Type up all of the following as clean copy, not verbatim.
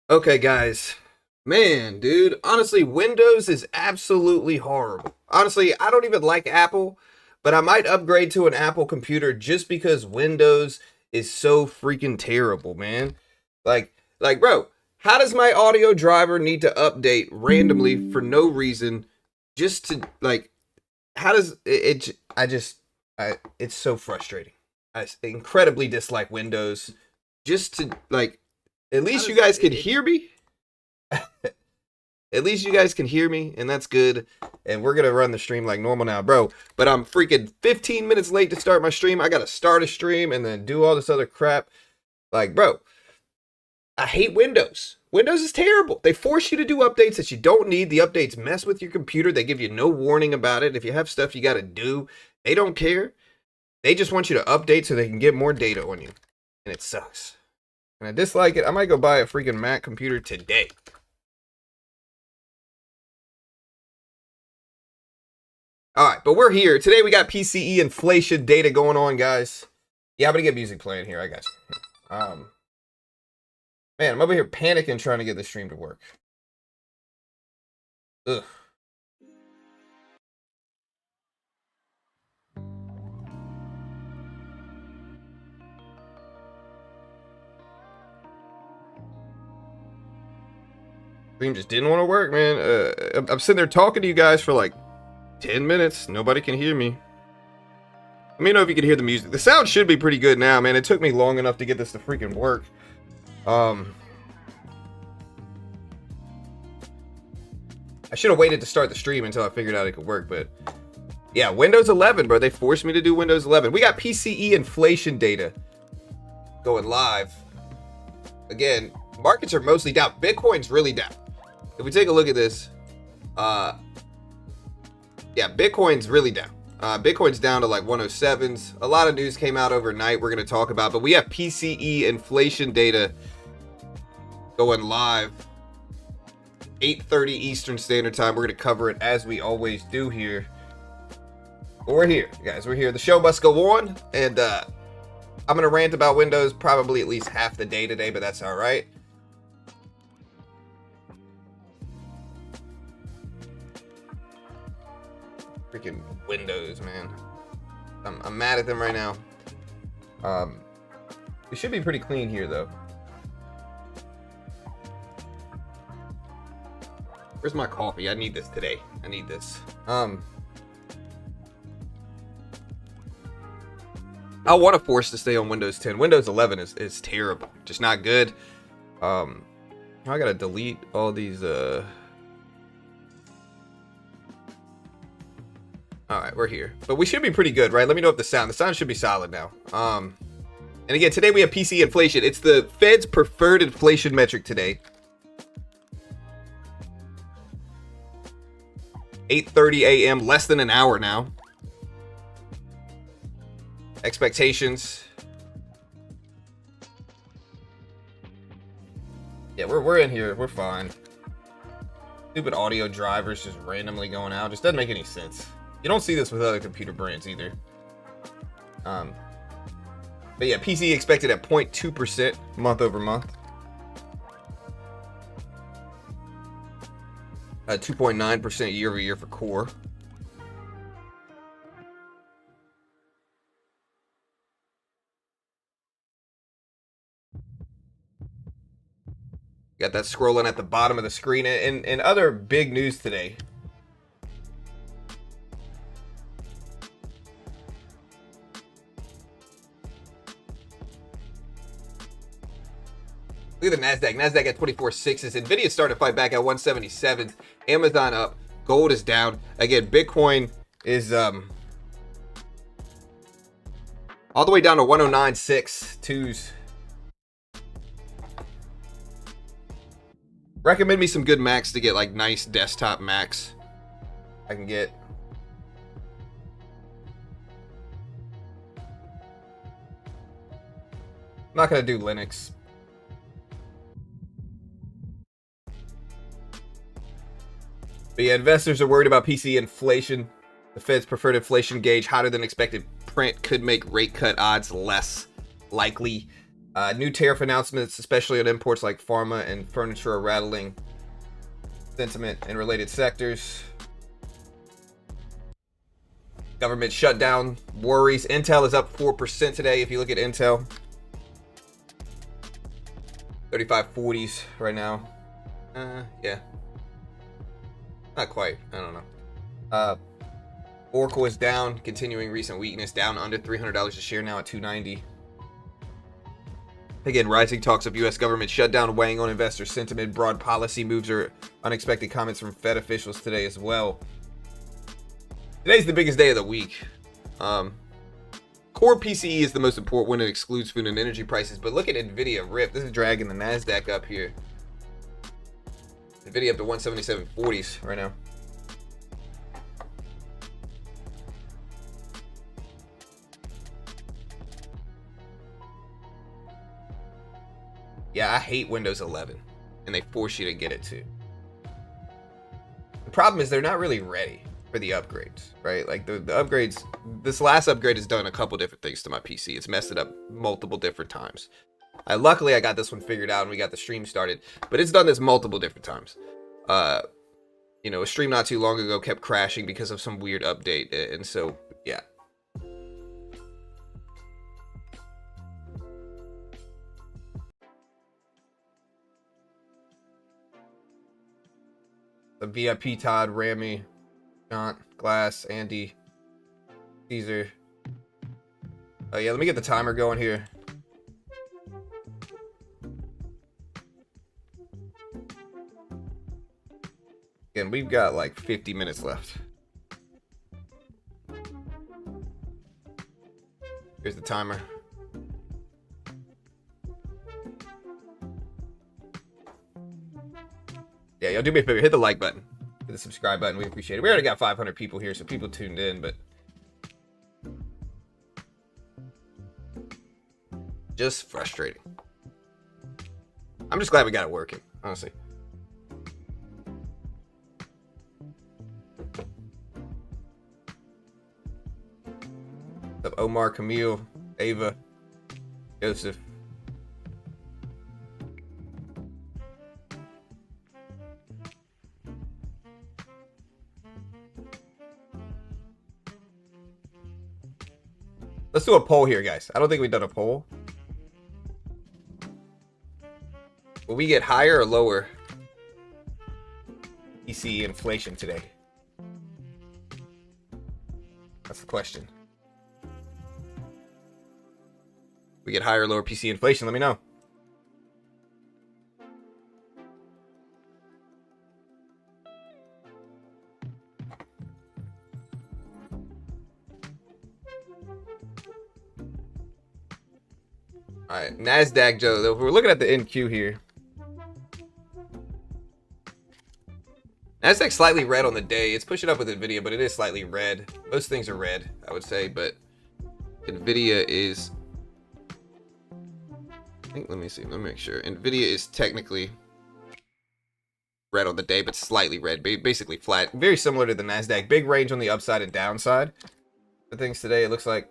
Okay, guys. Man, dude, honestly, Windows is absolutely horrible. Honestly, I don't even like Apple, but I might upgrade to an Apple computer just because Windows is so freaking terrible, man. Bro, how does my audio driver need to update randomly for no reason just to how does it's so frustrating. I incredibly dislike Windows just to at least you guys can hear me. At least you guys can hear me, and that's good. And we're gonna run the stream like normal now, bro. But I'm freaking 15 minutes late to start my stream. I gotta start a stream and then do all this other crap. Bro, I hate Windows. Windows is terrible. They force you to do updates that you don't need. The updates mess with your computer. They give you no warning about it. If you have stuff you gotta do, they don't care. They just want you to update so they can get more data on you. And it sucks. And I dislike it. I might go buy a freaking Mac computer today. All right, but we're here. Today we got PCE inflation data going on, guys. Yeah, I'm going to get music playing here. I got you. Man, I'm over here panicking trying to get the stream to work. Ugh. Stream just didn't want to work, man. I'm sitting there talking to you guys for like 10 minutes. Nobody can hear me. Let me know if you can hear the music. The sound should be pretty good now, man. It took me long enough to get this to freaking work. I should have waited to start the stream until I figured out it could work, but yeah, Windows 11, bro. They forced me to do Windows 11. We got PCE inflation data going live. Again, markets are mostly down. Bitcoin's really down. If we take a look at this, yeah, Bitcoin's really down. Bitcoin's down to like 107s. A lot of news came out overnight we're going to talk about, but we have PCE inflation data going live. 8:30 Eastern Standard Time. We're going to cover it as we always do here. But we're here, guys. We're here. The show must go on, and I'm going to rant about Windows probably at least half the day today, but that's all right. Freaking Windows, man. I'm mad at them right now. We should be pretty clean here, though. Where's my coffee? I need this today. I need this. I want to force to stay on Windows 10. Windows 11 is terrible. Just not good. I gotta delete all these. All right, we're here, but we should be pretty good, right? Let me know if the sound should be solid now. And again, today we have PCE inflation. It's the Fed's preferred inflation metric today. 8:30 a.m., less than an hour now. Expectations. Yeah, we're in here. We're fine. Stupid audio drivers just randomly going out. Just doesn't make any sense. You don't see this with other computer brands either. But yeah, PCE expected at 0.2% month over month. 2.9% year over year for core. Got that scrolling at the bottom of the screen. And other big news today. Look at the NASDAQ. NASDAQ at 24.6s. Nvidia starting to fight back at 177s. Amazon up. Gold is down. Again, Bitcoin is all the way down to 109.6 twos. Recommend me some good Macs to get like nice desktop Macs I can get. I'm not going to do Linux. But yeah, investors are worried about PCE inflation. The Fed's preferred inflation gauge, hotter than expected print, could make rate cut odds less likely. New tariff announcements, especially on imports like pharma and furniture, are rattling sentiment in related sectors. Government shutdown worries. Intel is up 4% today. If you look at Intel, 3540s right now. Yeah. Not quite. I don't know. Oracle is down, continuing recent weakness, down under $300 a share now at $290. Again, rising talks of U.S. government shutdown weighing on investor sentiment. Broad policy moves or unexpected comments from Fed officials today as well. Today's the biggest day of the week. Core PCE is the most important when it excludes food and energy prices. But look at NVIDIA rip. This is dragging the NASDAQ up here. NVIDIA up to 177.40s right now. Yeah, I hate Windows 11, and they force you to get it too. The problem is they're not really ready for the upgrades, right? Like the upgrades, this last upgrade has done a couple different things to my PC. It's messed it up multiple different times. Luckily, I got this one figured out and we got the stream started, but it's done this multiple different times. You know, a stream not too long ago kept crashing because of some weird update, and so, yeah. The VIP, Todd, Rami, John, Glass, Andy, Caesar. Oh yeah, let me get the timer going here. Again, we've got like 50 minutes left. Here's the timer. Yeah, y'all do me a favor, hit the like button, hit the subscribe button, we appreciate it. We already got 500 people here, so people tuned in, but just frustrating. I'm just glad we got it working, honestly. What's up, Omar, Camille, Ava, Joseph. Let's do a poll here, guys. I don't think we've done a poll. Will we get higher or lower PCE inflation today? That's the question. We get higher or lower PCE inflation, let me know. All right, NASDAQ, Joe. We're looking at the NQ here. NASDAQ slightly red on the day. It's pushing up with NVIDIA, but it is slightly red. Most things are red, I would say, but NVIDIA is... I think, let me see. Let me make sure. NVIDIA is technically red on the day, but slightly red. Basically flat. Very similar to the NASDAQ. Big range on the upside and downside. For things today, it looks like...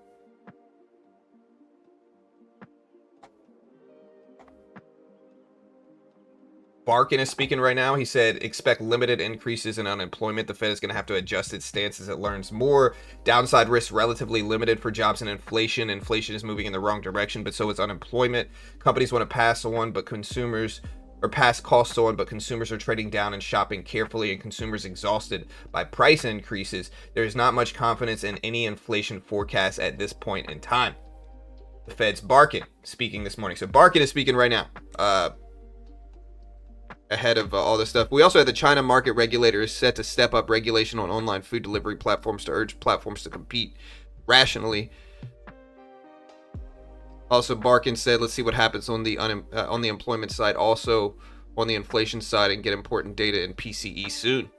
Barkin is speaking right now. He said, expect limited increases in unemployment. The Fed is going to have to adjust its stance as it learns more. Downside risk relatively limited for jobs and inflation. Inflation is moving in the wrong direction, but so is unemployment. Companies want to pass on, but consumers or pass costs on, but consumers are trading down and shopping carefully, and consumers exhausted by price increases. There is not much confidence in any inflation forecast at this point in time. The Fed's Barkin speaking this morning. So Barkin is speaking right now. Ahead of all this stuff. We also had the China market regulator is set to step up regulation on online food delivery platforms to urge platforms to compete rationally. Also, Barkin said, let's see what happens on the employment side, also on the inflation side, and get important data in PCE soon.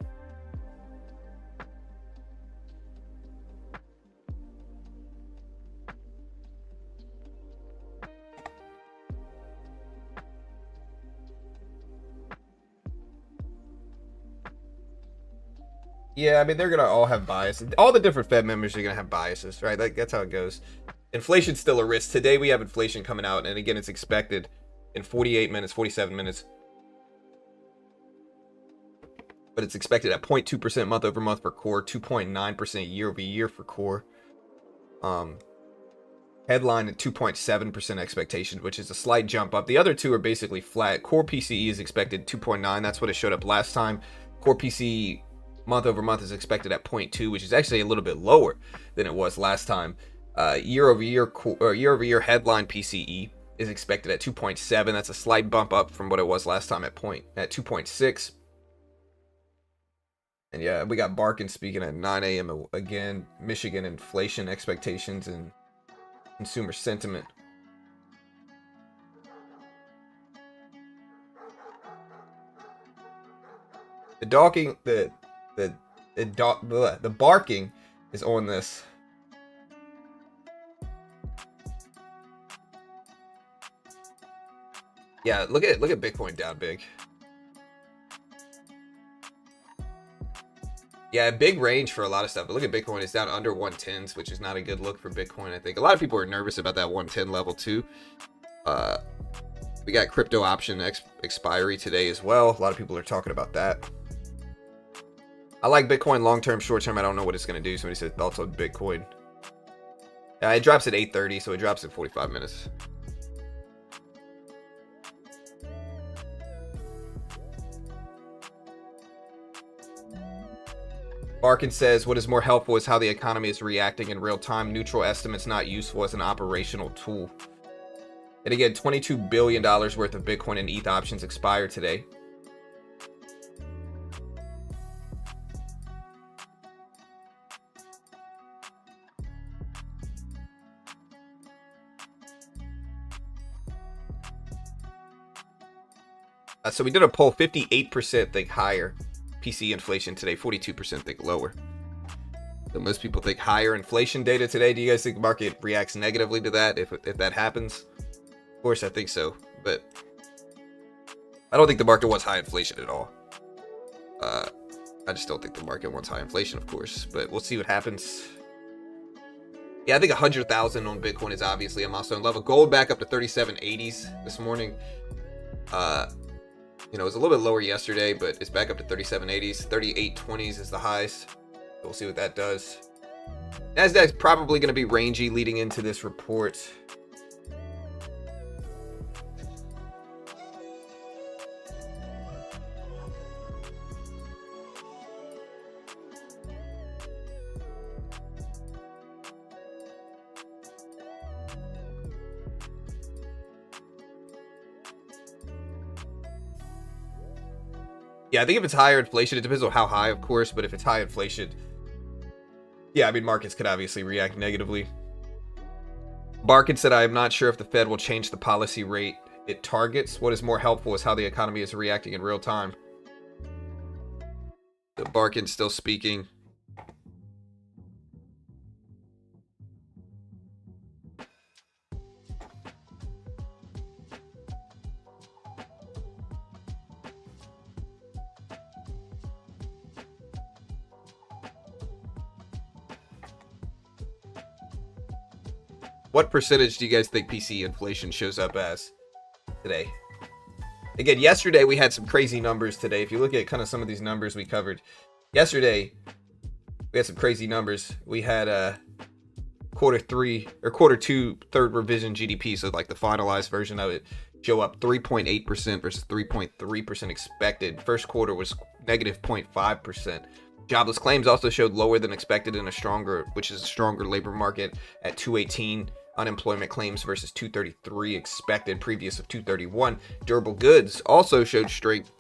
Yeah, I mean, they're going to all have bias. All the different Fed members are going to have biases, right? Like, that's how it goes. Inflation's still a risk. Today we have inflation coming out, and again, it's expected in 48 minutes, 47 minutes. But it's expected at 0.2% month over month for core, 2.9% year over year for core. Headline at 2.7% expectation, which is a slight jump up. The other two are basically flat. Core PCE is expected 2.9. That's what it showed up last time. Core PCE month over month is expected at 0.2, which is actually a little bit lower than it was last time. Year over year headline PCE is expected at 2.7. That's a slight bump up from what it was last time at 2.6. And yeah, we got Barkin speaking at 9 a.m. again. Michigan inflation expectations and consumer sentiment. The barking is on this. Yeah, look at Bitcoin down big. Yeah, big range for a lot of stuff. But look at Bitcoin, it's down under 110s, which is not a good look for Bitcoin, I think. A lot of people are nervous about that 110 level too. We got crypto option expiry today as well. A lot of people are talking about that. I like Bitcoin long-term, short-term. I don't know what it's going to do. Somebody said thoughts on Bitcoin. It drops at 8:30, so it drops in 45 minutes. Barkin says, what is more helpful is how the economy is reacting in real time. Neutral estimates not useful as an operational tool. And again, $22 billion worth of Bitcoin and ETH options expire today. So we did a poll, 58% think higher PCE inflation today, 42% think lower. So most people think higher inflation data today. Do you guys think the market reacts negatively to that if that happens? Of course, I think so, but I don't think the market wants high inflation at all. I just don't think the market wants high inflation, of course, but we'll see what happens. Yeah, I think 100,000 on Bitcoin is obviously a milestone level. Gold back up to 3780s this morning. You know, it was a little bit lower yesterday, but it's back up to 3780s. 3820s is the highs. We'll see what that does. Nasdaq's probably going to be rangy leading into this report. Yeah, I think if it's higher inflation, it depends on how high, of course, but if it's high inflation, yeah, I mean, markets could obviously react negatively. Barkin said, I am not sure if the Fed will change the policy rate it targets. What is more helpful is how the economy is reacting in real time. So Barkin's still speaking. What percentage do you guys think PCE inflation shows up as today? Again, yesterday we had some crazy numbers today. If you look at kind of some of these numbers we covered yesterday, we had some crazy numbers. We had quarter two third revision GDP, so like the finalized version of it, show up 3.8% versus 3.3% expected. First quarter was negative 0.5%. Jobless claims also showed lower than expected in a stronger labor market at 218. Unemployment claims versus 233 expected, previous of 231. Durable goods also showed strength,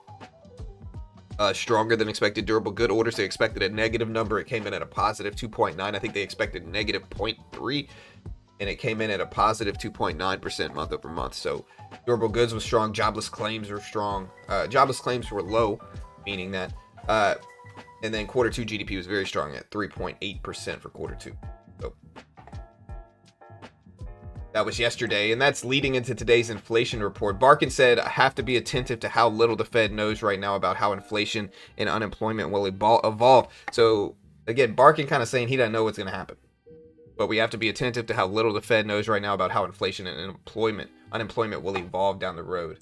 stronger than expected. Durable good orders, they expected a negative number. It came in at a positive 2.9. I think they expected negative 0.3, and it came in at a positive 2.9% month over month. So durable goods was strong. Jobless claims were strong. Jobless claims were low, meaning that. And then quarter two GDP was very strong at 3.8% for quarter two. So that was yesterday, and that's leading into today's inflation report. Barkin said, I have to be attentive to how little the Fed knows right now about how inflation and unemployment will evolve. So again, Barkin kind of saying he doesn't know what's going to happen. But we have to be attentive to how little the Fed knows right now about how inflation and unemployment will evolve down the road.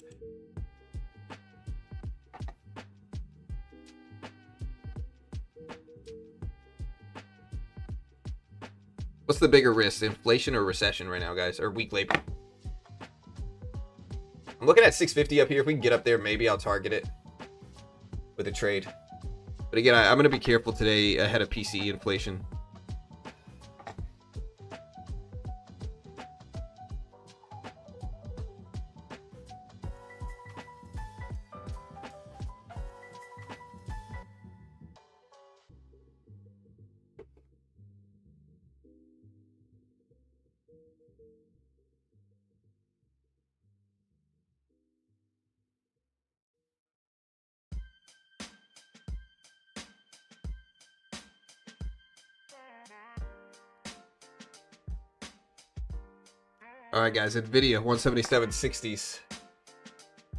What's the bigger risk, inflation or recession right now, guys? Or weak labor? I'm looking at 650 up here. If we can get up there, maybe I'll target it with a trade. But again, I'm going to be careful today ahead of PCE inflation. All right, guys, NVIDIA 177.60s.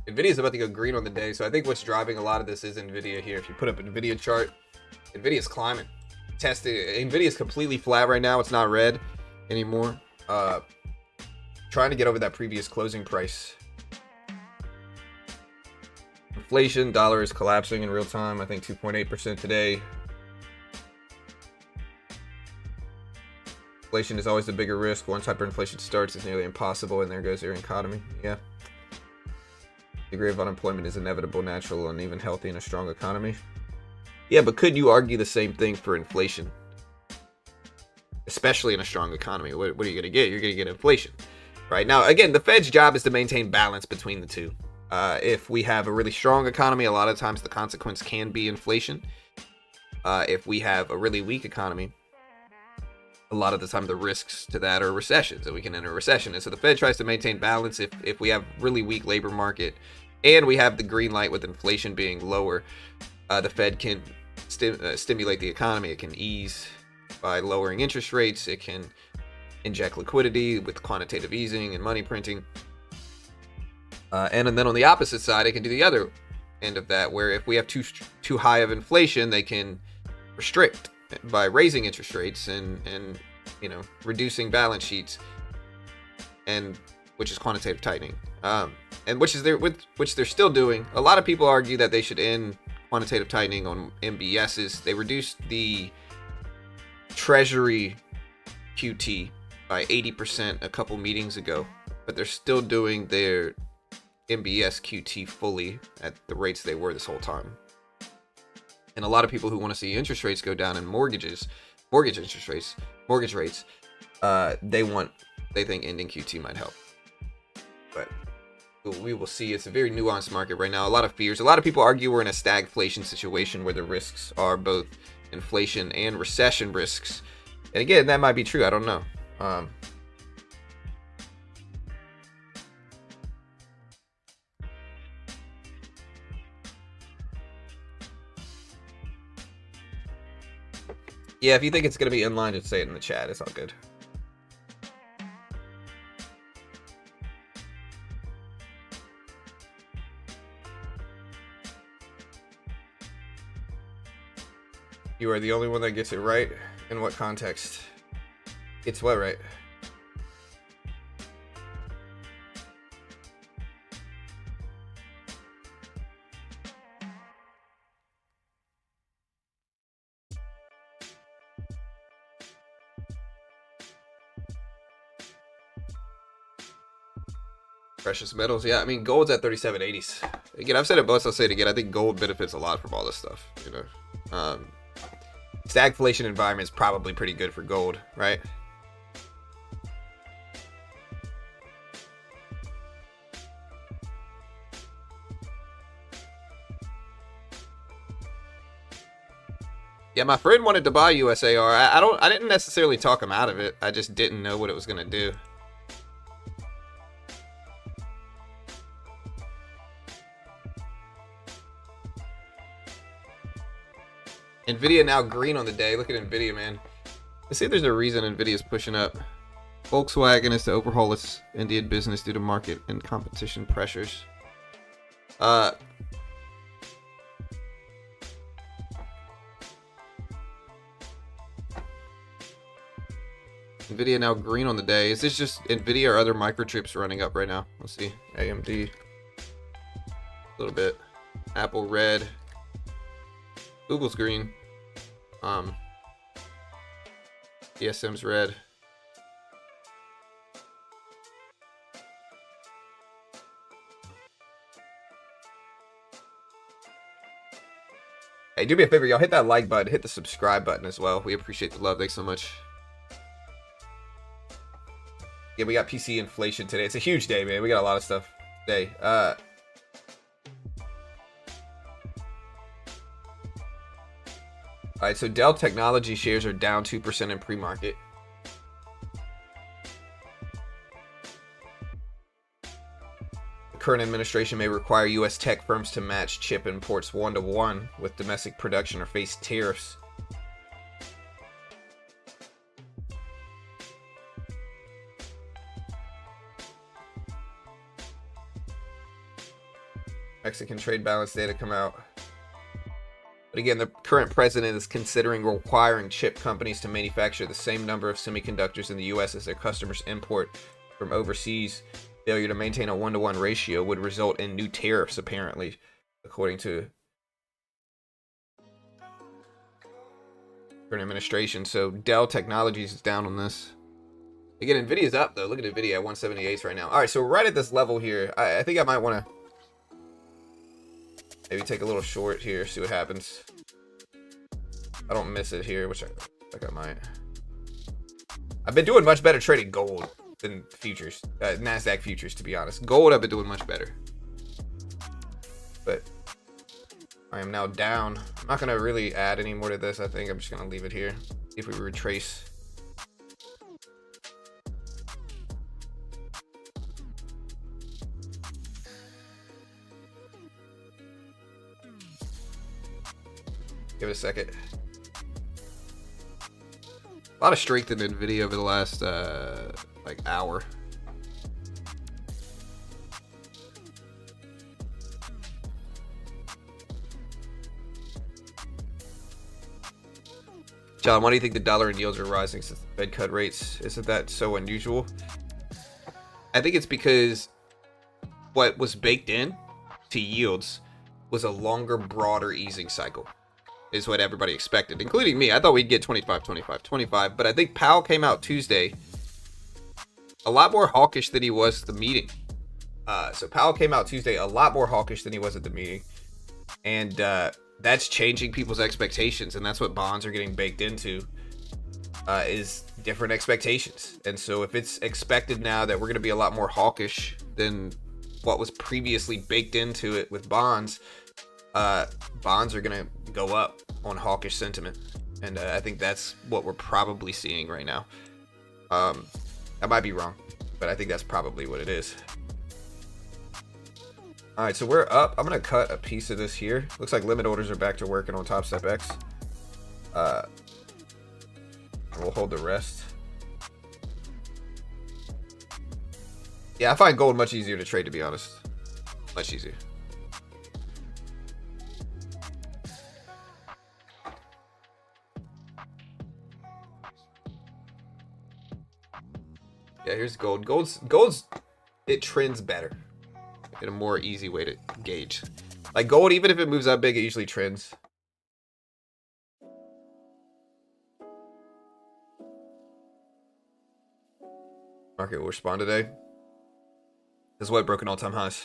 NVIDIA's about to go green on the day, so I think what's driving a lot of this is NVIDIA here. If you put up an NVIDIA chart, NVIDIA's climbing. NVIDIA's completely flat right now. It's not red anymore. Trying to get over that previous closing price. Inflation, dollar is collapsing in real time. I think 2.8% today. Inflation is always the bigger risk. Once hyperinflation starts, it's nearly impossible, and there goes your economy. Yeah. Degree of unemployment is inevitable, natural, and even healthy in a strong economy. Yeah, but could you argue the same thing for inflation? Especially in a strong economy. What are you going to get? You're going to get inflation. Right? Now, again, the Fed's job is to maintain balance between the two. If we have a really strong economy, a lot of times the consequence can be inflation. If we have a really weak economy, a lot of the time the risks to that are recessions, and we can enter a recession. And so the Fed tries to maintain balance. If we have really weak labor market and we have the green light with inflation being lower, the Fed can stimulate the economy. It can ease by lowering interest rates. It can inject liquidity with quantitative easing and money printing. And then on the opposite side, it can do the other end of that, where if we have too high of inflation, they can restrict by raising interest rates and reducing balance sheets, and which is quantitative tightening, and which they're still doing. A lot of people argue that they should end quantitative tightening on MBSs. They reduced the Treasury QT by 80% a couple meetings ago, but they're still doing their MBS QT fully at the rates they were this whole time. And a lot of people who want to see interest rates go down in mortgage rates, they think ending QT might help. But we will see. It's a very nuanced market right now. A lot of fears. A lot of people argue we're in a stagflation situation where the risks are both inflation and recession risks. And again, that might be true. I don't know. Yeah, if you think it's going to be inline, just say it in the chat. It's all good. You are the only one that gets it right. In what context? It's what right? Precious metals, yeah. I mean, gold's at 37.80s. Again, I've said it once, I'll say it again. I think gold benefits a lot from all this stuff. Stagflation environment is probably pretty good for gold, right? Yeah, my friend wanted to buy USAR. I didn't necessarily talk him out of it. I just didn't know what it was gonna do. NVIDIA now green on the day. Look at NVIDIA, man. Let's see if there's a reason NVIDIA's pushing up. Volkswagen is to overhaul its Indian business due to market and competition pressures. Nvidia now green on the day. Is this just Nvidia or other microchips running up right now? Let's see. AMD. A little bit. Apple red. Google's green. ESM's red. Hey, do me a favor, y'all. Hit that like button. Hit the subscribe button as well. We appreciate the love. Thanks so much. Yeah, we got PCE inflation today. It's a huge day, man. We got a lot of stuff today. All right, so Dell Technology shares are down 2% in pre-market. The current administration may require U.S. tech firms to match chip imports 1-to-1 with domestic production or face tariffs. Mexican trade balance data come out. But again, the current president is considering requiring chip companies to manufacture the same number of semiconductors in the U.S. as their customers import from overseas. Failure to maintain a 1-to-1 ratio would result in new tariffs, apparently, according to current administration. So Dell Technologies is down on this. Again, Nvidia's up, though. Look at Nvidia at 178 right now. All right, so right at this level here, I think I might want to maybe take a little short here, see what happens. I don't miss it here, which I think I might. I've been doing much better trading gold than futures, NASDAQ futures, to be honest. Gold, I've been doing much better. But I am now down. I'm not going to really add any more to this. I think I'm just going to leave it here. See if we retrace. Give it a second. A lot of strength in Nvidia over the last like hour. John, why do you think the dollar and yields are rising since the Fed cut rates? Isn't that so unusual? I think it's because what was baked in to yields was a longer, broader easing cycle. Is what everybody expected, including me. I thought we'd get 25, 25, 25, but I think Powell came out Tuesday a lot more hawkish than he was at the meeting. So Powell came out Tuesday a lot more hawkish than he was at the meeting, and that's changing people's expectations, and that's what bonds are getting baked into, is different expectations. And so if it's expected now that we're going to be a lot more hawkish than what was previously baked into it with bonds, bonds are going to go up on hawkish sentiment, and I think that's what we're probably seeing right now. I might be wrong, but I think that's probably what it is. All right, so we're up. I'm going to cut a piece of this here. Looks like limit orders are back to working on Top Step X. We'll hold the rest. Yeah, I find gold much easier to trade, to be honest. Much easier. Yeah, here's gold. Gold's it trends better. In a more easy way to gauge. Like gold, even if it moves up big, it usually trends. Market will respond today. This is what broken all-time highs.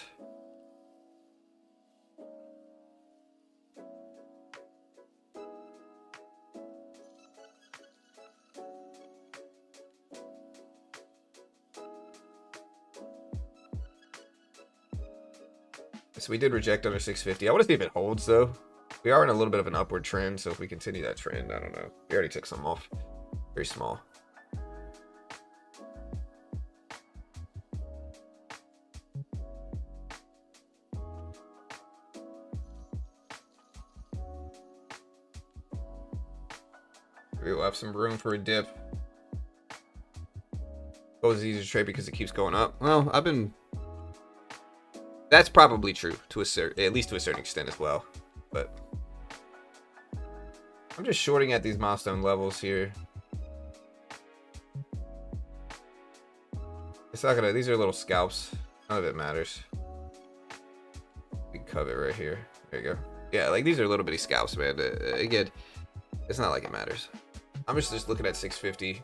So we did reject under 650. I want to see if it holds, though. We are in a little bit of an upward trend, so if we continue that trend, I don't know. We already took some off. Very small. We will have some room for a dip. Gold is easier to trade because it keeps going up. Well, that's probably true to at least to a certain extent as well. But I'm just shorting at these milestone levels here. It's not gonna, these are little scalps. None of it matters. We can cover it right here. There you go. Yeah, like these are little bitty scalps, man. Again, it's not like it matters. I'm just looking at 650.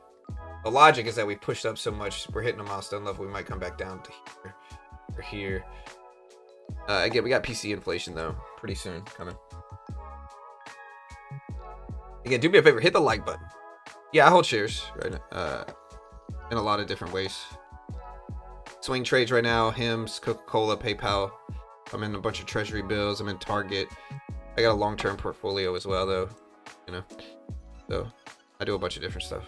The logic is that we pushed up so much. We're hitting a milestone level. We might come back down to here or here. Again, we got PCE inflation though, pretty soon coming. Again, do me a favor, hit the like button. Yeah, I hold shares right now, in a lot of different ways. Swing trades right now, Hims, Coca-Cola, PayPal. I'm in a bunch of treasury bills. I'm in Target. I got a long-term portfolio as well though, you know. So I do a bunch of different stuff.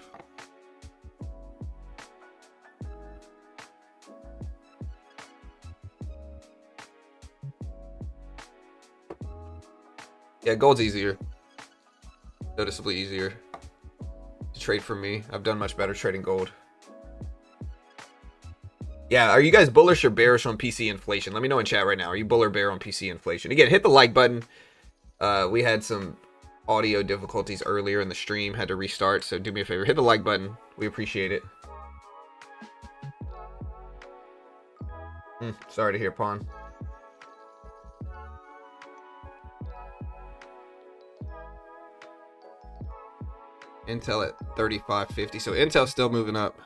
Yeah, gold's easier. Noticeably easier to trade for me. I've done much better trading gold. Yeah, are you guys bullish or bearish on PCE inflation? Let me know in chat right now. Are you bull or bear on PCE inflation? Again, hit the like button. We had some audio difficulties earlier in the stream. Had to restart, so do me a favor. Hit the like button. We appreciate it. Sorry to hear, Pawn. Intel at 35.50. So Intel's still moving up.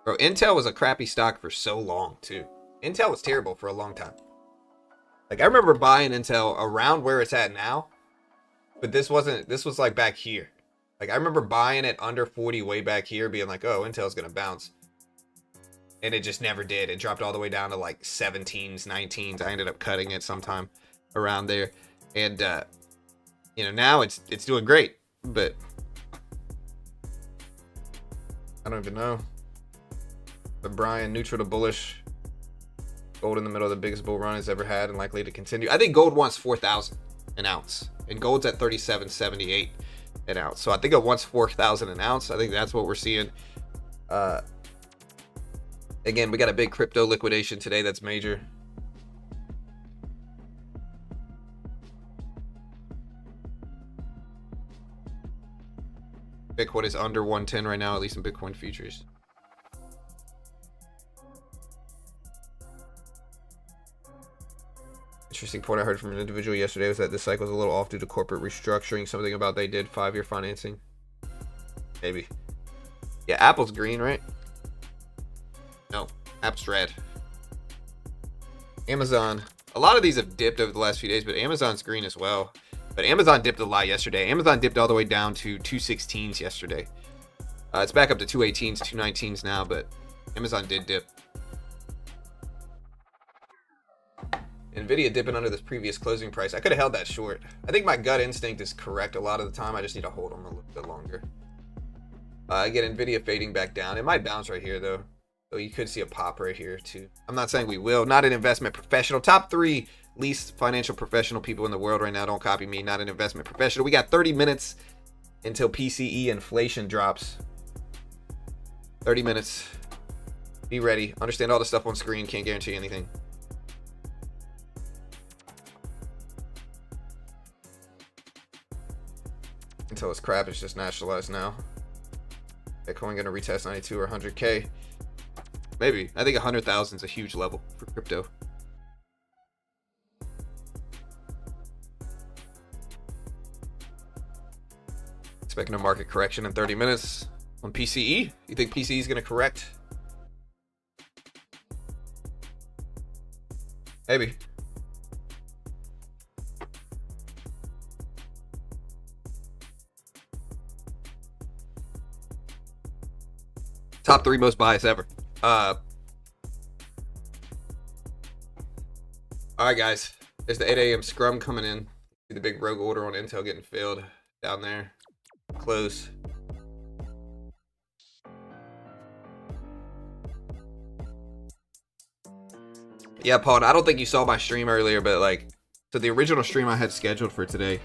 Bro, Intel was a crappy stock for so long too. Intel was terrible for a long time. Like I remember buying Intel around where it's at now, but this was like back here. Like I remember buying it under 40 way back here, being like, oh, Intel's gonna bounce. And it just never did. It dropped all the way down to like 17s, 19s. I ended up cutting it sometime around there. And you know, now it's doing great. But I don't even know. But Brian, neutral to bullish. Gold in the middle of the biggest bull run it's ever had and likely to continue. I think gold wants 4,000 an ounce. And gold's at 37.78 an ounce. So I think it wants 4,000 an ounce. I think that's what we're seeing. Again, we got a big crypto liquidation today that's major. Bitcoin is under 110 right now, at least in Bitcoin futures. Interesting point I heard from an individual yesterday was that this cycle was a little off due to corporate restructuring. Something about they did 5-year financing. Maybe. Yeah, Apple's green, right? No, Apple's red. Amazon. A lot of these have dipped over the last few days, but Amazon's green as well. But Amazon dipped a lot yesterday. Amazon dipped all the way down to 216s yesterday. It's back up to 218s, 219s now, but Amazon did dip. Nvidia dipping under this previous closing price. I could have held that short. I think my gut instinct is correct a lot of the time. I just need to hold them a little bit longer. Again, Nvidia fading back down. It might bounce right here though. So you could see a pop right here too. I'm not saying we will. Not an investment professional. Top 3 least financial professional people in the world right now. Don't copy me. Not an investment professional. We got 30 minutes until PCE inflation drops. 30 minutes. Be ready. Understand all the stuff on screen. Can't guarantee anything. Until it's crap, it's just nationalized now. Bitcoin gonna retest 92 or 100K. Maybe. I think 100,000 is a huge level for crypto. Expecting a market correction in 30 minutes on PCE. You think PCE is going to correct? Maybe. Top 3 most bias ever. All right, guys. There's the 8 a.m. scrum coming in. See the big rogue order on Intel getting filled down there. Close. Yeah, Paul, I don't think you saw my stream earlier, but like, so the original stream I had scheduled for today,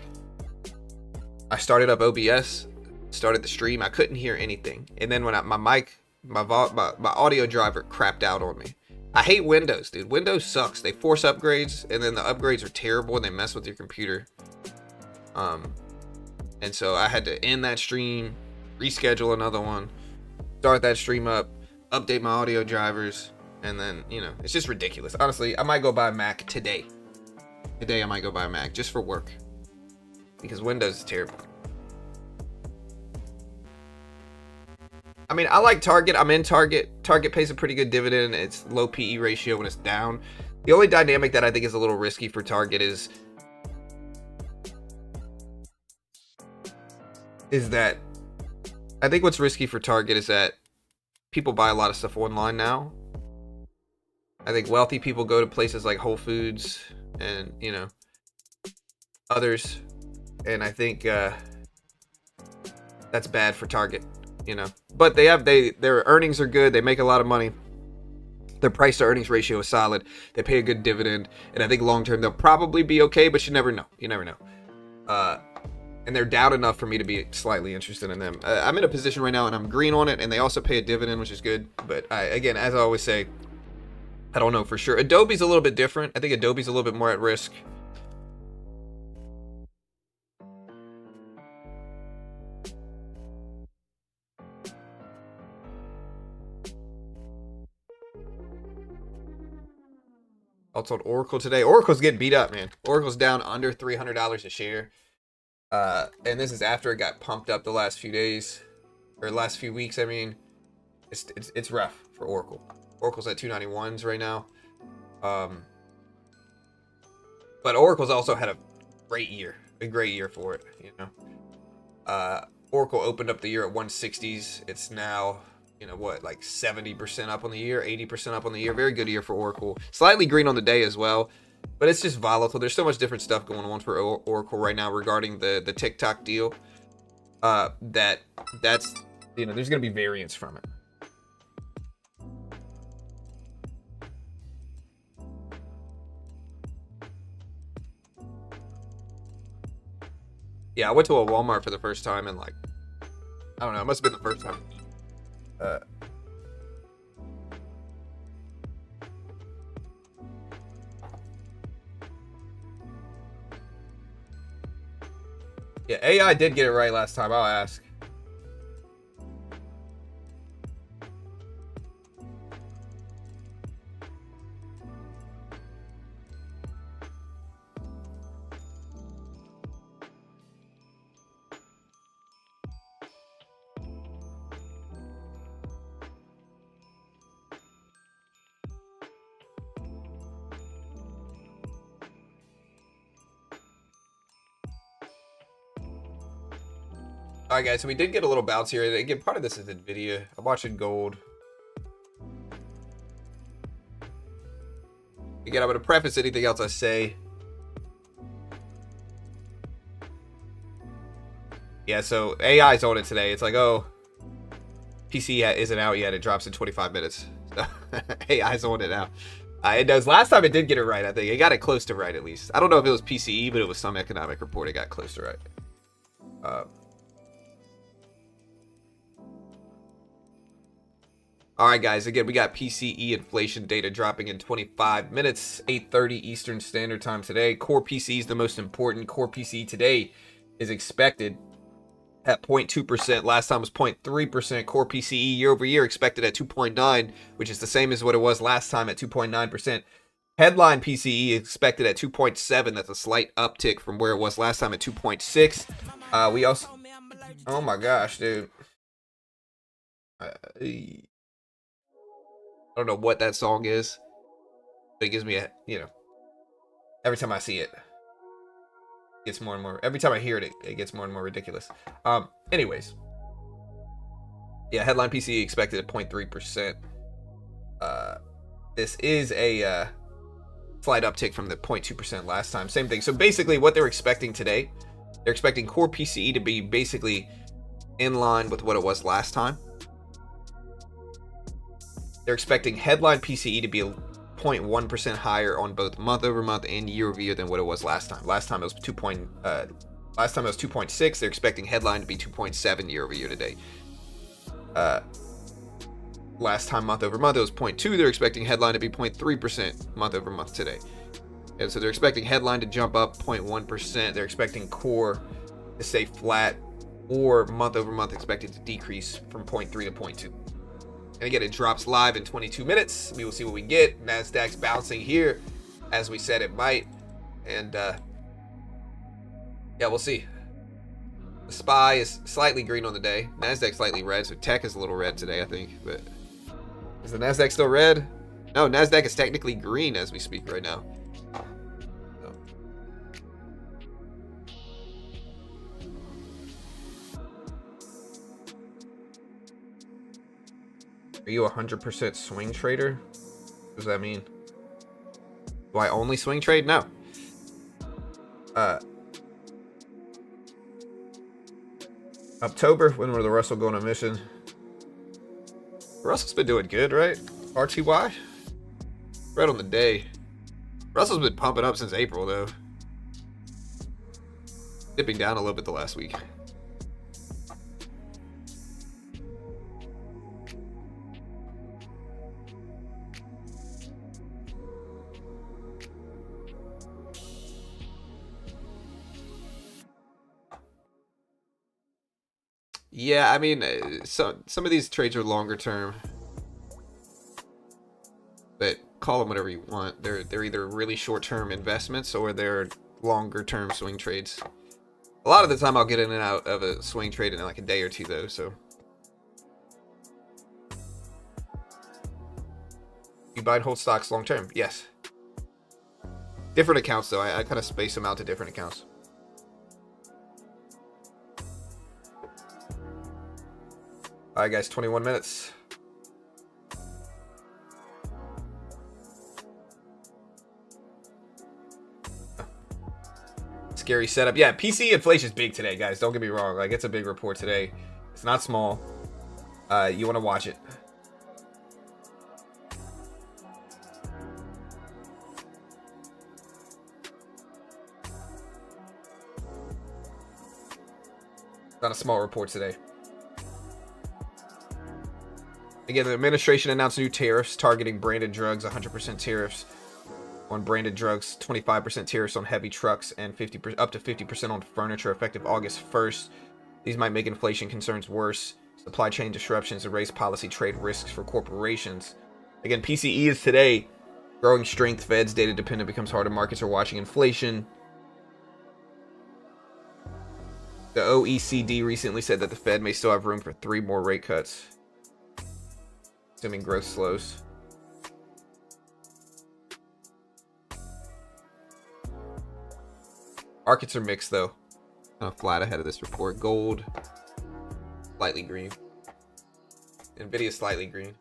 I started up OBS, started the stream. I couldn't hear anything. And then when my mic, my audio driver crapped out on me. I hate Windows, dude. Windows sucks. They force upgrades, and then the upgrades are terrible, and they mess with your computer. And so I had to end that stream, reschedule another one, start that stream up, update my audio drivers, and then, you know, it's just ridiculous. Honestly, I might go buy a Mac today. Today I might go buy a Mac just for work, because Windows is terrible. I mean, I like Target. I'm in Target. Target pays a pretty good dividend. It's low PE ratio when it's down. The only dynamic that I think is a little risky for Target is that I think what's risky for Target is that people buy a lot of stuff online now. I think wealthy people go to places like Whole Foods and, you know, others, and I think that's bad for Target, you know. But their earnings are good. They make a lot of money. Their price to earnings ratio is solid. They pay a good dividend, and I think long term they'll probably be okay, but you never know. You never know. And they're down enough for me to be slightly interested in them. I'm in a position right now, and I'm green on it, and they also pay a dividend, which is good. But again, as I always say, I don't know for sure. Adobe's a little bit different. I think Adobe's a little bit more at risk. Also on Oracle today. Oracle's getting beat up, man. Oracle's down under $300 a share. And this is after it got pumped up the last few days, or last few weeks. I mean, it's rough for Oracle. Oracle's at 291s right now. But Oracle's also had a great year for it, you know. Oracle opened up the year at 160s. It's now, you know, what, like 70% up on the year, 80% up on the year. Very good year for Oracle. Slightly green on the day as well. But it's just volatile. There's so much different stuff going on for Oracle right now regarding the TikTok deal. That's, you know, there's going to be variance from it. Yeah, I went to a Walmart for the first time in, like, I don't know, it must have been the first time. Yeah, AI did get it right last time, I'll ask. Alright guys, so we did get a little bounce here. Again, part of this is NVIDIA. I'm watching gold. Again, I'm going to preface anything else I say. Yeah, so AI's on it today. It's like, oh, PCE isn't out yet. It drops in 25 minutes. So AI's on it now. It does. Last time it did get it right, I think. It got it close to right, at least. I don't know if it was PCE, but it was some economic report. It got close to right. Alright guys, again, we got PCE inflation data dropping in 25 minutes, 8:30 Eastern Standard Time today. Core PCE is the most important. Core PCE today is expected at 0.2%. Last time was 0.3%. Core PCE year over year expected at 2.9, which is the same as what it was last time at 2.9%. Headline PCE expected at 2.7. That's a slight uptick from where it was last time at 2.6. We also... Oh my gosh, dude. I don't know what that song is, but it gives me a, you know, every time I see it, it gets more and more, every time I hear it, it gets more and more ridiculous. Anyways, yeah, headline PCE expected at 0.3%. This is a slight uptick from the 0.2% last time. Same thing. So basically what they're expecting today, they're expecting core PCE to be basically in line with what it was last time. They're expecting headline PCE to be 0.1% higher on both month over month and year over year than what it was last time. Last time it was 2.6. They're expecting headline to be 2.7 year over year today. Last time month over month it was 0.2. They're expecting headline to be 0.3% month over month today. And so they're expecting headline to jump up 0.1%. They're expecting core to stay flat, or month over month expected to decrease from 0.3 to 0.2. And again, it drops live in 22 minutes. We will see what we get. NASDAQ's bouncing here, as we said it might. And yeah, we'll see. The SPY is slightly green on the day. NASDAQ slightly red, so tech is a little red today, I think. But is the NASDAQ still red? No, NASDAQ is technically green as we speak right now. So. Are you a 100% swing trader? What does that mean? Do I only swing trade? No. October, when will the Russell go on a mission? Russell's been doing good, right? RTY? Right on the day. Russell's been pumping up since April, though. Dipping down a little bit the last week. Yeah, I mean, some of these trades are longer term, but call them whatever you want. They're either really short term investments or they're longer term swing trades. A lot of the time, I'll get in and out of a swing trade in like a day or two, though. So, you buy and hold stocks long term? Yes. Different accounts, though. I kind of space them out to different accounts. All right, guys, 21 minutes. Scary setup. Yeah, PCE inflation is big today, guys. Don't get me wrong. Like, it's a big report today. It's not small. You want to watch it. Not a small report today. Again, the administration announced new tariffs targeting branded drugs, 100% tariffs on branded drugs, 25% tariffs on heavy trucks, and up to 50% on furniture effective August 1st. These might make inflation concerns worse, supply chain disruptions, and raise policy trade risks for corporations. Again, PCE is today. Growing strength, Fed's data dependent becomes harder. Markets are watching inflation. The OECD recently said that the Fed may still have room for 3 more rate cuts, assuming growth slows. Markets are mixed, though. Kind of flat ahead of this report. Gold, slightly green. Nvidia slightly green.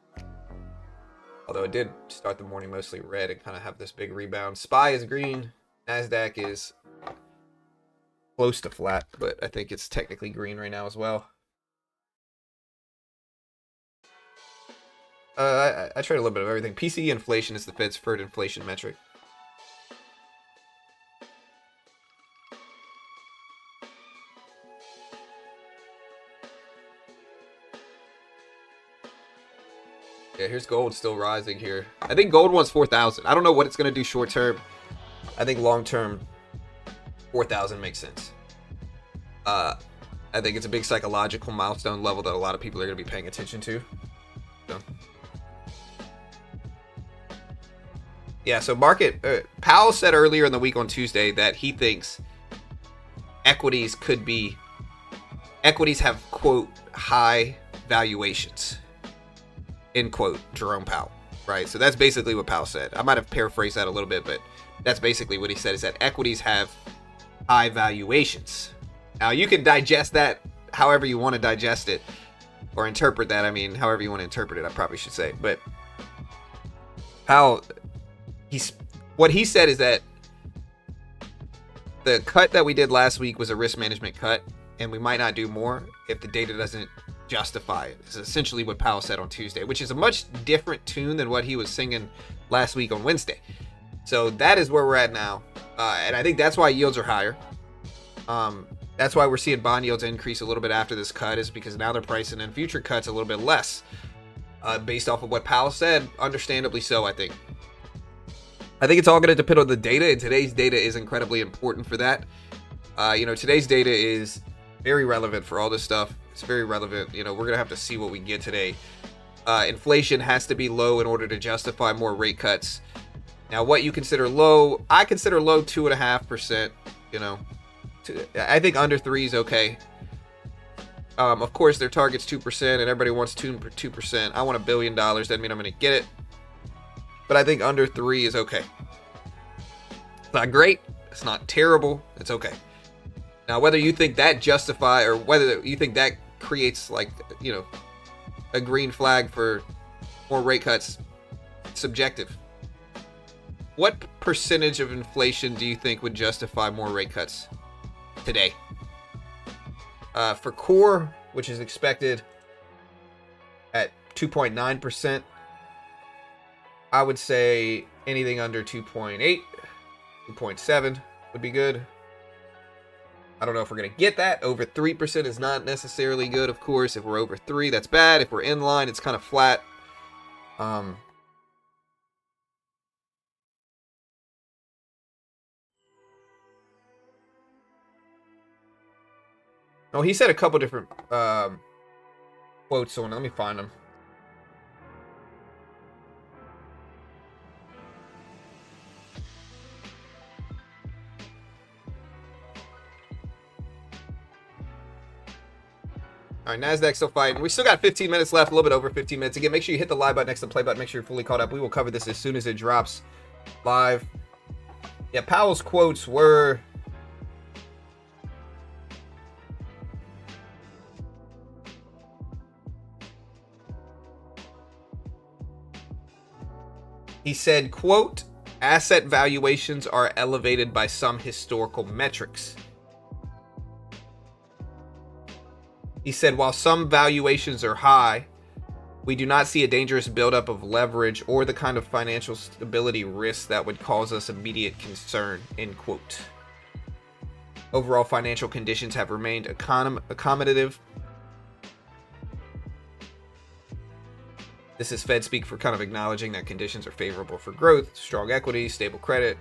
Although it did start the morning mostly red and kind of have this big rebound. SPY is green. NASDAQ is close to flat, but I think it's technically green right now as well. I trade a little bit of everything. PCE inflation is the Fed's third inflation metric. Yeah, here's gold still rising here. I think gold wants 4,000. I don't know what it's going to do short term. I think long term, 4,000 makes sense. I think it's a big psychological milestone level that a lot of people are going to be paying attention to. So. Yeah, so market... Powell said earlier in the week on Tuesday that he thinks equities have, quote, high valuations, end quote, Jerome Powell, right? So that's basically what Powell said. I might have paraphrased that a little bit, but that's basically what he said, is that equities have high valuations. Now, you can digest that however you want to digest it, or interpret that. I mean, however you want to interpret it, I probably should say. But Powell, what he said is that the cut that we did last week was a risk management cut, and we might not do more if the data doesn't justify it. It's essentially what Powell said on Tuesday, which is a much different tune than what he was singing last week on Wednesday. So that is where we're at now, and I think that's why yields are higher. That's why we're seeing bond yields increase a little bit after this cut, is because now they're pricing in future cuts a little bit less, based off of what Powell said. Understandably so, I think. I think it's all going to depend on the data, and today's data is incredibly important for that. Today's data is very relevant for all this stuff. It's very relevant. We're going to have to see what we get today. Inflation has to be low in order to justify more rate cuts. Now, what you consider low, I consider low 2.5%. You know, I think under 3 is okay. Of course, their target's 2%, and everybody wants 2%. I want $1 billion. Doesn't mean I'm going to get it, but I think under 3 is okay. It's not great. It's not terrible. It's okay. Now, whether you think that justify or whether you think that creates, like, you know, a green flag for more rate cuts, subjective. What percentage of inflation do you think would justify more rate cuts today? For core, which is expected at 2.9%, I would say anything under 2.8, 2.7 would be good. I don't know if we're going to get that. Over 3% is not necessarily good, of course. If we're over 3, that's bad. If we're in line, it's kind of flat. Oh, he said a couple different quotes on it. Let me find them. All right, NASDAQ still fighting. We still got 15 minutes left, a little bit over 15 minutes. Again, make sure you hit the live button next to the play button. Make sure you're fully caught up. We will cover this as soon as it drops live. Yeah, Powell's quotes were... He said, quote, asset valuations are elevated by some historical metrics. He said, while some valuations are high, we do not see a dangerous buildup of leverage or the kind of financial stability risk that would cause us immediate concern, end quote. Overall financial conditions have remained accommodative. This is Fed speak for kind of acknowledging that conditions are favorable for growth, strong equity, stable credit.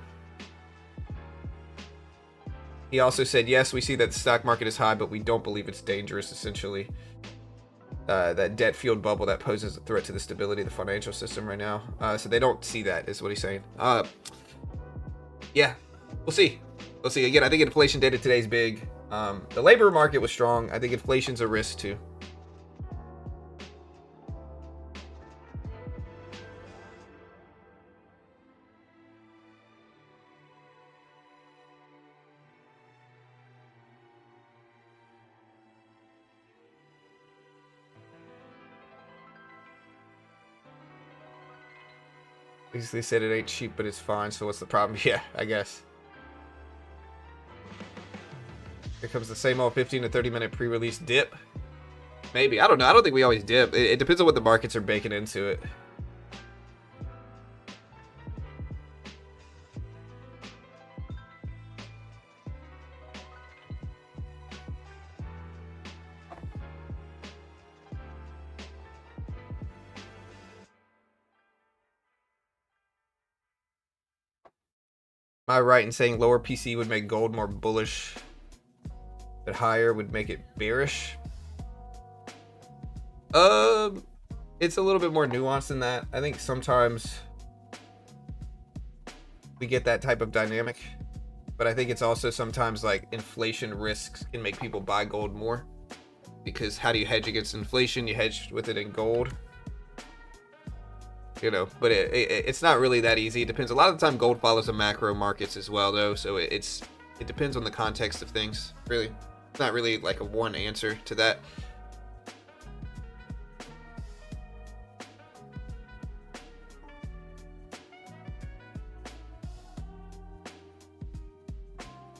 He also said, yes, we see that the stock market is high, but we don't believe it's dangerous, essentially. That debt-fueled bubble that poses a threat to the stability of the financial system right now. So they don't see that, is what he's saying. Yeah, we'll see. We'll see. Again, I think inflation data today is big. The labor market was strong. I think inflation's a risk, too. They said it ain't cheap, but it's fine. So what's the problem? Yeah, I guess. Here comes the same old 15 to 30 minute pre-release dip. Maybe. I don't know. I don't think we always dip. It depends on what the markets are baking into it. Am I right in saying lower PCE would make gold more bullish, but higher would make it bearish? It's a little bit more nuanced than that. I think sometimes we get that type of dynamic, but I think it's also sometimes like inflation risks can make people buy gold more, because how do you hedge against inflation? You hedge with it in gold. You know, but it's not really that easy. It depends. A lot of the time, gold follows the macro markets as well, though. So it depends on the context of things. Really, it's not really like a one answer to that.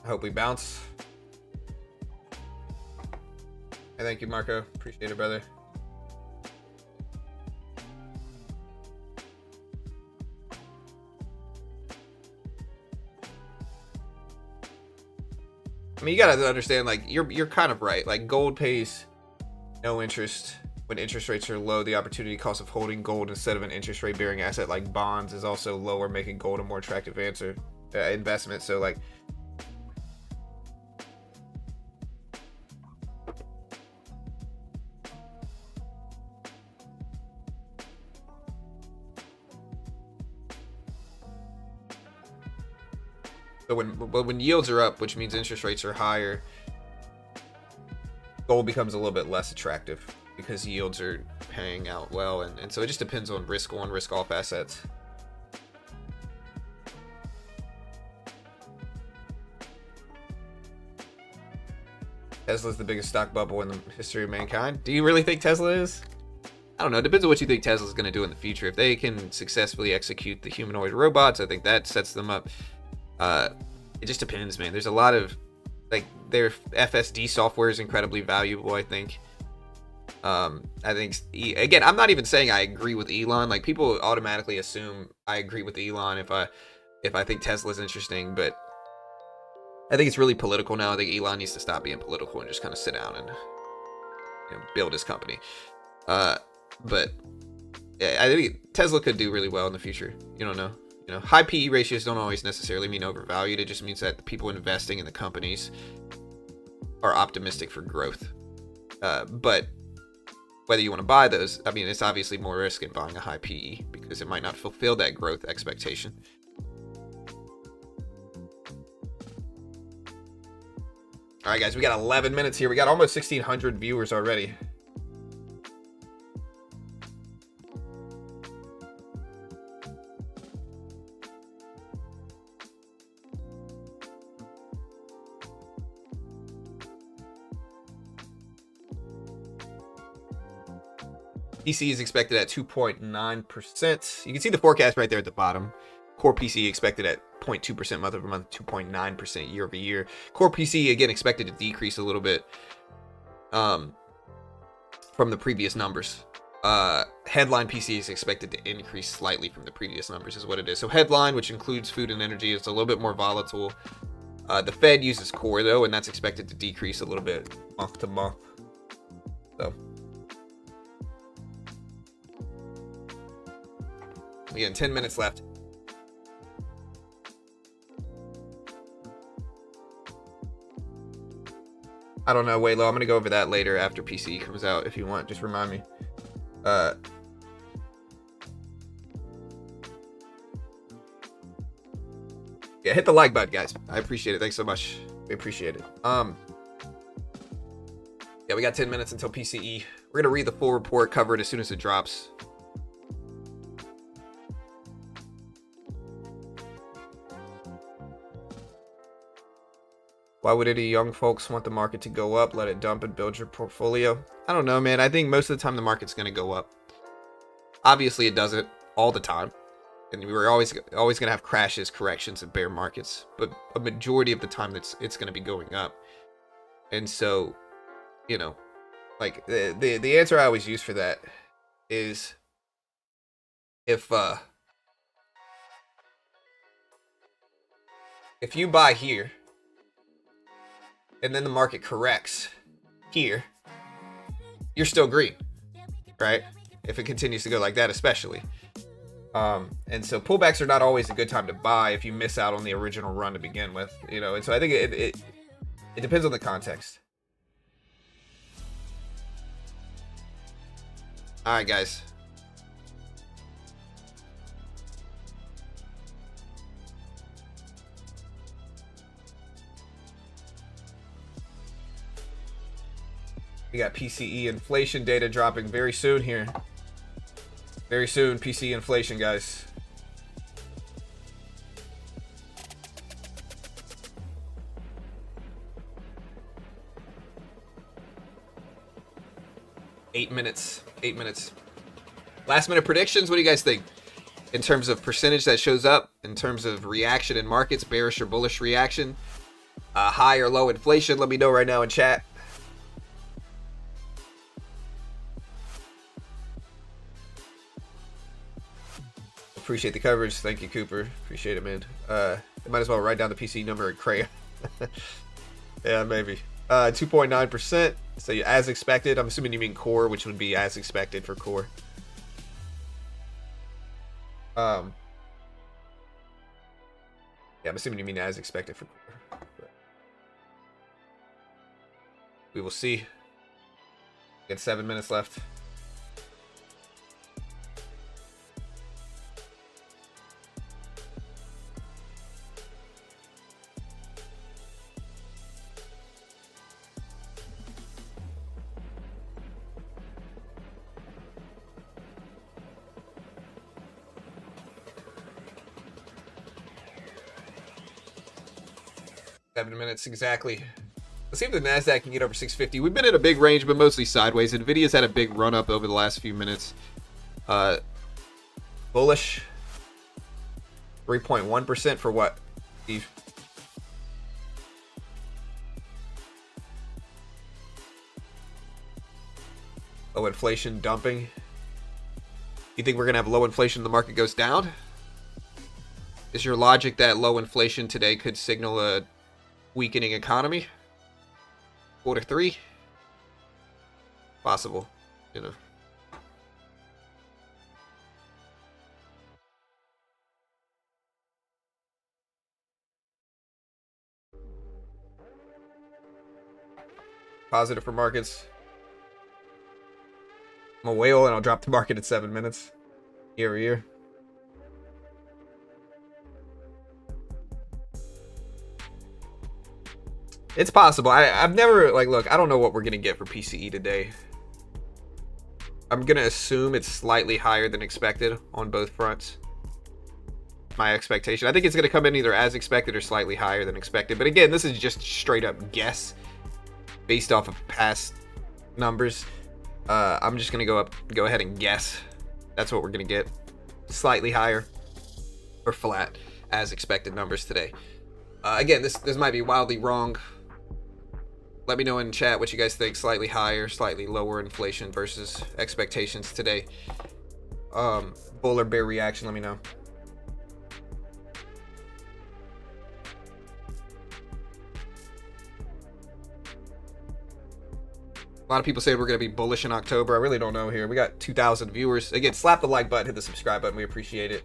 I hope we bounce. Hey, thank you, Marco. Appreciate it, brother. I mean, you gotta understand, like, you're kind of right. Like, gold pays no interest when interest rates are low. The opportunity cost of holding gold instead of an interest rate bearing asset like bonds is also lower, making gold a more attractive investment. So, like, So when yields are up, which means interest rates are higher, gold becomes a little bit less attractive because yields are paying out well, and so it just depends on risk on, risk off assets. Tesla's the biggest stock bubble in the history of mankind. Do you really think Tesla is? I don't know. It depends on what you think Tesla's going to do in the future. If they can successfully execute the humanoid robots, I think that sets them up. It just depends, man. There's a lot of, like, their FSD software is incredibly valuable, I think. I think, again, I'm not even saying I agree with Elon. Like, people automatically assume I agree with Elon if I think Tesla's interesting, but I think it's really political now. I think Elon needs to stop being political and just kind of sit down and, you know, build his company. But yeah, I think Tesla could do really well in the future. You don't know. You know, high PE ratios don't always necessarily mean overvalued. It just means that the people investing in the companies are optimistic for growth. But whether you want to buy those, I mean, it's obviously more risk in buying a high PE because it might not fulfill that growth expectation. All right, guys, we got 11 minutes here. We got almost 1,600 viewers already. PCE is expected at 2.9%. You can see the forecast right there at the bottom. Core PCE expected at 0.2% month over month, 2.9% year over year. Core PCE, again, expected to decrease a little bit from the previous numbers. Headline PCE is expected to increase slightly from the previous numbers is what it is. So headline, which includes food and energy, is a little bit more volatile. The Fed uses core, though, and that's expected to decrease a little bit month to month. So again, 10 minutes left. I don't know, Waylo. I'm going to go over that later after PCE comes out if you want. Just remind me. Yeah, hit the like button, guys. I appreciate it. Thanks so much. We appreciate it. Yeah, we got 10 minutes until PCE. We're going to read the full report, cover it as soon as it drops. Why would any young folks want the market to go up? Let it dump and build your portfolio? I don't know, man. I think most of the time the market's going to go up. Obviously, it doesn't all the time. And we're always going to have crashes, corrections, and bear markets. But a majority of the time, it's going to be going up. And so, you know, like the answer I always use for that is if you buy here, and then the market corrects here, you're still green, right? If it continues to go like that, especially. And so pullbacks are not always a good time to buy if you miss out on the original run to begin with, you know. And so I think it depends on the context. All right, guys. We got PCE inflation data dropping very soon here. Very soon, PCE inflation, guys. Eight minutes. Last minute predictions. What do you guys think? In terms of percentage that shows up, in terms of reaction in markets, bearish or bullish reaction, high or low inflation, let me know right now in chat. Appreciate the coverage. Thank you, Cooper. Appreciate it, man. I might as well write down the PCE number in crayon. Yeah, maybe. 2.9%. So as expected. I'm assuming you mean core, which would be as expected for core. Yeah, I'm assuming you mean as expected for core. We will see. Get 7 minutes left. 7 minutes exactly. Let's see if the NASDAQ can get over 650. We've been in a big range, but mostly sideways. Nvidia's had a big run up over the last few minutes. Bullish. 3.1% for what, Steve? Low inflation dumping. You think we're going to have low inflation and the market goes down? Is your logic that low inflation today could signal a weakening economy? Q3? Possible, you know. Positive for markets. I'm a whale and I'll drop the market at 7 minutes. Year. It's possible. I've never, like, look, I don't know what we're going to get for PCE today. I'm going to assume it's slightly higher than expected on both fronts. My expectation. I think it's going to come in either as expected or slightly higher than expected. But again, this is just straight up guess based off of past numbers. I'm just going to go ahead and guess. That's what we're going to get. Slightly higher or flat as expected numbers today. Again, this might be wildly wrong. Let me know in chat what you guys think. Slightly higher, slightly lower inflation versus expectations today. Bull or bear reaction, let me know. A lot of people say we're going to be bullish in October. I really don't know here. We got 2,000 viewers. Again, slap the like button, hit the subscribe button. We appreciate it.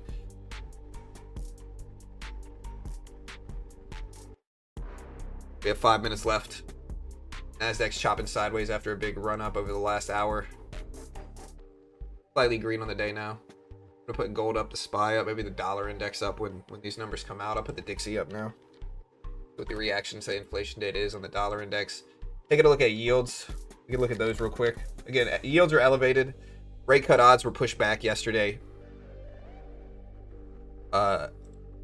We have 5 minutes left. NASDAQ's chopping sideways after a big run up over the last hour. Slightly green on the day now. I'm going to put gold up, the SPY up, maybe the dollar index up when these numbers come out. I'll put the Dixie up now. What the reaction to the inflation data is on the dollar index. Taking a look at yields. We can look at those real quick. Again, yields are elevated. Rate cut odds were pushed back yesterday.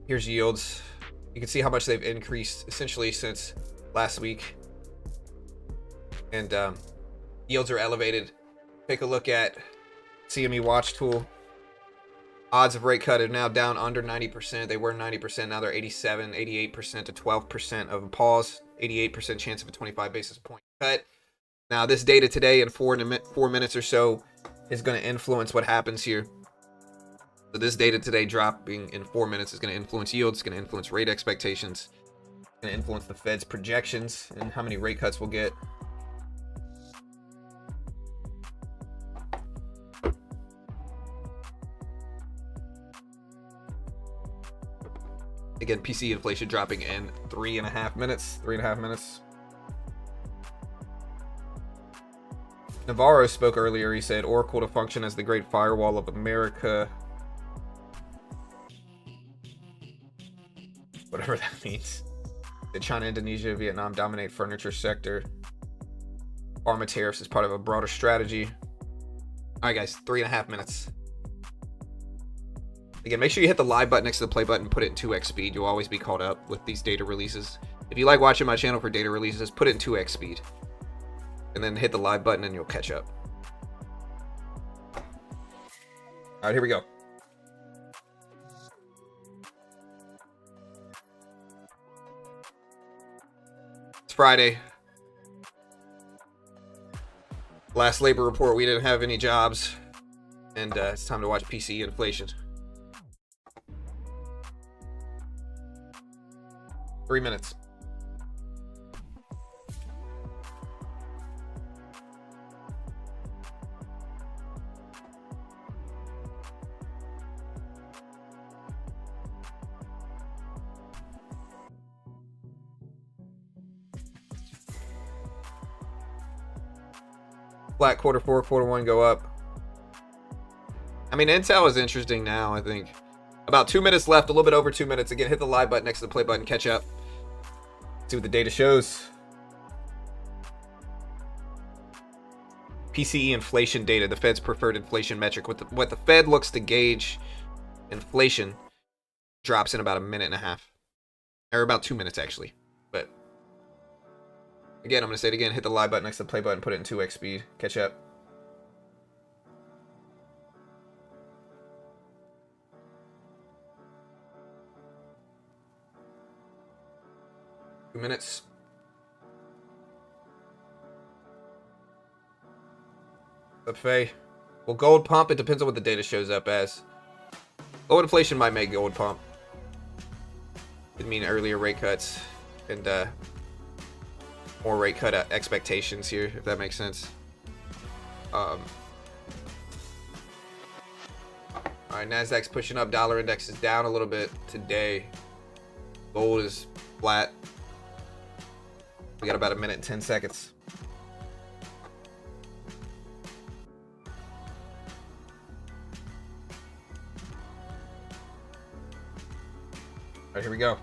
Here's yields. You can see how much they've increased essentially since last week. And yields are elevated. Take a look at CME watch tool. Odds of rate cut are now down under 90%. They were 90%. Now they're 87, 88% to 12% of a pause. 88% chance of a 25 basis point cut. Now this data today in 4 minutes or so is going to influence what happens here. So this data today dropping in 4 minutes is going to influence yields. It's going to influence rate expectations. It's going to influence the Fed's projections and how many rate cuts we'll get. Again, PCE inflation dropping in 3.5 minutes. 3.5 minutes. Navarro spoke earlier. He said Oracle to function as the great firewall of America. Whatever that means. Did China, Indonesia, Vietnam dominate furniture sector? Pharma tariffs is part of a broader strategy. All right, guys, 3.5 minutes. Again, make sure you hit the live button next to the play button. Put it in 2x speed. You'll always be caught up with these data releases. If you like watching my channel for data releases, put it in 2x speed. And then hit the live button and you'll catch up. All right, here we go. It's Friday. Last labor report, we didn't have any jobs. And it's time to watch PCE inflation. 3 minutes. Flat Q4, Q1 go up. I mean, Intel is interesting now, I think. About 2 minutes left, a little bit over 2 minutes. Again, hit the live button next to the play button, catch up. See what the data shows. PCE inflation data, the Fed's preferred inflation metric. What the Fed looks to gauge inflation drops in about 1.5 minutes. Or about 2 minutes, actually. But Again, I'm going to say it again. Hit the live button next to the play button. Put it in 2x speed. Catch up. Minutes. Up, Faye. Will gold pump? It depends on what the data shows up as. Low inflation might make gold pump. Could mean earlier rate cuts and more rate cut expectations here, if that makes sense. All right, Nasdaq's pushing up. Dollar index is down a little bit today. Gold is flat. We got about a minute and 10 seconds. All right, here we go.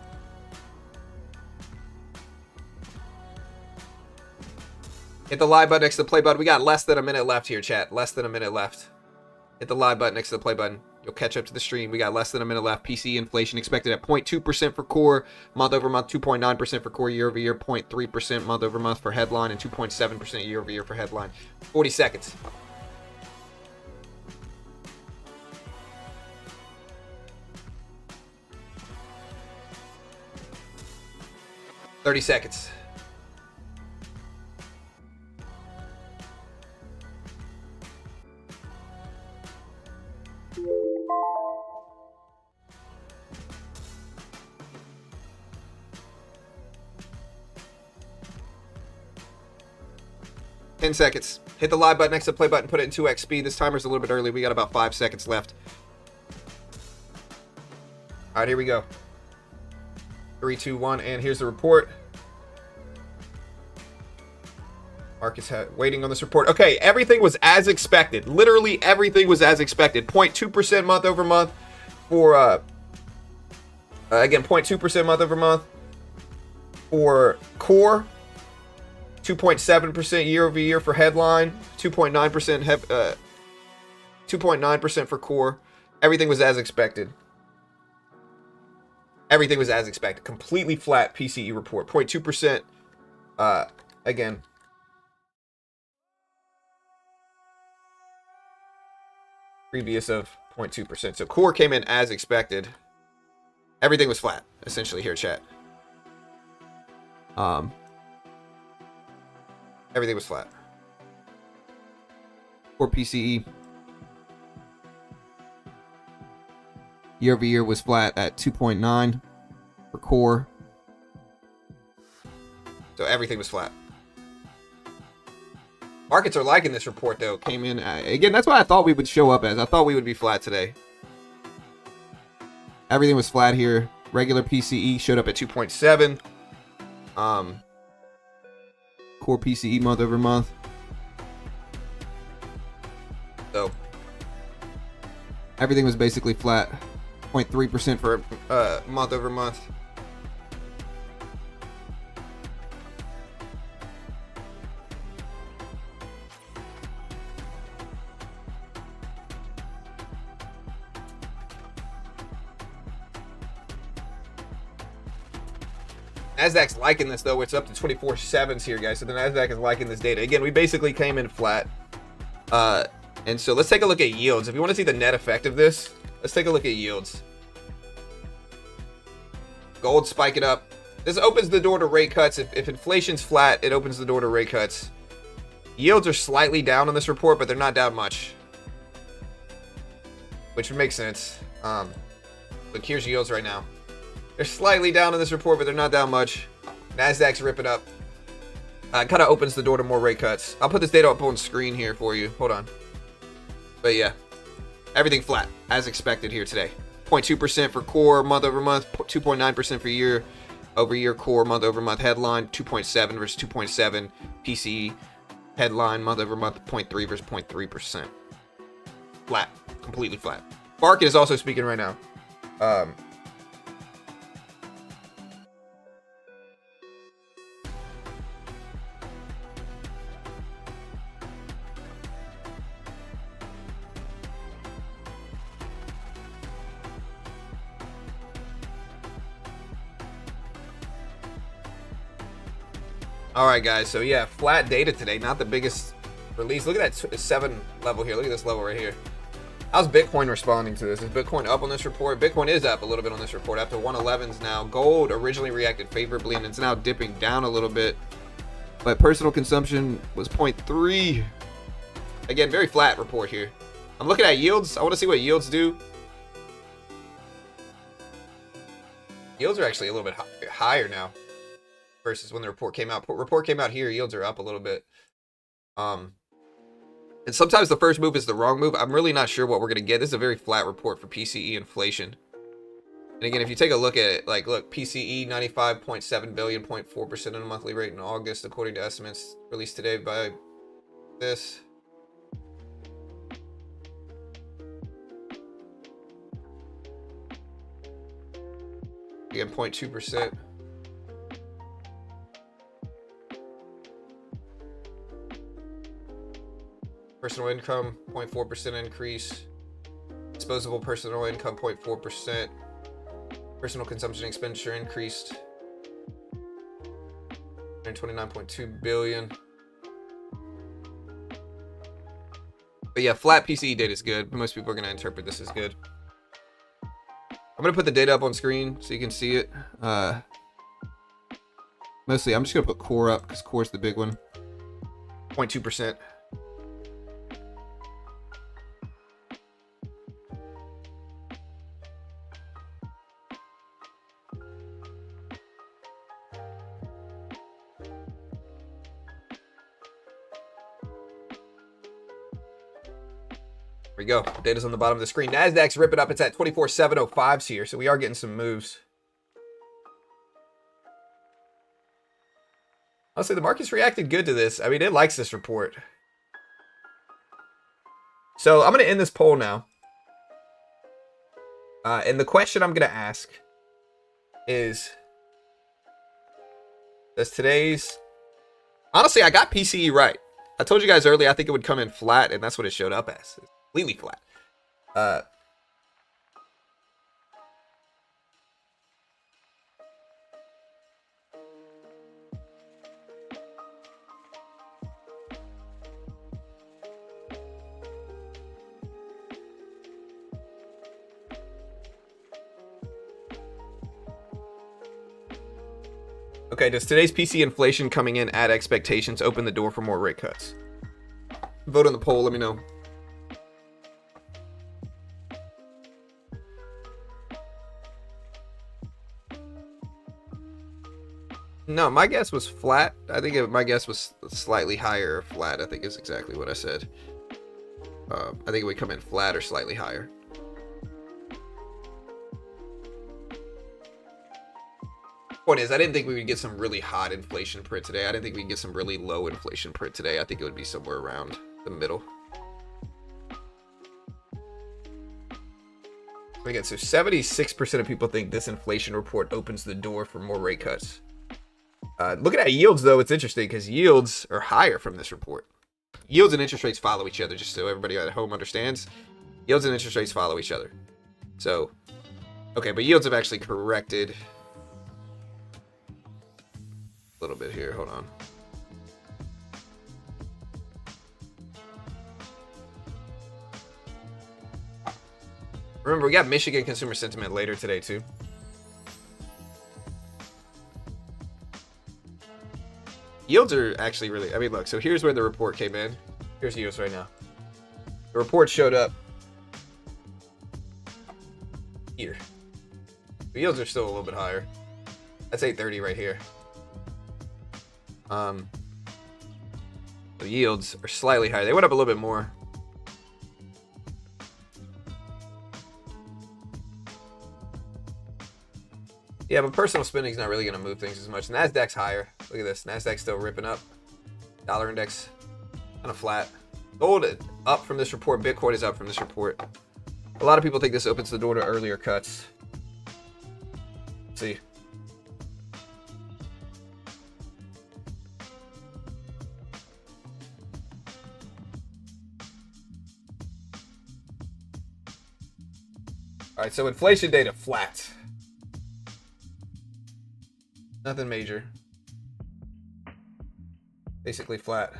Hit the live button next to the play button. We got less than a minute left here, chat. Less than a minute left. Hit the live button next to the play button. You'll catch up to the stream. We got less than a minute left. PCE inflation expected at 0.2% for core, month over month, 2.9% for core year over year, 0.3% month over month for headline, and 2.7% year over year for headline. 40 seconds. $30 seconds. $10 seconds. Hit the live button next to the play button. Put it in 2x speed. This timer's a little bit early. We got about 5 seconds left. All right, here we go. 3, 2, 1, and here's the report. Market's waiting on this report. Okay, everything was as expected. Literally everything was as expected. 0.2% month over month for, again, 0.2% month over month for core. 2.7% year over year for headline. 2.9% 2.9% for core. Everything was as expected. Everything was as expected. Completely flat PCE report. 0.2%. Again. Previous of 0.2%. So core came in as expected. Everything was flat, essentially, here, chat. Everything was flat. Core PCE. Year over year was flat at 2.9 for core. So everything was flat. Markets are liking this report, though. Came in, again, that's what I thought we would show up as. I thought we would be flat today. Everything was flat here. Regular PCE showed up at 2.7. Core PCE month over month. So everything was basically flat. 0.3% for month over month. Nasdaq's liking this, though. It's up to 24/7s here, guys. So the Nasdaq is liking this data. Again, we basically came in flat. And so let's take a look at yields. If you want to see the net effect of this, let's take a look at yields. Gold spiking up. This opens the door to rate cuts. If inflation's flat, it opens the door to rate cuts. Yields are slightly down on this report, but they're not down much, which would make sense. Look, here's yields right now. They're slightly down in this report, but they're not down much. Nasdaq's ripping up. Kind of opens the door to more rate cuts. I'll put this data up on screen here for you. Hold on. But yeah, everything flat as expected here today. 0.2% for core month over month, 2.9% for year over year core month over month headline, 2.7 versus 2.7 PCE headline month over month, 0.3 versus 0.3%. Flat, completely flat. Market is also speaking right now. All right, guys. So yeah, flat data today. Not the biggest release. Look at that 7 level here. Look at this level right here. How's Bitcoin responding to this? Is Bitcoin up on this report? Bitcoin is up a little bit on this report, up to 111s now. Gold originally reacted favorably, and it's now dipping down a little bit. But personal consumption was 0.3. Again, very flat report here. I'm looking at yields. I want to see what yields do. Yields are actually a little bit higher now versus when the report came out. Report came out here, yields are up a little bit. And sometimes the first move is the wrong move. I'm really not sure what we're going to get. This is a very flat report for PCE inflation. And again, if you take a look at it, like, look, PCE 95.7 billion, 0.4% on a monthly rate in August, according to estimates released today by this. Again, 0.2%. Personal income, 0.4% increase. Disposable personal income, 0.4%. Personal consumption expenditure increased. 129.2 billion. But yeah, flat PCE data is good. Most people are going to interpret this as good. I'm going to put the data up on screen so you can see it. Mostly, I'm just going to put core up because core is the big one. 0.2%. There we go. Data's on the bottom of the screen. Nasdaq's ripping up. It's at 24,705s here, so we are getting some moves. Honestly, the market's reacted good to this. I mean, it likes this report. So I'm going to end this poll now. And the question I'm going to ask is, does today's... Honestly, I got PCE right. I told you guys earlier I think it would come in flat, and that's what it showed up as. Completely flat. Okay, does today's PC inflation coming in at expectations open the door for more rate cuts? Vote on the poll, let me know. No, my guess was flat. I think my guess was slightly higher or flat, I think is exactly what I said. I think it would come in flat or slightly higher. Point is, I didn't think we would get some really hot inflation print today. I didn't think we'd get some really low inflation print today. I think it would be somewhere around the middle. Again, so 76% of people think this inflation report opens the door for more rate cuts. Looking at yields, though, it's interesting because yields are higher from this report. Yields and interest rates follow each other, just so everybody at home understands. Yields and interest rates follow each other. So, okay, but yields have actually corrected a little bit here. Hold on. Remember, we got Michigan consumer sentiment later today, too. Yields are actually really... I mean, look, so here's where the report came in. Here's yields right now. The report showed up here. The yields are still a little bit higher. That's 830 right here. The yields are slightly higher. They went up a little bit more. Yeah, but personal spending is not really going to move things as much. Nasdaq's higher. Look at this. Nasdaq's still ripping up. Dollar index kind of flat. Gold up from this report. Bitcoin is up from this report. A lot of people think this opens the door to earlier cuts. Let's see. All right, so inflation data flat. Nothing major. Basically flat.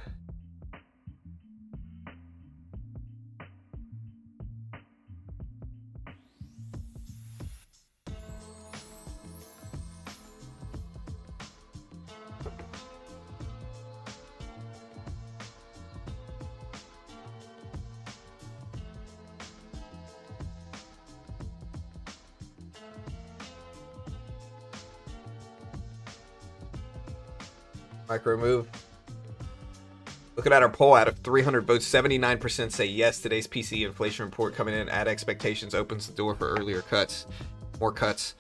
Micro move. Looking at our poll, out of 300 votes, 79% say yes. Today's PCE inflation report coming in at expectations opens the door for earlier cuts, more cuts.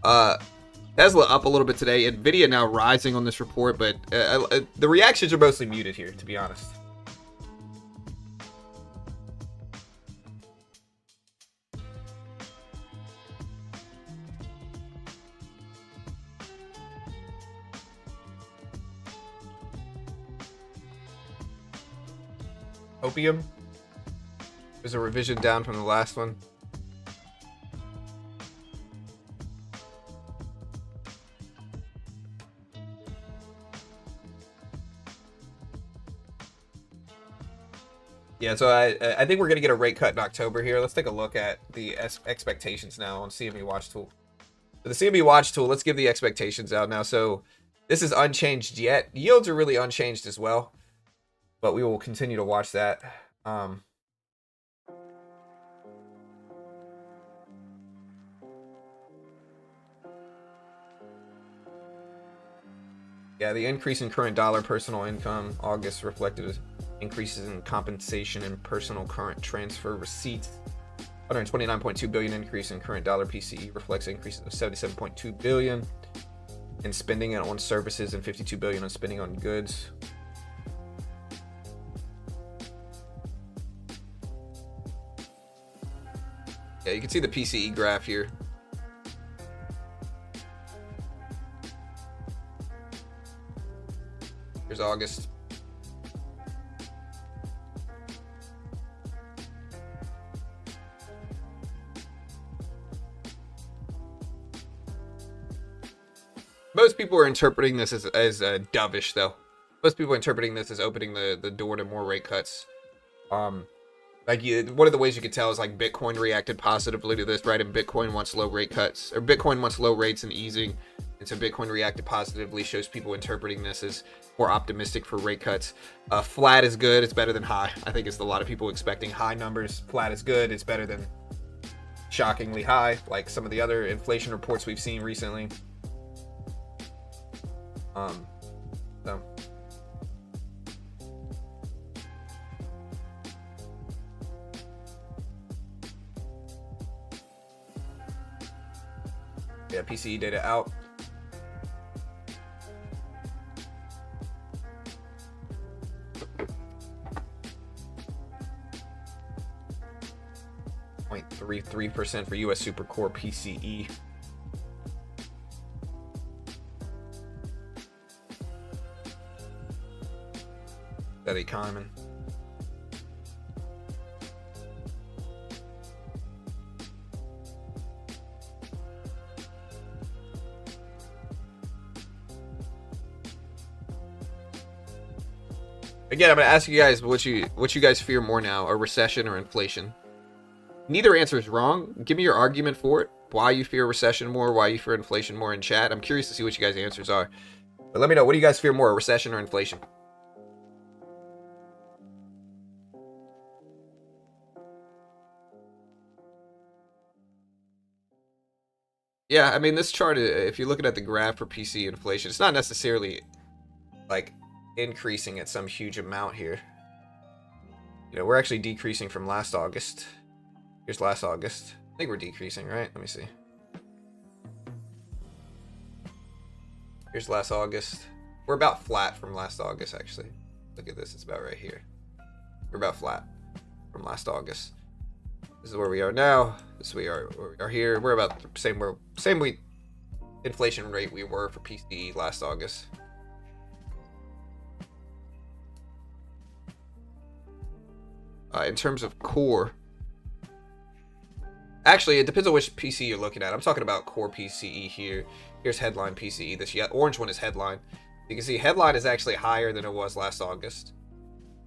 Tesla up a little bit today. Nvidia now rising on this report, but the reactions are mostly muted here, to be honest. Opium. There's a revision down from the last one. Yeah, so I think we're going to get a rate cut in October here. Let's take a look at the expectations now on CME Watch Tool. So the CME Watch Tool, let's give the expectations out now. So this is unchanged yet. Yields are really unchanged as well, but we will continue to watch that. Yeah, the increase in current dollar personal income, August reflected increases in compensation and personal current transfer receipts. 129.2 billion increase in current dollar PCE reflects increases of 77.2 billion in spending on services and 52 billion on spending on goods. Yeah, you can see the PCE graph here. Here's August. Most people are interpreting this as dovish, though. Most people are interpreting this as opening the door to more rate cuts. Like one of the ways you could tell is like Bitcoin reacted positively to this, right? And Bitcoin wants low rate cuts, or Bitcoin wants low rates and easing. And so Bitcoin reacted positively, shows people interpreting this as more optimistic for rate cuts. Flat is good. It's better than high. I think it's a lot of people expecting high numbers. Flat is good. It's better than shockingly high, like some of the other inflation reports we've seen recently. So. Yeah, PCE data out. .33% for US Super Core PCE. That ain't common. Again, I'm gonna ask you guys what you guys fear more now, a recession or inflation. Neither answer is wrong. Give me your argument for it. Why you fear recession more, why you fear inflation more in chat. I'm curious to see what you guys' answers are. But let me know, what do you guys fear more, a recession or inflation? Yeah, I mean, this chart, if you're looking at the graph for PCE inflation, it's not necessarily like increasing at some huge amount here. You know, we're actually decreasing from last August. Here's last August. I think we're decreasing, right? Let me see. Here's last August. We're about flat from last August, actually. Look at this. It's about right here. We're about flat from last August. This is where we are now. This is where we are here. We're about the same inflation rate we were for PCE last August. In terms of core, actually, it depends on which PCE you're looking at. I'm talking about core PCE here. Here's headline PCE. This orange one is headline. You can see headline is actually higher than it was last August.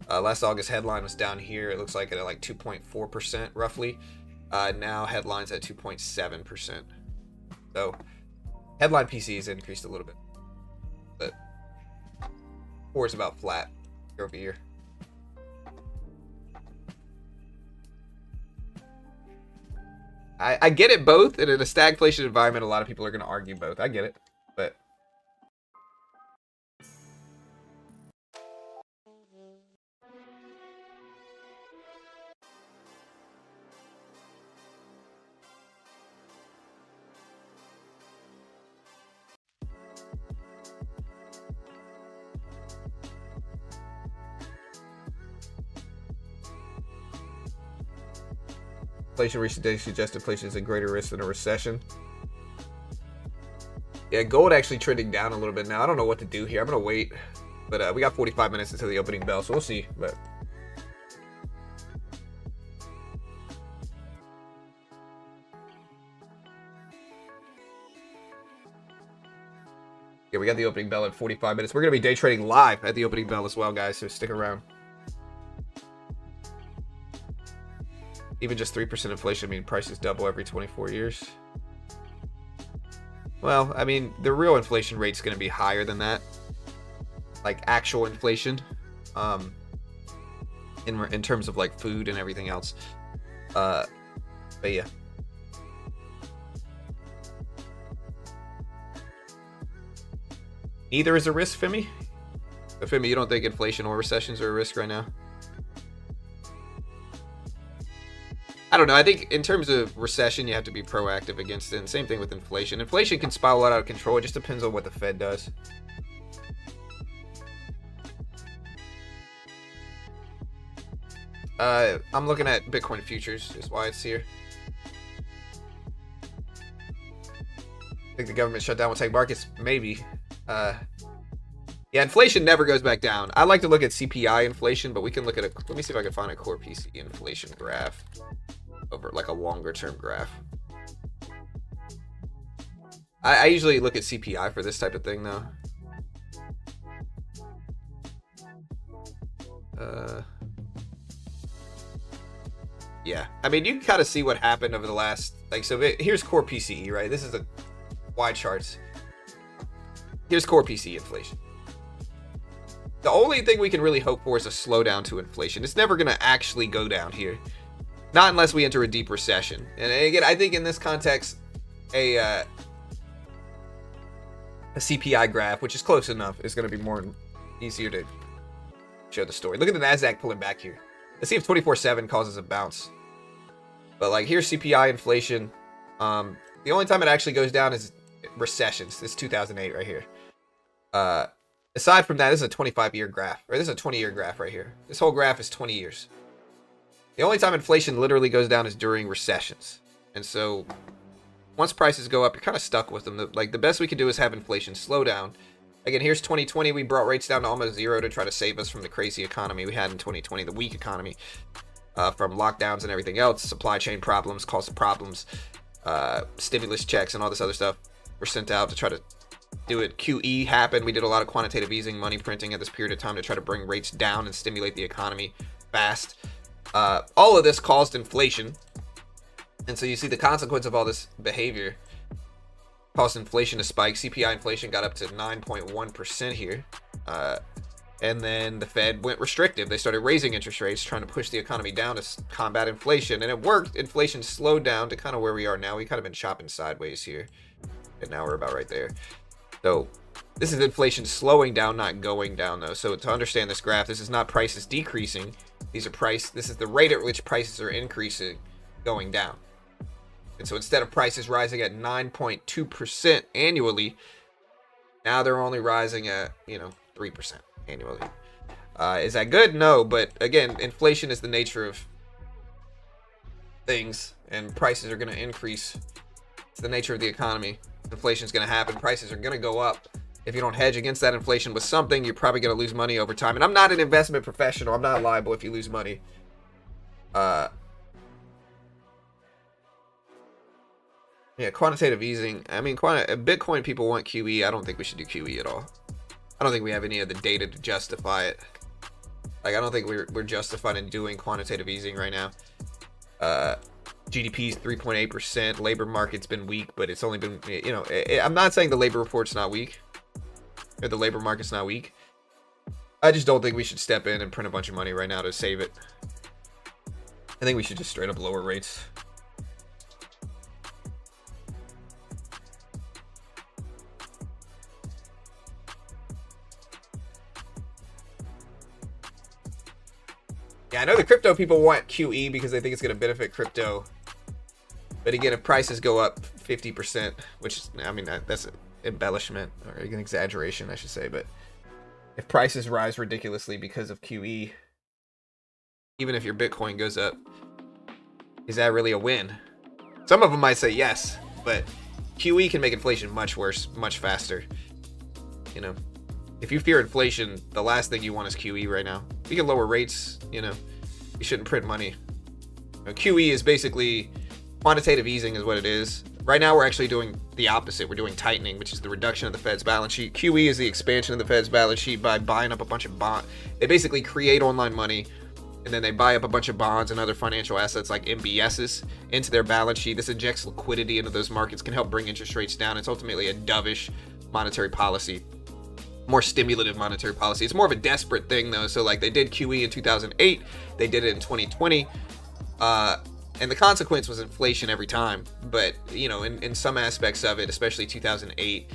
Last August headline was down here. It looks like at like 2.4% roughly. Now headline's at 2.7%. So headline PCEs increased a little bit, but core is about flat year over year. I get it both, and in a stagflation environment, a lot of people are going to argue both. I get it, but inflation recently suggests inflation is a greater risk than a recession. Yeah, gold actually trending down a little bit now. I don't know what to do here. I'm gonna wait, but we got 45 minutes until the opening bell, so we'll see. But yeah, we got the opening bell at 45 minutes. We're gonna be day trading live at the opening bell as well, guys. So stick around. Even just 3% inflation, I mean, prices double every 24 years. Well, I mean, the real inflation rate's going to be higher than that. Like, actual inflation. In terms of, like, food and everything else. But, yeah. Neither is a risk, Femi? But, Femi, you don't think inflation or recessions are a risk right now? I don't know. I think in terms of recession, you have to be proactive against it. And same thing with inflation. Inflation can spiral out of control. It just depends on what the Fed does. I'm looking at Bitcoin futures is why it's here. I think the government shutdown will take markets? Maybe. Yeah, inflation never goes back down. I like to look at CPI inflation, but we can look at let me see if I can find a core PCE inflation graph. Over like a longer term graph. I usually look at CPI for this type of thing though. Yeah, I mean, you can kind of see what happened over the last, like, so here's core PCE, right? This is a wide charts. Here's core PCE inflation. The only thing we can really hope for is a slowdown to inflation. It's never going to actually go down here. Not unless we enter a deep recession. And again, I think in this context, a CPI graph, which is close enough, is going to be more easier to show the story. Look at the NASDAQ pulling back here. Let's see if 24/7 causes a bounce. But like here's CPI inflation. The only time it actually goes down is recessions. This is 2008 right here. Aside from that, this is a 25-year graph. Or this is a 20-year graph right here. This whole graph is 20 years. The only time inflation literally goes down is during recessions. And so once prices go up, you're kind of stuck with them. Like the best we can do is have inflation slow down. Again, here's 2020. We brought rates down to almost zero to try to save us from the crazy economy we had in 2020, the weak economy, from lockdowns and everything else, supply chain problems, cost of problems, stimulus checks and all this other stuff were sent out to try to do it. QE happened. We did a lot of quantitative easing, money printing at this period of time to try to bring rates down and stimulate the economy fast. All of this caused inflation. And so you see the consequence of all this behavior caused inflation to spike. CPI inflation got up to 9.1% here. And then the Fed went restrictive. They started raising interest rates, trying to push the economy down to combat inflation. And it worked. Inflation slowed down to kind of where we are now. We kind of been chopping sideways here. And now we're about right there. So this is inflation slowing down, not going down though. So to understand this graph, this is not prices decreasing. These are this is the rate at which prices are increasing, going down. And so instead of prices rising at 9.2% annually, now they're only rising at, 3% annually. Is that good? No, but again, inflation is the nature of things, and prices are going to increase. It's the nature of the economy. Inflation is going to happen. Prices are going to go up. If you don't hedge against that inflation with something, you're probably going to lose money over time. And I'm not an investment professional. I'm not liable if you lose money. Yeah, quantitative easing. I mean, Bitcoin people want QE. I don't think we should do QE at all. I don't think we have any of the data to justify it. Like, I don't think we're justified in doing quantitative easing right now. GDP is 3.8%. Labor market's been weak, but it's only been, you know, I'm not saying the labor report's not weak, or the labor market's not weak. I just don't think we should step in and print a bunch of money right now to save it. I think we should just straight up lower rates. Yeah, I know the crypto people want QE because they think it's going to benefit crypto. But again, if prices go up 50%, which is, I mean, that's an embellishment or an exaggeration, I should say. But if prices rise ridiculously because of QE, even if your Bitcoin goes up, is that really a win? Some of them might say yes, but QE can make inflation much worse, much faster. You know, if you fear inflation, the last thing you want is QE right now. We can lower rates, you know, you shouldn't print money. You know, QE is basically quantitative easing is what it is. Right now, we're actually doing the opposite. We're doing tightening, which is the reduction of the Fed's balance sheet. QE is the expansion of the Fed's balance sheet by buying up a bunch of bonds. They basically create online money, and then they buy up a bunch of bonds and other financial assets like MBSs into their balance sheet. This injects liquidity into those markets, can help bring interest rates down. It's ultimately a dovish monetary policy, more stimulative monetary policy. It's more of a desperate thing, though. So, like, they did QE in 2008. They did it in 2020. And the consequence was inflation every time. But, you know, in some aspects of it, especially 2008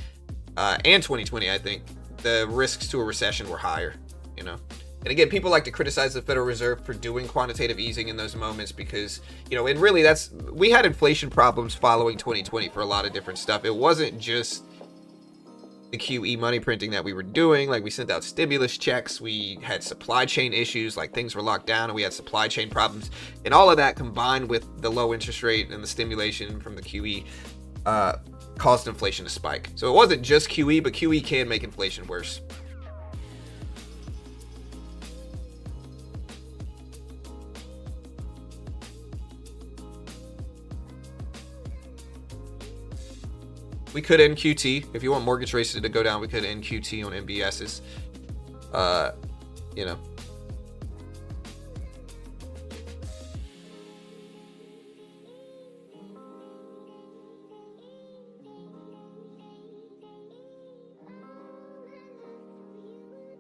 and 2020, I think, the risks to a recession were higher, you know. And again, people like to criticize the Federal Reserve for doing quantitative easing in those moments because, you know, and really we had inflation problems following 2020 for a lot of different stuff. It wasn't just the QE money printing that we were doing. Like, we sent out stimulus checks, we had supply chain issues, like things were locked down and we had supply chain problems, and all of that combined with the low interest rate and the stimulation from the QE caused inflation to spike. So it wasn't just QE, but QE can make inflation worse. We could end QT. If you want mortgage rates to go down, we could end QT on MBSs. You know.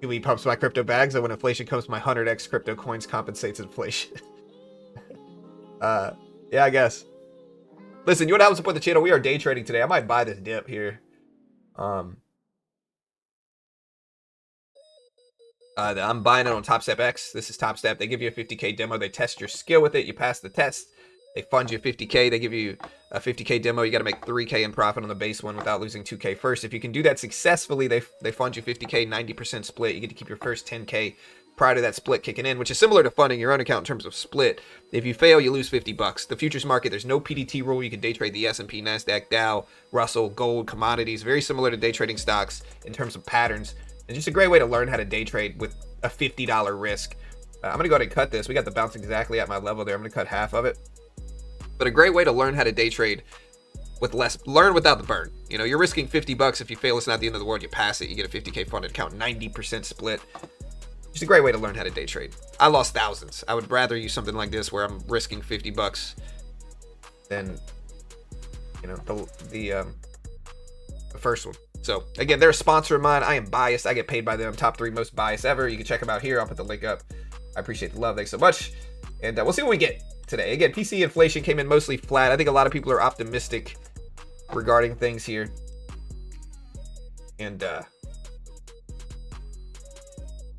QE pumps my crypto bags, and when inflation comes, my 100x crypto coins compensates inflation. Yeah, I guess. Listen, you want to help support the channel? We are day trading today. I might buy this dip here. I'm buying it on TopStep X. This is TopStep. They give you a 50K demo. They test your skill with it. You pass the test. They fund you 50K. They give you a 50K demo. You got to make 3K in profit on the base one without losing 2K first. If you can do that successfully, they fund you 50K, 90% split. You get to keep your first 10K prior to that split kicking in, which is similar to funding your own account in terms of split. If you fail, you lose $50. The futures market, there's no PDT rule. You can day trade the S&P, NASDAQ, Dow, Russell, gold, commodities. Very similar to day trading stocks in terms of patterns. And just a great way to learn how to day trade with a $50 risk. I'm going to go ahead and cut this. We got the bounce exactly at my level there. I'm going to cut half of it. But a great way to learn how to day trade with less, learn without the burn. You know, you're risking $50. If you fail, it's not the end of the world. You pass it, you get a 50K funded account, 90% split. Just a great way to learn how to day trade. I lost thousands. I would rather use something like this where I'm risking $50 than, you know, the first one. So again, they're a sponsor of mine. I am biased. I get paid by them. Top 3 most biased ever. You can check them out here. I'll put the link up. I appreciate the love. Thanks so much. And we'll see what we get today. Again, PCE inflation came in mostly flat. I think a lot of people are optimistic regarding things here. And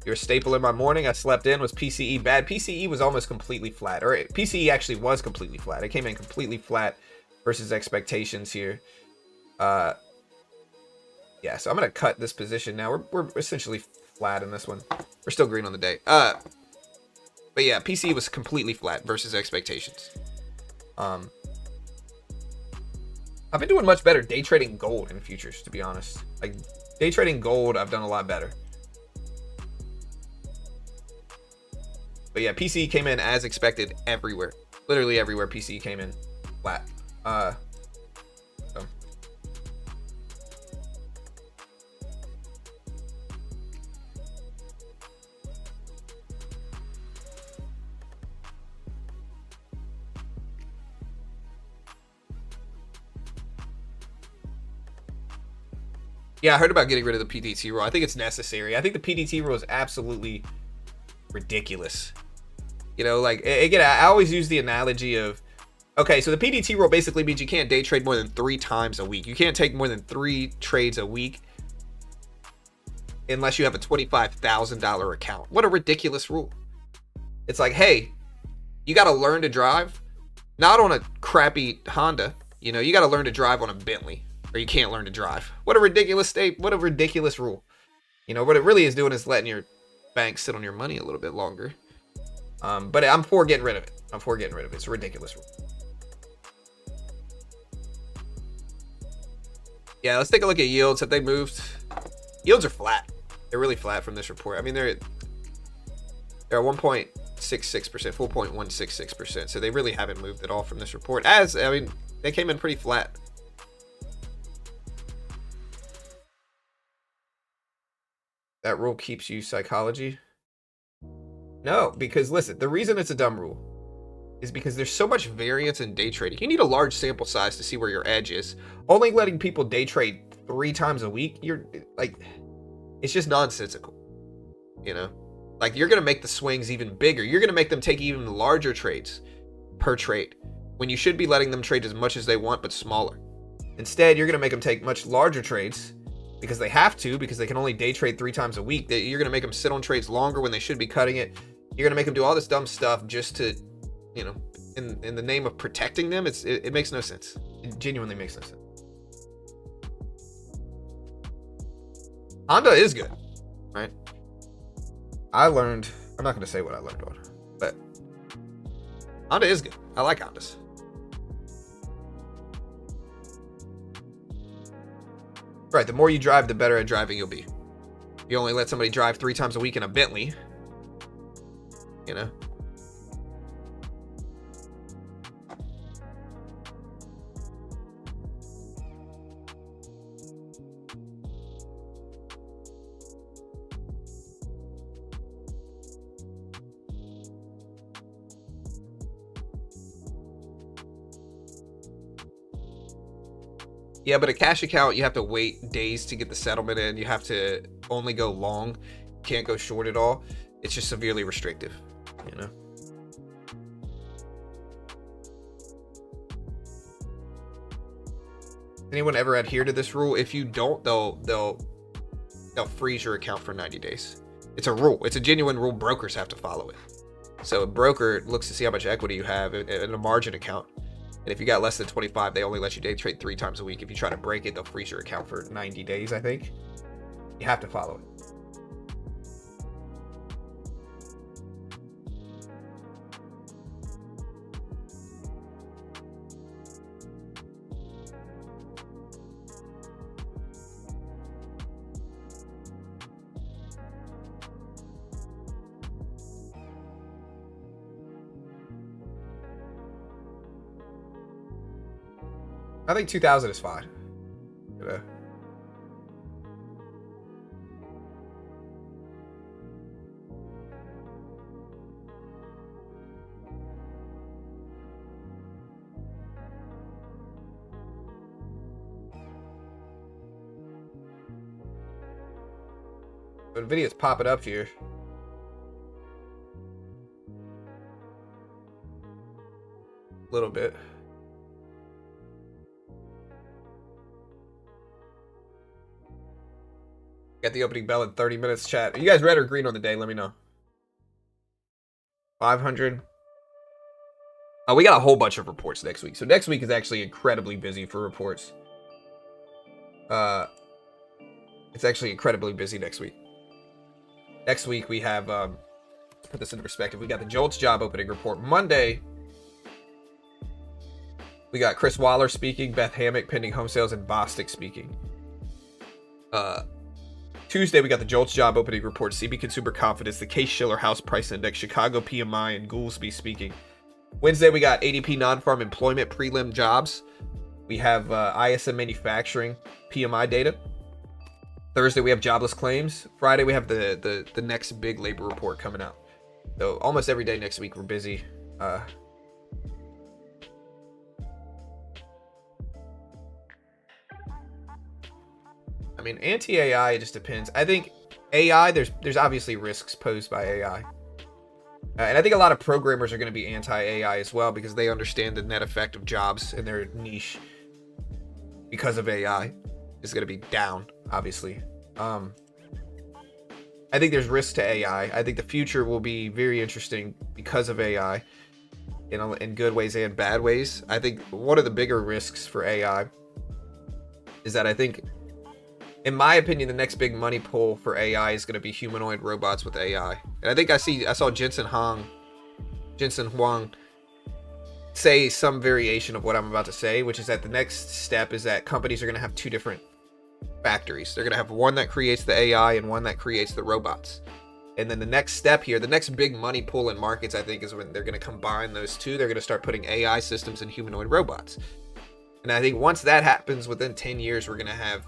you're a staple in my morning. I slept in. Was PCE bad? PCE was almost completely flat. Or PCE actually was completely flat. It came in completely flat versus expectations here. Yeah, so I'm going to cut this position now. We're essentially flat in this one. We're still green on the day. But yeah, PCE was completely flat versus expectations. I've been doing much better day trading gold in futures, to be honest. Like, day trading gold, I've done a lot better. But yeah, PCE came in as expected everywhere. Literally everywhere PCE came in flat. So. Yeah, I heard about getting rid of the PDT rule. I think it's necessary. I think the PDT rule is absolutely ridiculous. You know, like, again, I always use the analogy of, okay, so the PDT rule basically means you can't day trade more than 3 times a week. You can't take more than 3 trades a week unless you have a $25,000 account. What a ridiculous rule. It's like, hey, you got to learn to drive, not on a crappy Honda. You know, you got to learn to drive on a Bentley, or you can't learn to drive. What a ridiculous what a ridiculous rule. You know, what it really is doing is letting your bank sit on your money a little bit longer. But I'm for getting rid of it. I'm for getting rid of it. It's a ridiculous rule. Yeah, let's take a look at yields. Have they moved? Yields are flat. They're really flat from this report. I mean, they're at 1.66%, 4.166%. So they really haven't moved at all from this report. I mean, they came in pretty flat. That rule keeps you psychology? No, because listen, the reason it's a dumb rule is because there's so much variance in day trading. You need a large sample size to see where your edge is. Only letting people day trade 3 times a week, you're like, it's just nonsensical. You know, like, you're going to make the swings even bigger. You're going to make them take even larger trades per trade when you should be letting them trade as much as they want, but smaller. Instead, you're going to make them take much larger trades because they have to, because they can only day trade 3 times a week. You're going to make them sit on trades longer when they should be cutting it. You're going to make them do all this dumb stuff just to, you know, in the name of protecting them. It makes no sense. It genuinely makes no sense. Honda is good, right? I'm not going to say what I learned on, but Honda is good. I like Hondas. Right, the more you drive, the better at driving you'll be. You only let somebody drive 3 times a week in a Bentley, you know. Yeah, but a cash account, you have to wait days to get the settlement in. You have to only go long. You can't go short at all. It's just severely restrictive, you know. Anyone ever adhere to this rule? If you don't, they'll freeze your account for 90 days. It's a rule. It's a genuine rule. Brokers have to follow it. So a broker looks to see how much equity you have in a margin account. And if you got less than 25, they only let you day trade 3 times a week. If you try to break it, they'll freeze your account for 90 days, I think. You have to follow it. I think 2000 is fine. You know? But Nvidia's popping up here. A little bit. Got the opening bell in 30 minutes, chat. Are you guys red or green on the day? Let me know. 500. Oh, we got a whole bunch of reports next week. So next week is actually incredibly busy for reports. It's actually incredibly busy next week. Next week we have, put this into perspective, we got the Jolts job opening report. Monday, we got Chris Waller speaking, Beth Hammock pending home sales, and Bostic speaking. Tuesday, we got the Jolts job opening report, CB Consumer Confidence, the Case-Shiller House Price Index, Chicago PMI, and Goolsby speaking. Wednesday, we got ADP non-farm employment prelim jobs. We have ISM manufacturing PMI data. Thursday, we have jobless claims. Friday, we have the next big labor report coming out. So almost every day next week, we're busy. I mean, anti-AI, it just depends. I think AI, there's obviously risks posed by AI. And I think a lot of programmers are going to be anti-AI as well because they understand the net effect of jobs in their niche because of AI is going to be down, obviously. I think there's risk to AI. I think the future will be very interesting because of AI in good ways and bad ways. I think one of the bigger risks for AI is that I think, in my opinion, the next big money pull for AI is going to be humanoid robots with AI. And I think I saw Jensen Huang say some variation of what I'm about to say, which is that the next step is that companies are going to have two different factories. They're going to have one that creates the AI and one that creates the robots. And then the next step here, the next big money pull in markets, I think, is when they're going to combine those two. They're going to start putting AI systems in humanoid robots. And I think once that happens, within 10 years, we're going to have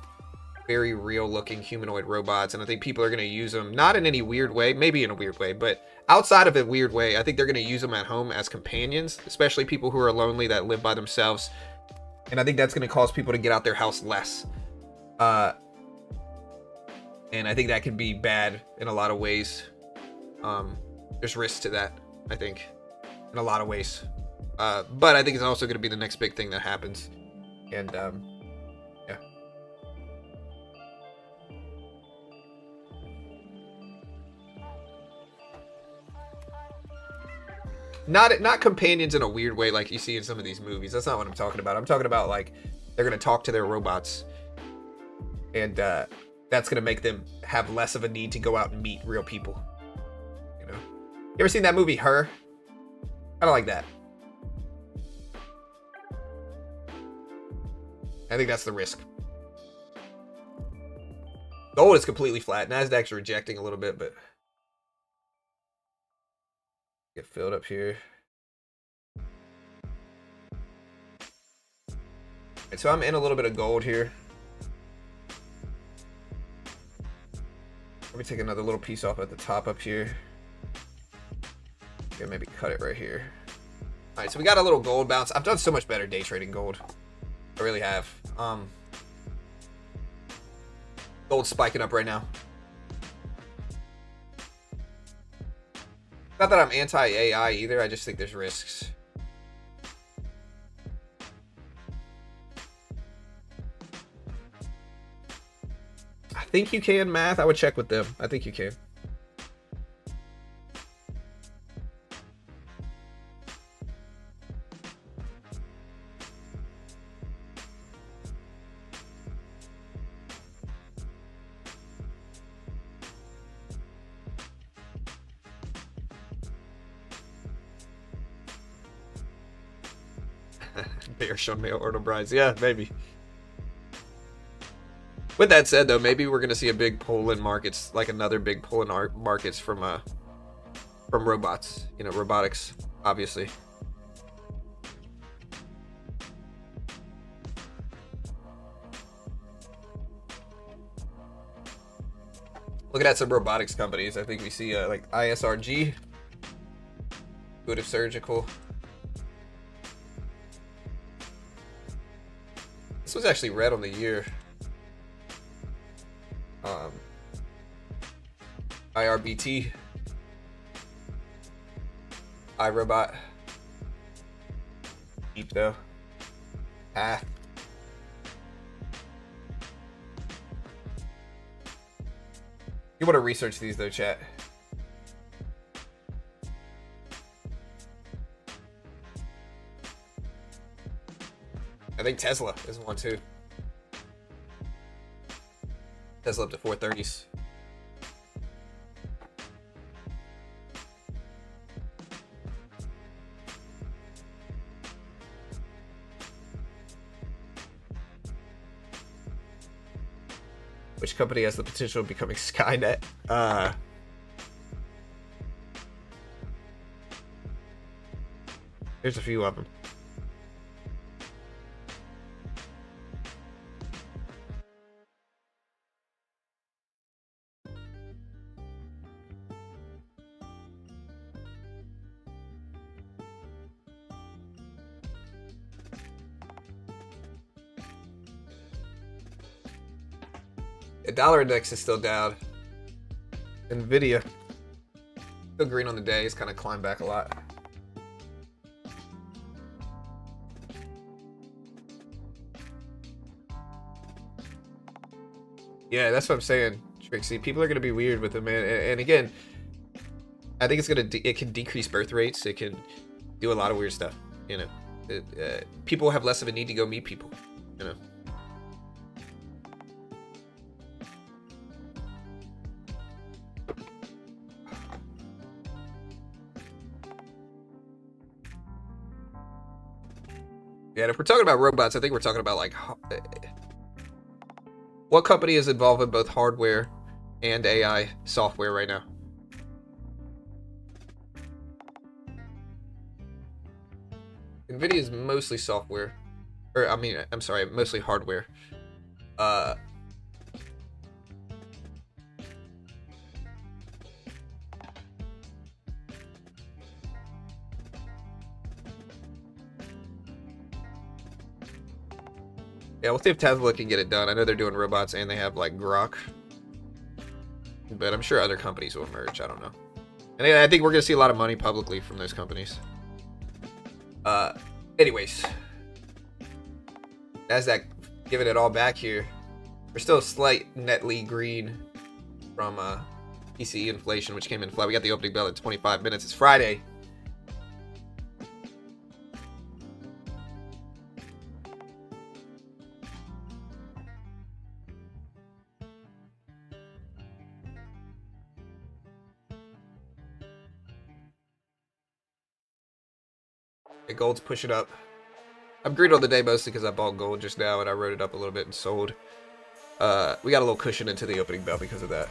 very real looking humanoid robots. And I think people are going to use them, not in any weird way, maybe in a weird way, but outside of a weird way, I think they're going to use them at home as companions, especially people who are lonely that live by themselves. And I think that's going to cause people to get out their house less. And I think that can be bad in a lot of ways. There's risks to that, I think, in a lot of ways. But I think it's also going to be the next big thing that happens. And yeah. Not companions in a weird way like you see in some of these movies. That's not what I'm talking about. I'm talking about like they're going to talk to their robots. And that's going to make them have less of a need to go out and meet real people. You know? You ever seen that movie, Her? I don't like that. I think that's the risk. Gold is completely flat. Nasdaq's rejecting a little bit, but get filled up here. Right, so I'm in a little bit of gold here. Let me take another little piece off at the top up here. Okay, maybe cut it right here. All right, so we got a little gold bounce. I've done so much better day trading gold. I really have. Gold's spiking up right now. Not that I'm anti-AI either. I just think there's risks. I think you can math. I would check with them. I think you can. Bearish on male order brides. Yeah, maybe. With that said, though, maybe we're going to see a big pull in markets, like another big pull in markets from robots. You know, robotics, obviously. Looking at some robotics companies, I think we see like ISRG, Intuitive Surgical. This was actually red on the year. IRBT, iRobot, deep though. Path. You want to research these though, chat. I think Tesla is one too. Tesla up to 430s. Which company has the potential of becoming Skynet? There's a few of them. The dollar index is still down. Nvidia still green on the day. It's kind of climbed back a lot. Yeah, that's what I'm saying, Trixie. People are gonna be weird with it, man. And again, I think it can decrease birth rates. It can do a lot of weird stuff. You know, people have less of a need to go meet people. You know. Yeah, and if we're talking about robots, I think we're talking about like what company is involved in both hardware and AI software right now? Nvidia is mostly software, or I mean, I'm sorry, mostly hardware. Yeah, we'll see if Tesla can get it done. I know they're doing robots and they have like Grok, but I'm sure other companies will emerge. I don't know. And I think we're gonna see a lot of money publicly from those companies. Anyways, Nasdaq giving it all back here. We're still slight netly green from PCE inflation, which came in flat. We got the opening bell at 25 minutes. It's Friday. Okay, gold's pushing up. I'm green on the day mostly because I bought gold just now and I wrote it up a little bit and sold. We got a little cushion into the opening bell because of that.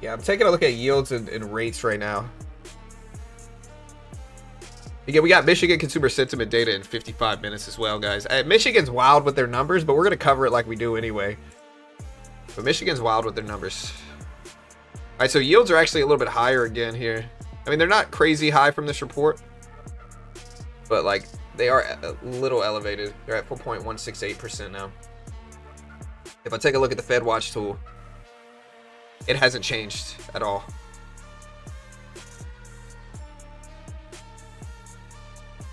Yeah, I'm taking a look at yields and rates right now. Again, we got Michigan consumer sentiment data in 55 minutes as well, guys. Michigan's wild with their numbers, but we're going to cover it like we do anyway. But Michigan's wild with their numbers. All right, so yields are actually a little bit higher again here. I mean, they're not crazy high from this report, but like they are a little elevated. They're at 4.168% now. If I take a look at the Fed Watch tool, it hasn't changed at all.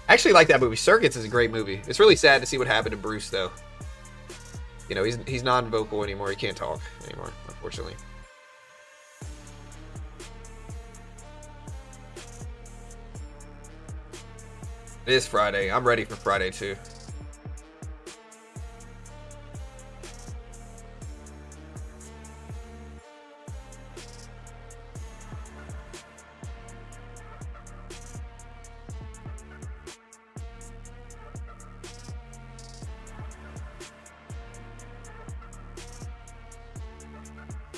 I actually like that movie. Circuits is a great movie. It's really sad to see what happened to Bruce, though. You know, he's non-vocal anymore. He can't talk anymore, unfortunately. It is Friday. I'm ready for Friday, too.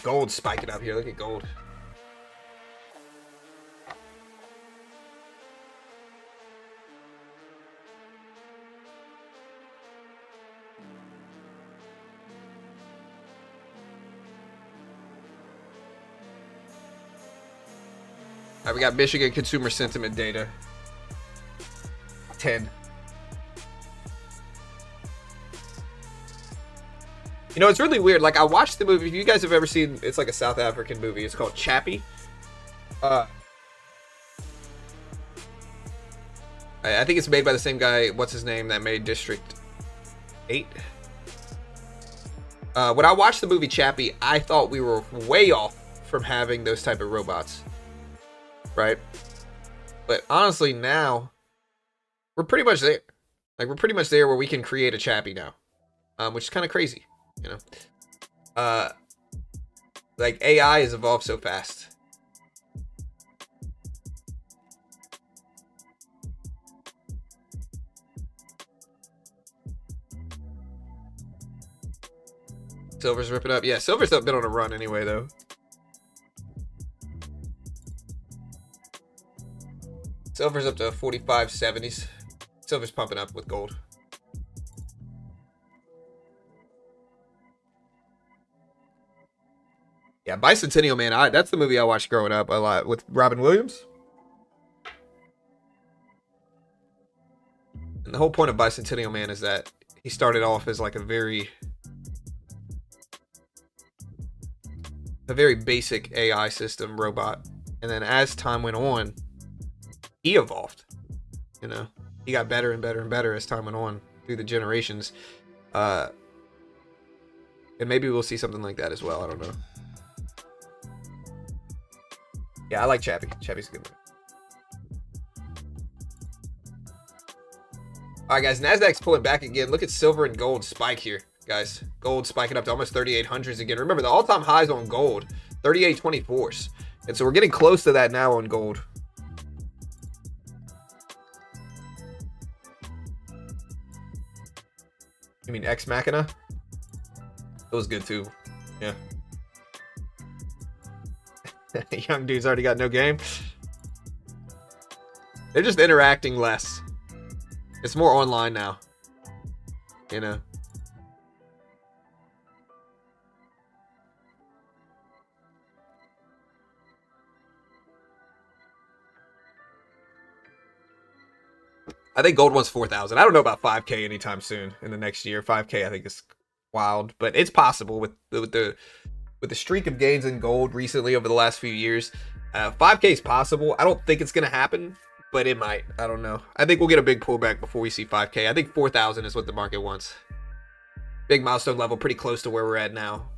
Gold spiking up here. Look at gold. All right, we got Michigan consumer sentiment data. 10. You know, it's really weird. Like, I watched the movie. If you guys have ever seen, it's like a South African movie. It's called Chappie. I think it's made by the same guy. What's his name? That made District 8. When I watched the movie Chappie, I thought we were way off from having those type of robots, right? But honestly, now we're pretty much there. Like, we're pretty much there where we can create a Chappie now, which is kind of crazy. You know, like AI has evolved so fast. Silver's ripping up. Yeah, Silver's been on a run anyway, though. Silver's up to 45.70s. Silver's pumping up with gold. Yeah, Bicentennial Man. That's the movie I watched growing up a lot with Robin Williams. And the whole point of Bicentennial Man is that he started off as like a very basic AI system robot, and then as time went on, he evolved. You know, he got better and better and better as time went on through the generations. And maybe we'll see something like that as well. I don't know. Yeah, I like Chappie. Chappie's a good movie. All right, guys. Nasdaq's pulling back again. Look at silver and gold spike here, guys. Gold spiking up to almost 3,800s again. Remember, the all-time highs on gold, 3824s. And so we're getting close to that now on gold. You mean Ex Machina? It was good too. Yeah. Young dude's already got no game. They're just interacting less. It's more online now. You know. I think gold wants 4,000. I don't know about 5K anytime soon in the next year. 5K I think is wild, but it's possible with the streak of gains in gold recently over the last few years. 5K is possible. I don't think it's going to happen, but it might. I don't know. I think we'll get a big pullback before we see 5K. I think 4,000 is what the market wants. Big milestone level, pretty close to where we're at now.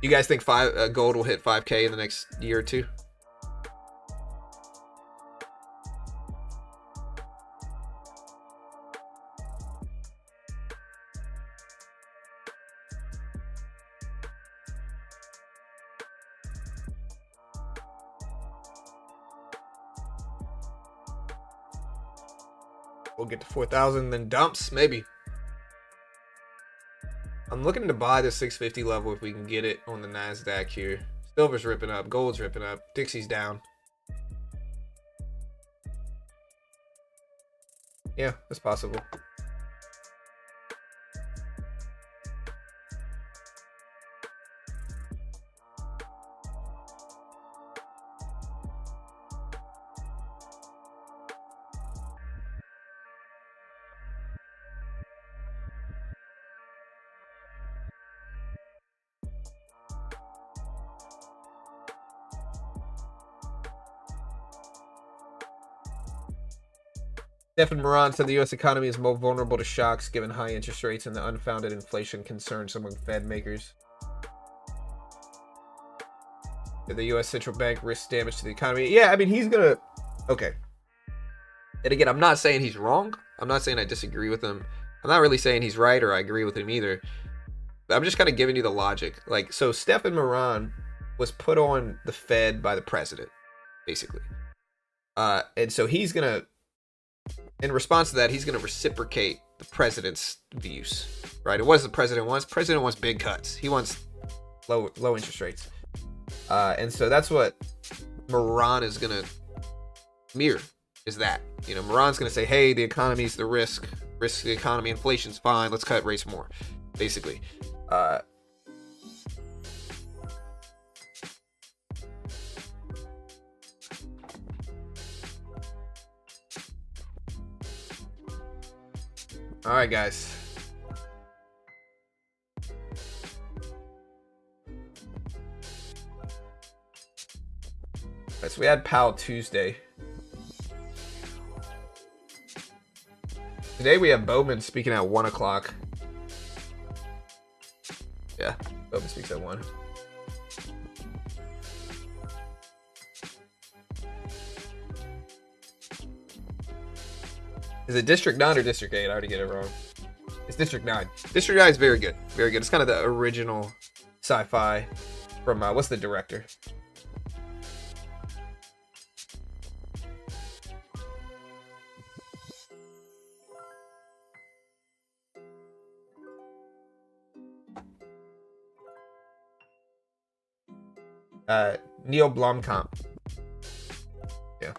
You guys think gold will hit 5K in the next year or two? We'll get to 4,000, then dumps, maybe. I'm looking to buy the 650 level if we can get it on the NASDAQ here. Silver's ripping up, gold's ripping up, Dixie's down. Yeah, that's possible. Stephen Moran said the U.S. economy is more vulnerable to shocks given high interest rates and the unfounded inflation concerns among Fed makers. Did the U.S. central bank risk damage to the economy? Yeah, I mean, he's gonna... Okay. And again, I'm not saying he's wrong. I'm not saying I disagree with him. I'm not really saying he's right or I agree with him either. But I'm just kind of giving you the logic. Like, so Stephen Moran was put on the Fed by the president, basically. And so he's gonna... In response to that, he's going to reciprocate the president's views, right? And what does the president want? The president wants big cuts. He wants low interest rates. And so that's what Moran is going to mirror, is that. You know, Moran's going to say, hey, the economy's the risk the economy, inflation's fine, let's cut rates more, basically. All right, guys. All right, so we had Powell Tuesday. Today we have Bowman speaking at 1 o'clock. Yeah, Bowman speaks at 1. Is it District 9 or District 8? I already get it wrong. It's District 9. District 9 is very good. Very good. It's kind of the original sci-fi from, what's the director? Neil Blomkamp. Yeah.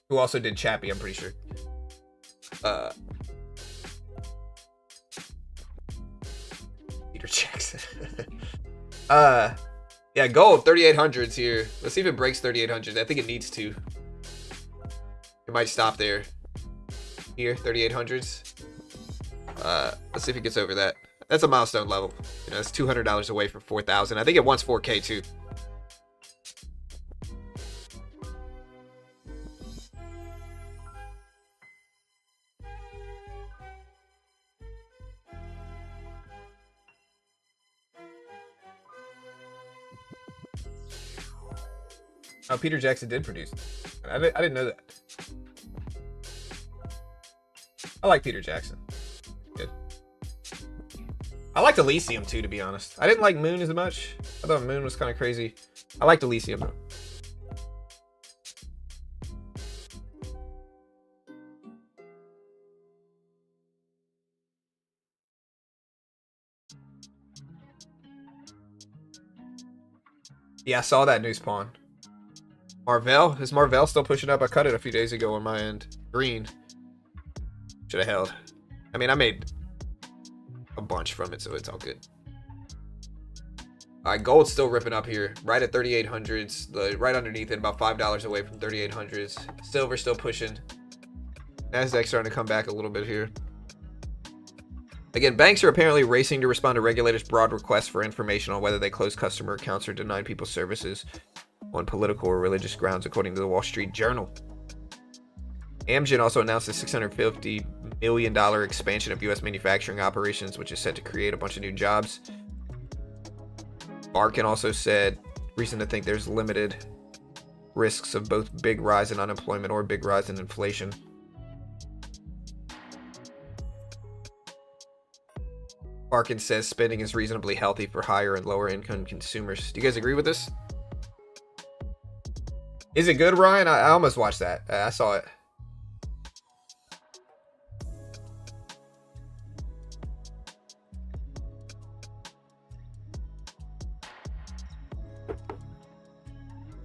Who also did Chappie, I'm pretty sure. Peter Jackson. Yeah, gold 3800s here. Let's see if it breaks 3800. I think it needs to. It might stop there. Here, 3800s. Let's see if it gets over that. That's a milestone level. You know, it's $200 away from 4,000. I think it wants 4K too. Oh, Peter Jackson did produce it. I didn't know that. I like Peter Jackson. Good. I liked Elysium too, to be honest. I didn't like Moon as much. I thought Moon was kind of crazy. I liked Elysium though. Yeah, I saw that new spawn. Marvel? Is Marvel still pushing up? I cut it a few days ago on my end. Green. Should have held. I mean, I made a bunch from it, so it's all good. All right, gold's still ripping up here. Right at 3,800s. Right underneath it, about $5 away from 3,800s. Silver still pushing. Nasdaq's starting to come back a little bit here. Again, banks are apparently racing to respond to regulators' broad requests for information on whether they close customer accounts or deny people services on political or religious grounds, according to the Wall Street Journal. Amgen also announced a $650 million expansion of U.S. manufacturing operations, which is set to create a bunch of new jobs. Barkin also said, reason to think there's limited risks of both big rise in unemployment or big rise in inflation. Barkin says spending is reasonably healthy for higher and lower income consumers. Do you guys agree with this? Is it good, Ryan? I almost watched that. I saw it.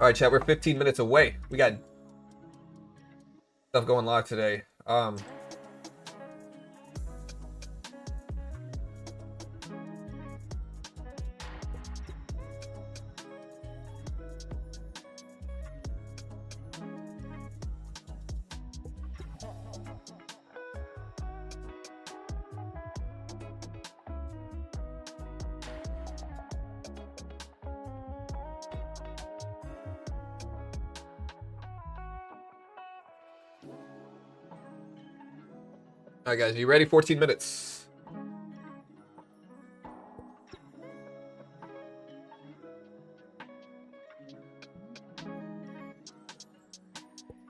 All right, chat. We're 15 minutes away. We got stuff going live today. All right, guys, are you ready? 14 minutes.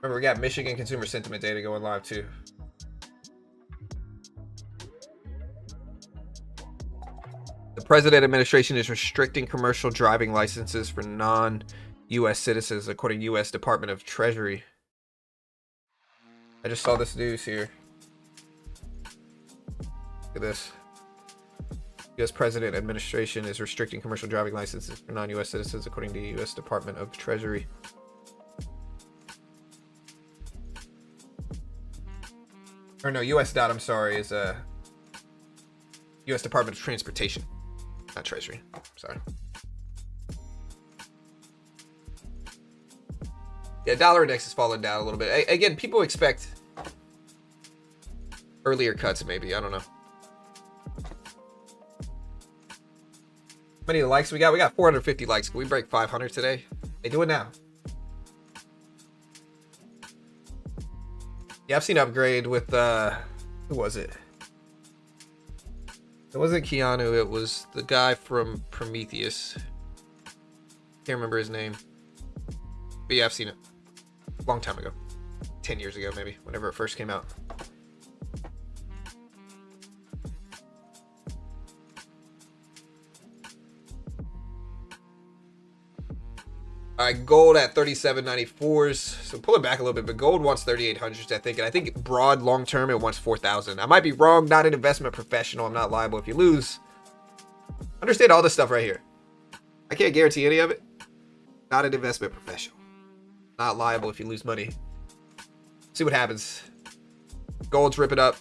Remember, we got Michigan consumer sentiment data going live too. The president administration is restricting commercial driving licenses for non-U.S. citizens, according to U.S. Department of Treasury. I just saw this news here. Look at this. U.S. President administration is restricting commercial driving licenses for non-U.S. citizens, according to the U.S. Department of Treasury. Or no, U.S. dot, I'm sorry, is U.S. Department of Transportation, not Treasury. Sorry. Yeah, dollar index has fallen down a little bit. Again, people expect earlier cuts, maybe. I don't know. How many likes we got? We got 450 likes. Can we break 500 today? Hey, do it now. Yeah, I've seen Upgrade with, who was it? It wasn't Keanu, it was the guy from Prometheus. Can't remember his name. But yeah, I've seen it. A long time ago. 10 years ago, maybe, whenever it first came out. All right, gold at 37.94s. So pull it back a little bit, but gold wants 3,800s, I think. And I think broad long term, it wants 4,000. I might be wrong. Not an investment professional. I'm not liable if you lose. Understand all this stuff right here. I can't guarantee any of it. Not an investment professional. Not liable if you lose money. See what happens. Gold's ripping up.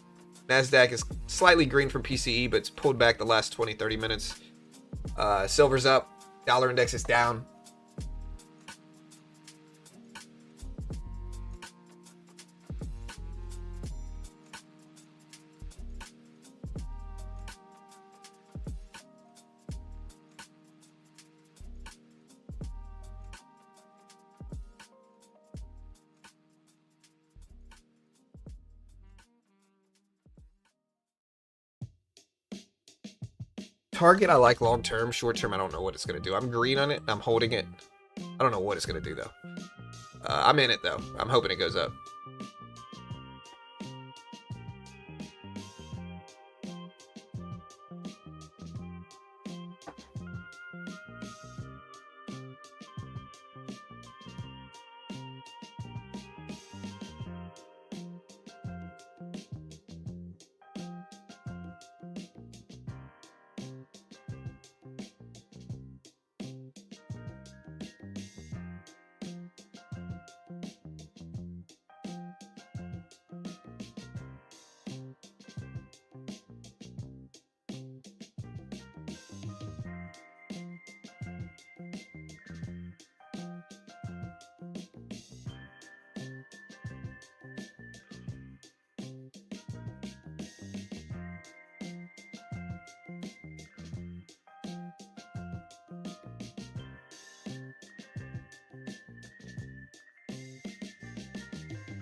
NASDAQ is slightly green from PCE, but it's pulled back the last 20, 30 minutes. Silver's up. Dollar index is down. Target I like long term. Short term I don't know what it's going to do. I'm green on it. I'm holding it. I don't know what it's going to do though. I'm in it though. I'm hoping it goes up.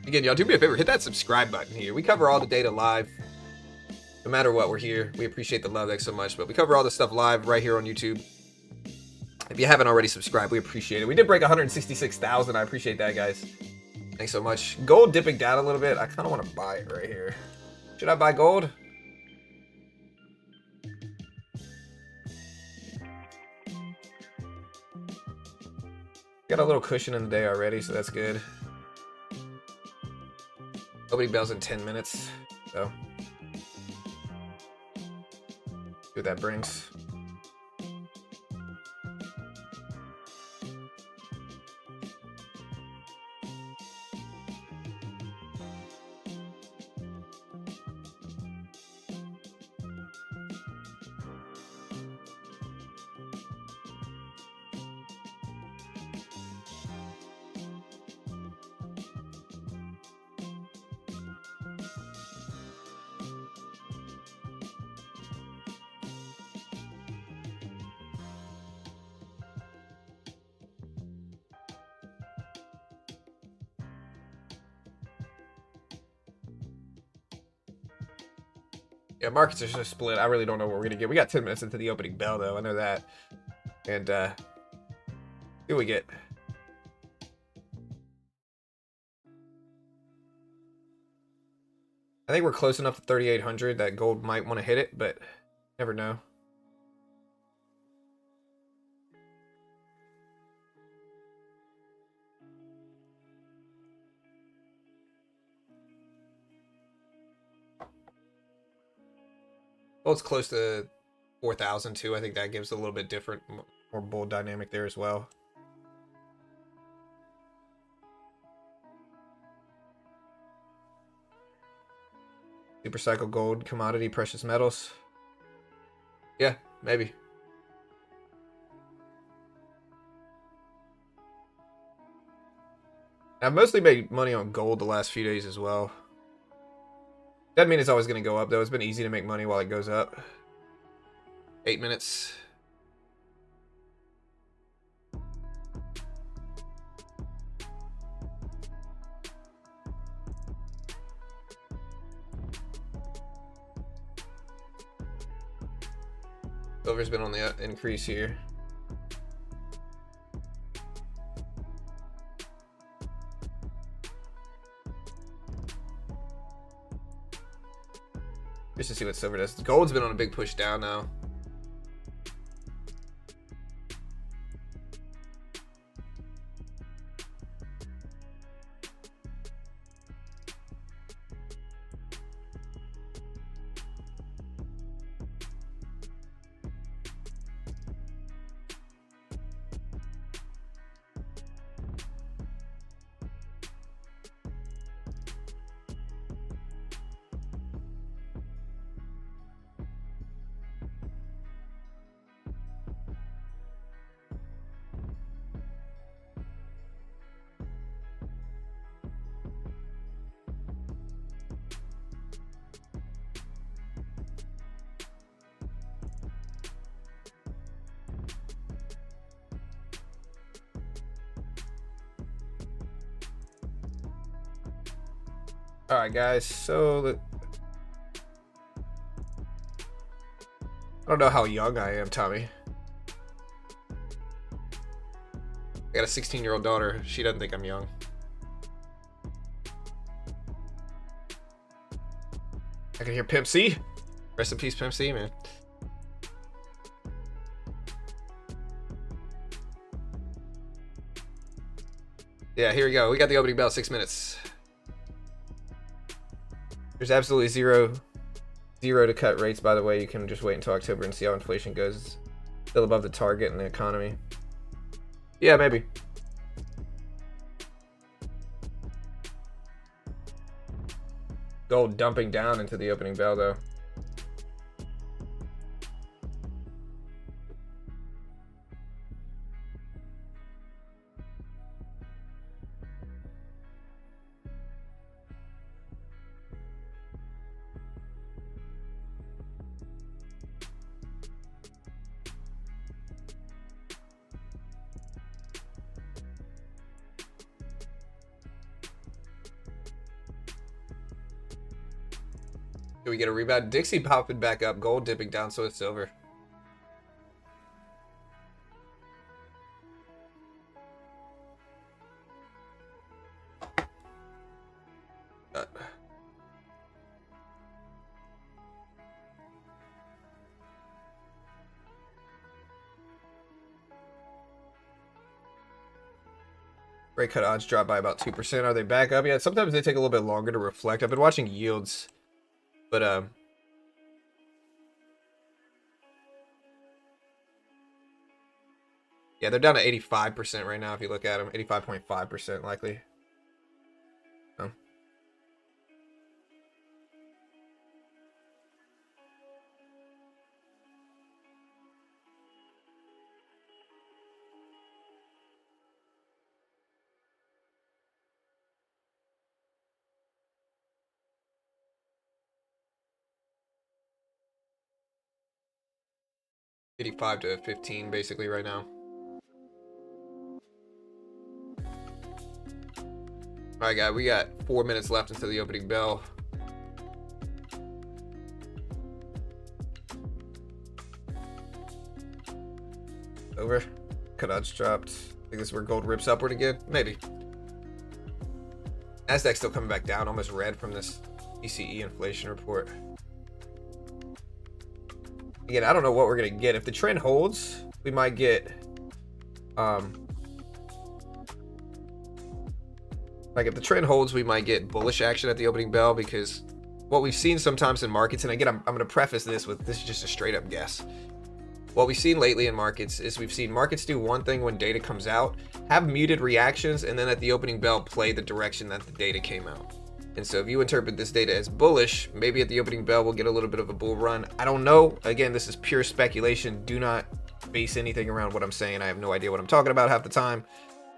Again, y'all do me a favor, hit that subscribe button here. We cover all the data live. No matter what, we're here. We appreciate the love, thanks so much. But we cover all this stuff live right here on YouTube. If you haven't already subscribed, we appreciate it. We did break 166,000. I appreciate that, guys. Thanks so much. Gold dipping down a little bit. I kind of want to buy it right here. Should I buy gold? Got a little cushion in the day already, so that's good. Opening bell's in 10 minutes, so see what that brings. Yeah, markets are just split. I really don't know what we're going to get. We got 10 minutes into the opening bell, though. I know that. And, here we get. I think we're close enough to 3,800 that gold might want to hit it, but never know. Gold's close to 4,000 too. I think that gives a little bit different, more bull dynamic there as well. Super cycle gold, commodity, precious metals. Yeah, maybe. I've mostly made money on gold the last few days as well. Doesn't mean it's always going to go up, though. It's been easy to make money while it goes up. 8 minutes. Silver's been on the increase here. Just to see what silver does. Gold's been on a big push down now. All right, guys. So I don't know how young I am, Tommy. I got a 16-year-old daughter. She doesn't think I'm young. I can hear Pimp C. Rest in peace, Pimp C, man. Yeah, here we go. We got the opening bell, 6 minutes. There's absolutely zero to cut rates, by the way. You can just wait until October and see how inflation goes. It's still above the target in the economy. Yeah, maybe. Gold dumping down into the opening bell, though. Do we get a rebound? Dixie popping back up. Gold dipping down, so it's silver. Rate cut odds dropped by about 2%. Are they back up yet? Sometimes they take a little bit longer to reflect. I've been watching yields, but yeah, they're down to 85% right now. If you look at them, 85.5% likely. Oh. $85 to $15 basically right now. All right, guys, we got 4 minutes left until the opening bell. Over. Cut odds dropped. I think this is where gold rips upward again. Maybe. Nasdaq's still coming back down, almost red from this PCE inflation report. Again, I don't know what we're gonna get. If the trend holds, we might get like if the trend holds, we might get bullish action at the opening bell, because what we've seen sometimes in markets, and again, I'm going to preface this with, this is just a straight up guess. What we've seen lately in markets is we've seen markets do one thing when data comes out, have muted reactions, and then at the opening bell play the direction that the data came out. And so if you interpret this data as bullish, maybe at the opening bell we'll get a little bit of a bull run. I don't know. Again, this is pure speculation. Do not base anything around what I'm saying. I have no idea what I'm talking about half the time.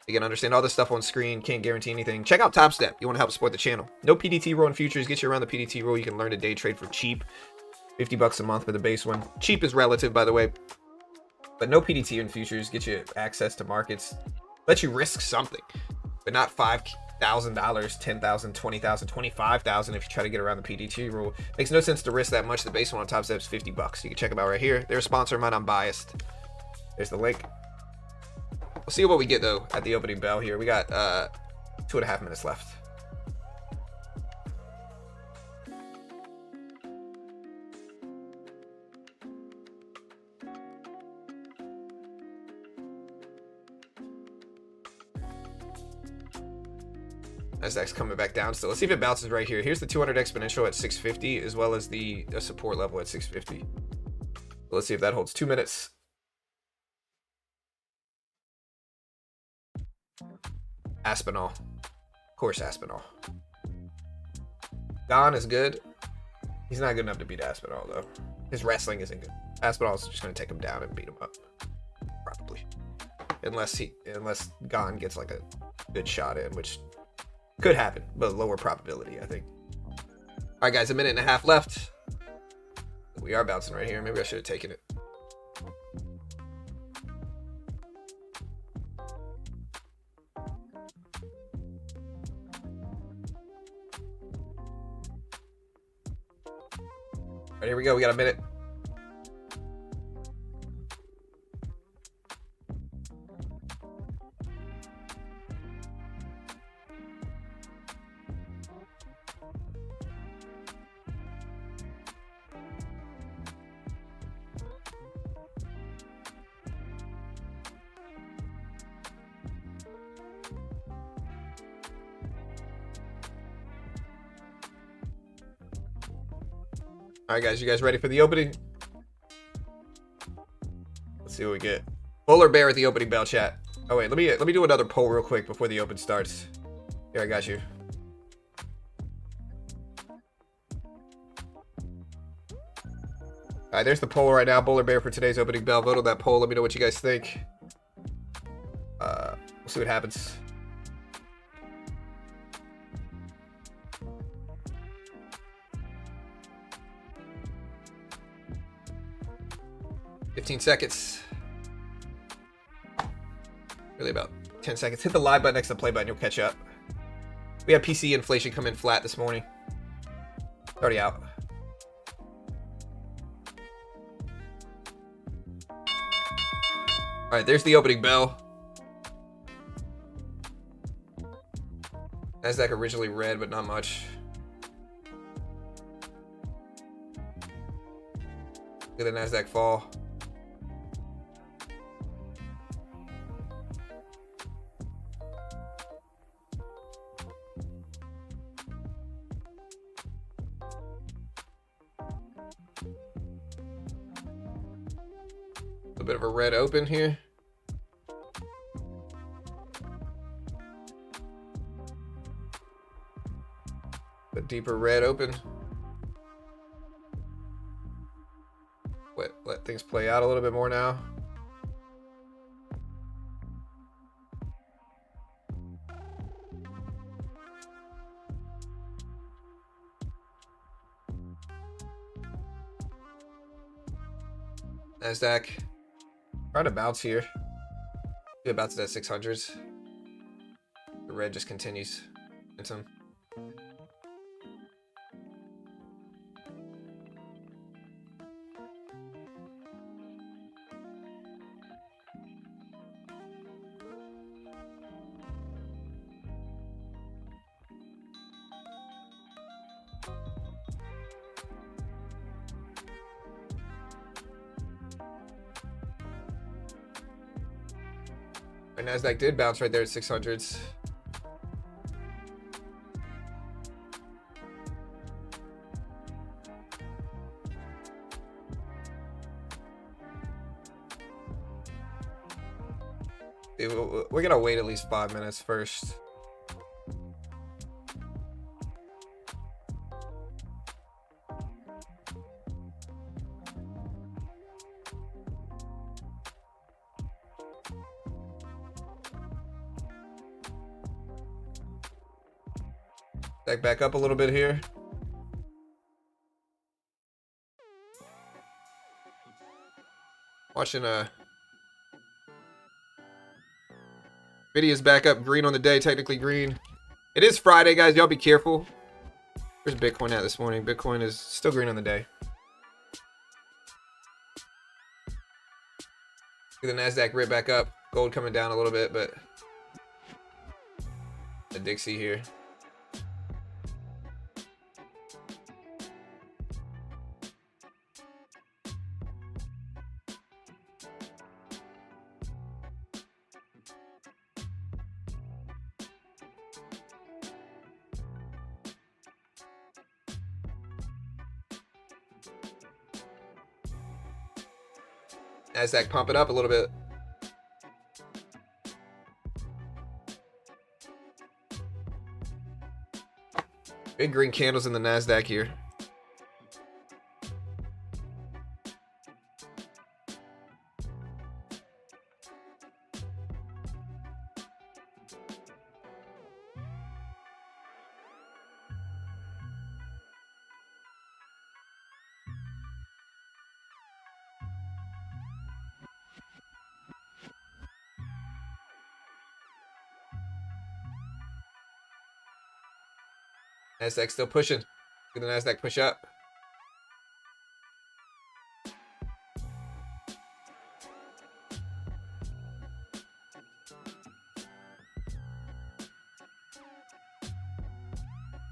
Again, understand all this stuff on screen. Can't guarantee anything. Check out Top Step. You want to help support the channel. No PDT rule in futures. Get you around the PDT rule. You can learn to day trade for cheap. $50 a month for the base one. Cheap is relative, by the way. But no PDT in futures. Get you access to markets. Let you risk something. But not $5,000, $10,000, $20,000, $25,000 if you try to get around the PDT rule. Makes no sense to risk that much. The base one on Top Step is $50. You can check them out right here. They're a sponsor of mine. I'm biased. There's the link. We'll see what we get, though, at the opening bell here. We got 2.5 minutes left. Nasdaq's coming back down still. Let's see if it bounces right here. Here's the 200 exponential at 650, as well as the support level at 650. Let's see if that holds. 2 minutes. Aspinall. Of course, Aspinall. Don is good. He's not good enough to beat Aspinall, though. His wrestling isn't good. Aspinall's just going to take him down and beat him up. Probably. Unless Gon gets like a good shot in, which could happen, but lower probability, I think. All right, guys, 1.5 minutes left. We are bouncing right here. Maybe I should have taken it. Here we go. We got a minute. All right, guys, you guys ready for the opening? Let's see what we get. Bull or bear at the opening bell, chat. Oh wait, let me do another poll real quick before the open starts. Here, I got you. All right, there's the poll right now. Bull or bear for today's opening bell. Vote on that poll. Let me know what you guys think. We'll see what happens. $15 seconds. Really about 10 seconds. Hit the live button next to the play button. You'll catch up. We have PCE inflation come in flat this morning. It's already out. All right, there's the opening bell. Nasdaq originally red, but not much. Look at the Nasdaq fall. A bit of a red open here. A deeper red open. Let things play out a little bit more now. Nasdaq trying to bounce here. It bounces at 600s. The red just continues into them. And Nasdaq did bounce right there at 600s. We're gonna wait at least 5 minutes first. Back up a little bit here. Watching Nvidia's back up green on the day, technically green. It is Friday, guys. Y'all be careful. Where's Bitcoin at this morning? Bitcoin is still green on the day. The Nasdaq rip back up. Gold coming down a little bit, but a Dixie here. Nasdaq pump it up a little bit. Big green candles in the Nasdaq here. Nasdaq still pushing. Look at the Nasdaq push up.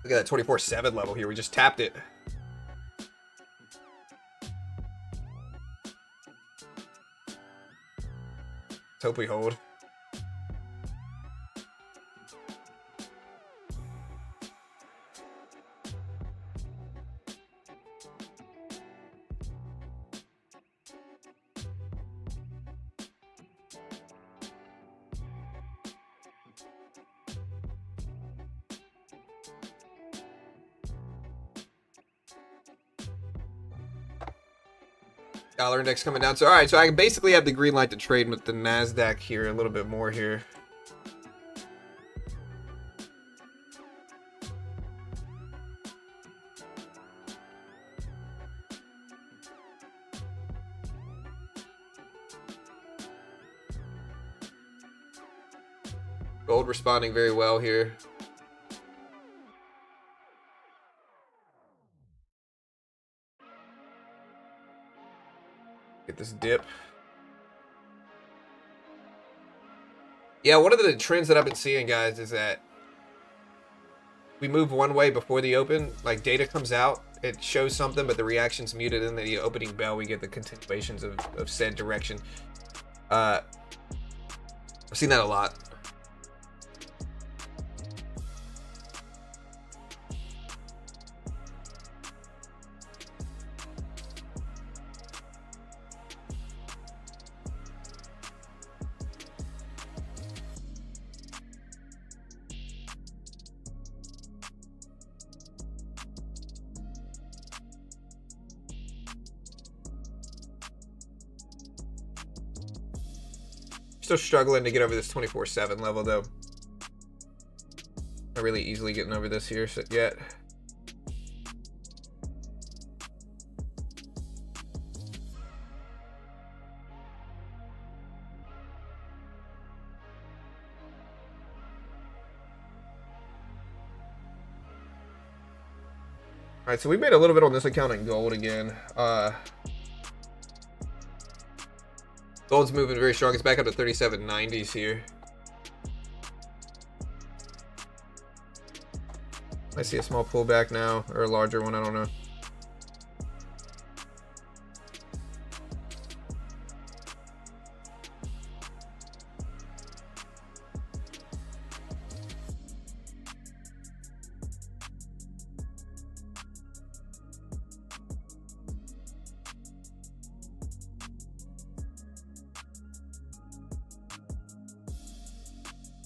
Look at that 24/7 level here. We just tapped it. Let's hope we hold. Dollar index coming down. So, all right. So I basically have the green light to trade with the NASDAQ here a little bit more here. Gold responding very well here. Get this dip. Yeah, one of the trends that I've been seeing, guys, is that we move one way before the open. Like, data comes out, it shows something, but the reaction's muted. In the opening bell, we get the continuations of said direction. I've seen that a lot. Still struggling to get over this 24/7 level, though. Not really easily getting over this here yet. All right, so we made a little bit on this account in gold again. Gold's moving very strong. It's back up to 37.90s here. I see a small pullback now, or a larger one, I don't know.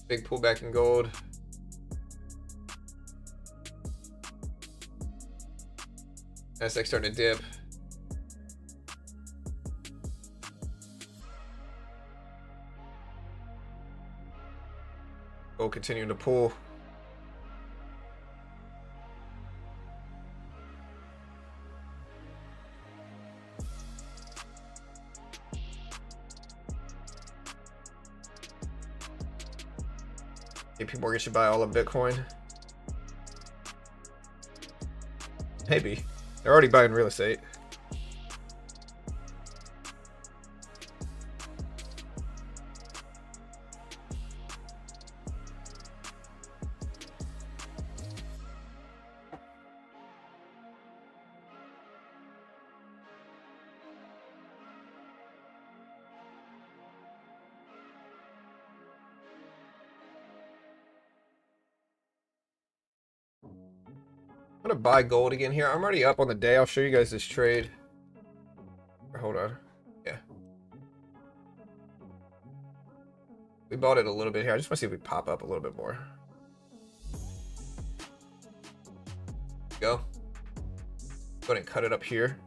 Big pullback in gold. NASDAQ starting to dip. Gold continuing to pull. JP Morgan should buy all of Bitcoin. Maybe. They're already buying real estate. I'm gonna buy gold again here. I'm already up on the day. I'll show you guys this trade. Hold on. Yeah. We bought it a little bit here. I just want to see if we pop up a little bit more. Go. Go ahead and cut it up here.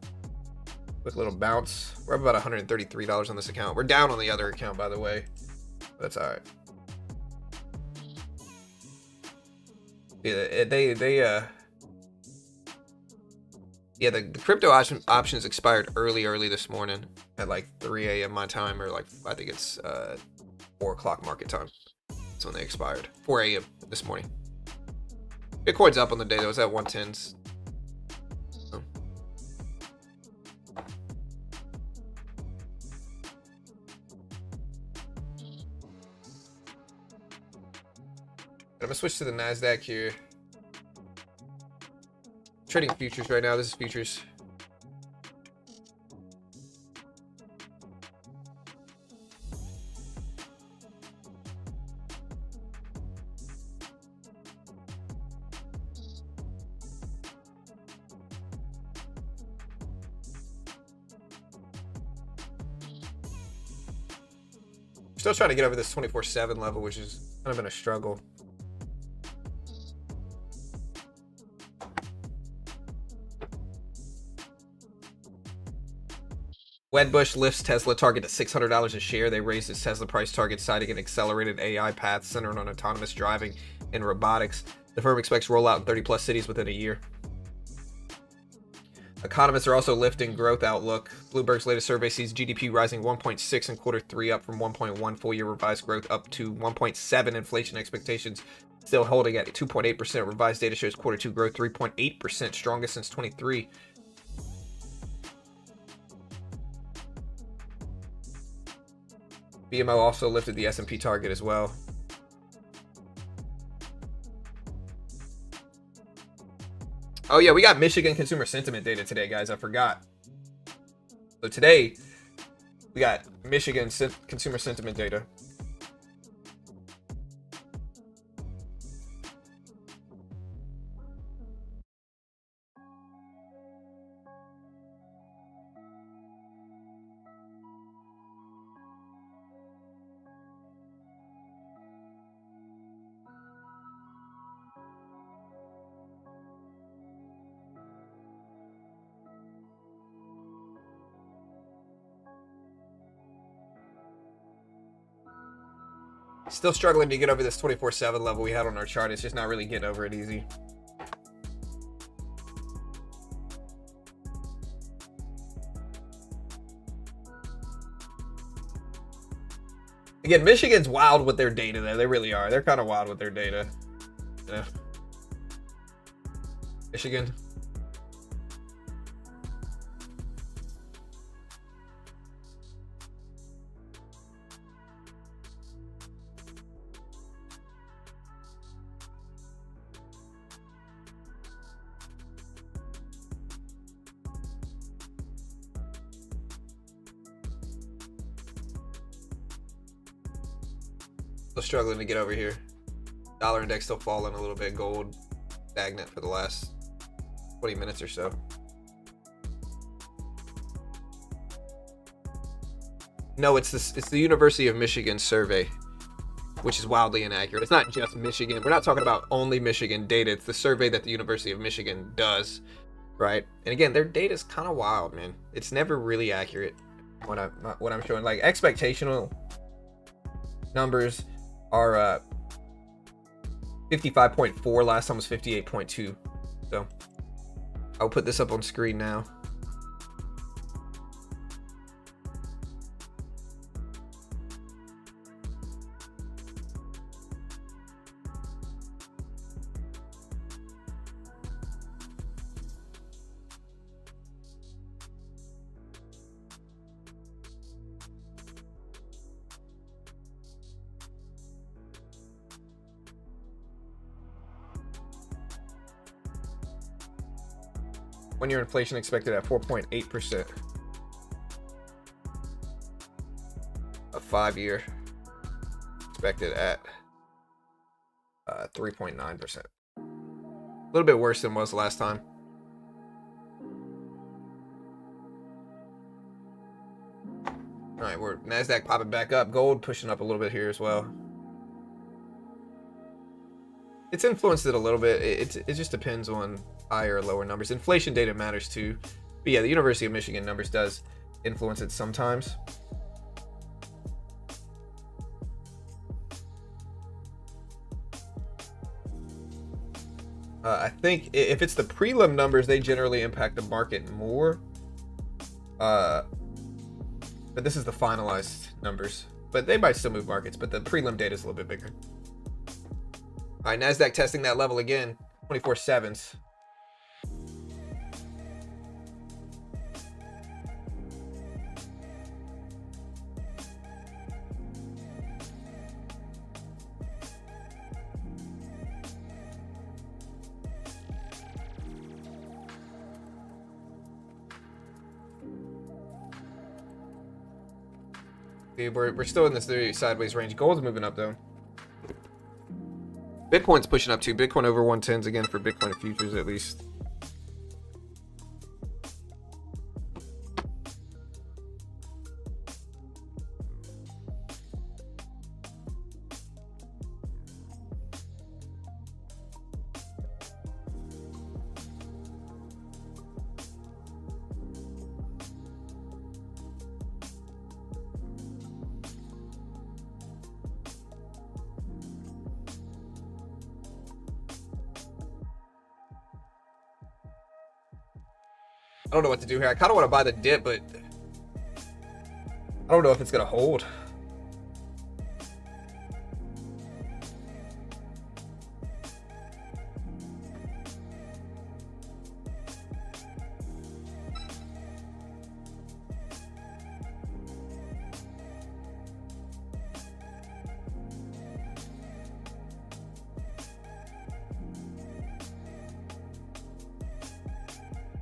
With a little bounce. We're up about $133 on this account. We're down on the other account, by the way. That's alright. Yeah, yeah, the crypto options expired early this morning at like 3 a.m. my time, or like, I think it's 4 o'clock market time. That's when they expired. 4 a.m. this morning. Bitcoin's up on the day though. It's at 110s. So. I'm gonna switch to the NASDAQ here. Trading futures right now. This is futures. Still trying to get over this 24/7 level, which is kind of been a struggle. Wedbush lifts Tesla target to $600 a share. They raised its Tesla price target, citing an accelerated AI path centered on autonomous driving and robotics. The firm expects rollout in 30 plus cities within a year. Economists are also lifting growth outlook. Bloomberg's latest survey sees GDP rising 1.6 in Q3, up from 1.1. Full-year revised growth up to 1.7. Inflation expectations still holding at 2.8%. Revised data shows Q2 growth 3.8%, strongest since 23. BMO also lifted the S&P target as well. Oh yeah, we got Michigan consumer sentiment data today, guys. I forgot. So today, we got Michigan consumer sentiment data. Still struggling to get over this 24/7 level we had on our chart. It's just not really getting over it easy. Again, Michigan's wild with their data, though. They really are. They're kind of wild with their data. Yeah. Michigan. Still struggling to get over here. Dollar index still falling a little bit. Gold stagnant for the last 20 minutes or so. No, it's the University of Michigan survey, which is wildly inaccurate. It's not just Michigan. We're not talking about only Michigan data. It's the survey that the University of Michigan does, right? And again, their data is kind of wild, man. It's never really accurate. What I'm showing, like expectational numbers are 55.4. Last time was 58.2. So I'll put this up on screen now. One-year inflation expected at 4.8%. A 5-year expected at 3.9%. A little bit worse than was last time. All right, we're NASDAQ popping back up. Gold pushing up a little bit here as well. It's influenced it a little bit. It just depends on higher or lower numbers. Inflation data matters too. But yeah, the University of Michigan numbers does influence it sometimes. I think if it's the prelim numbers, they generally impact the market more. But this is the finalized numbers. But they might still move markets, but the prelim data is a little bit bigger. All right, NASDAQ testing that level again, 24/7s. Dude, we're still in this sideways range. Gold's moving up though. Bitcoin's pushing up too. Bitcoin over 110s again for Bitcoin futures at least. I don't know what to do here. I kind of want to buy the dip, but I don't know if it's going to hold.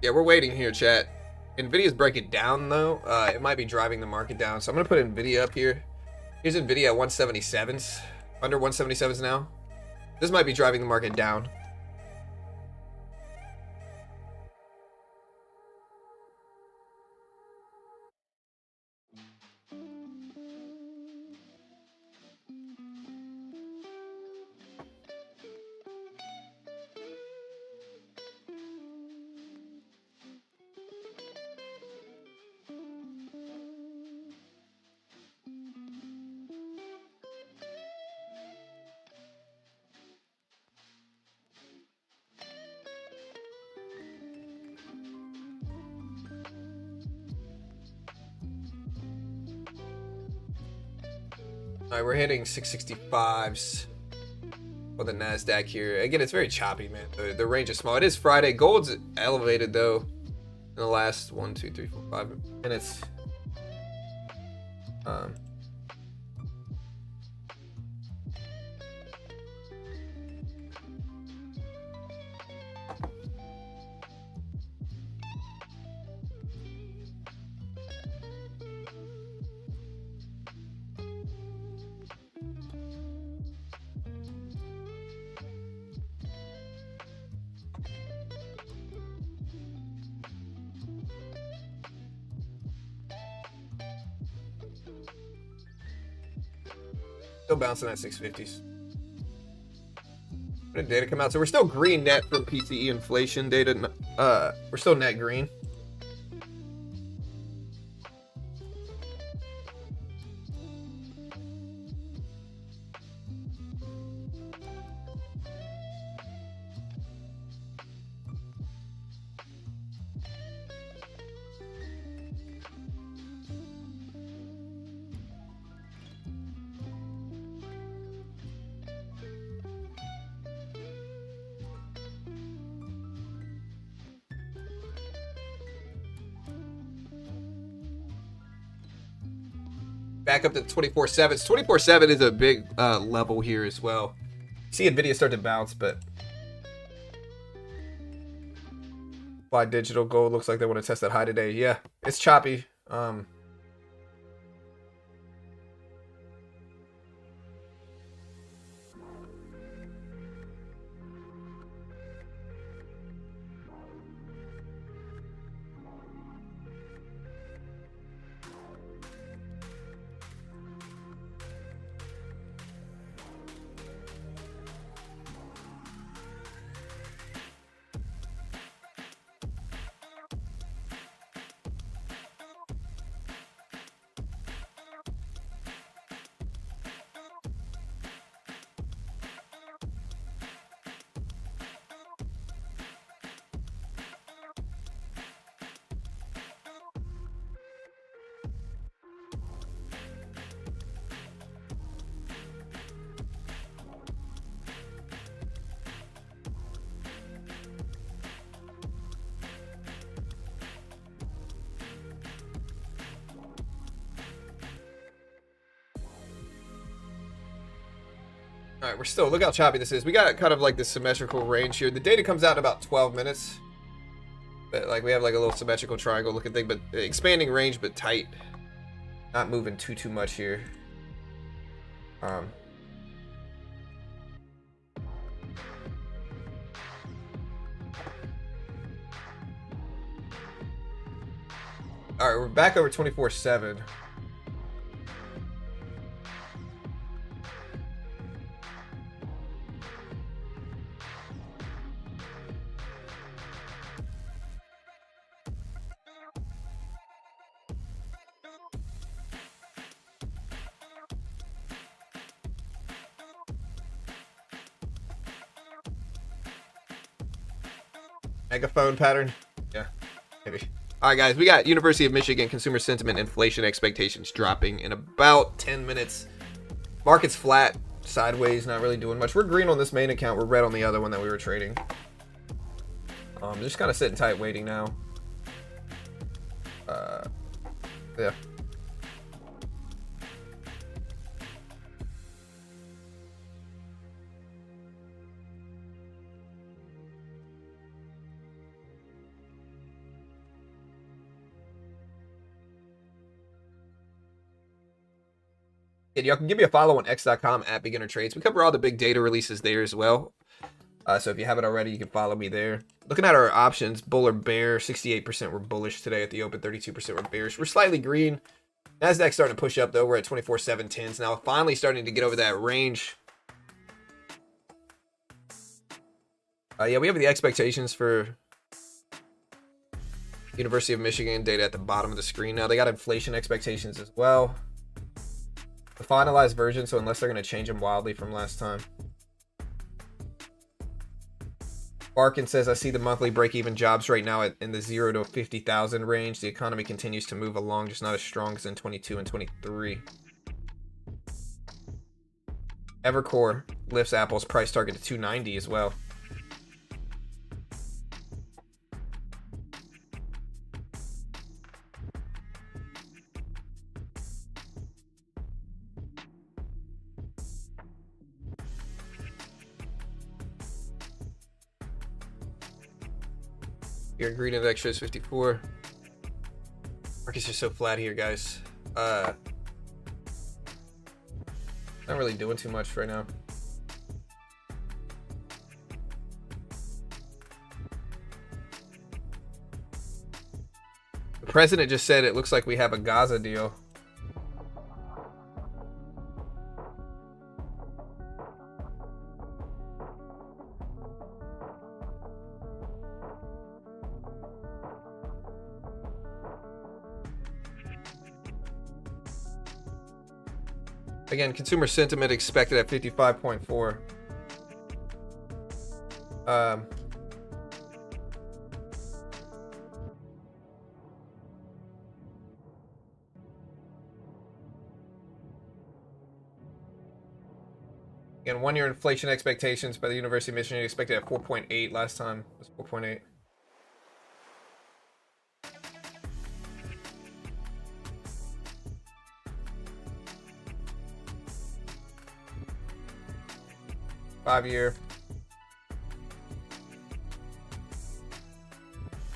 Yeah, we're waiting here, chat. Nvidia's breaking down though. It might be driving the market down. So I'm gonna put Nvidia up here. Here's Nvidia at 177s, under 177s now. This might be driving the market down. All right, we're hitting 665s for the NASDAQ here. Again, it's very choppy, man. The range is small. It is Friday. Gold's elevated, though, in the last 1, 2, 3, 4, 5 minutes. Still bouncing at 650s. When did data come out? So we're still green net from PCE inflation data. We're still net green. Back up to 24/7. 24/7 is a big level here as well. See Nvidia start to bounce, but why digital gold looks like they want to test that high today. Yeah, it's choppy. All right, we're still, look how choppy this is. We got kind of like this symmetrical range here. The data comes out in about 12 minutes. But like we have like a little symmetrical triangle looking thing, but expanding range, but tight. Not moving too much here. All right, we're back over 24/7. Megaphone pattern? Yeah, maybe. All right, guys, we got University of Michigan consumer sentiment inflation expectations dropping in about 10 minutes. Market's flat, sideways, not really doing much. We're green on this main account. We're red on the other one that we were trading. Just kind of sitting tight, waiting now. Yeah. And y'all can give me a follow on x.com at beginner trades. We cover all the big data releases there as well. So if you haven't already, you can follow me there. Looking at our options, bull or bear, 68% were bullish today at the open, 32% were bearish. We're slightly green. Nasdaq's starting to push up though. We're at 24,710s now, finally starting to get over that range. Yeah, we have the expectations for University of Michigan data at the bottom of the screen now. They got inflation expectations as well. The finalized version, so unless they're going to change them wildly from last time. Barkin says, I see the monthly break-even jobs right now in the 0 to 50,000 range. The economy continues to move along, just not as strong as in 22 and 23. Evercore lifts Apple's price target to 290 as well. Your green index shows 54. Markets are so flat here, guys. Not really doing too much right now. The president just said it looks like we have a Gaza deal. Again, consumer sentiment expected at 55.4. Again, 1 year inflation expectations by the University of Michigan expected at 4.8 last time. It was 4.8. Five-year.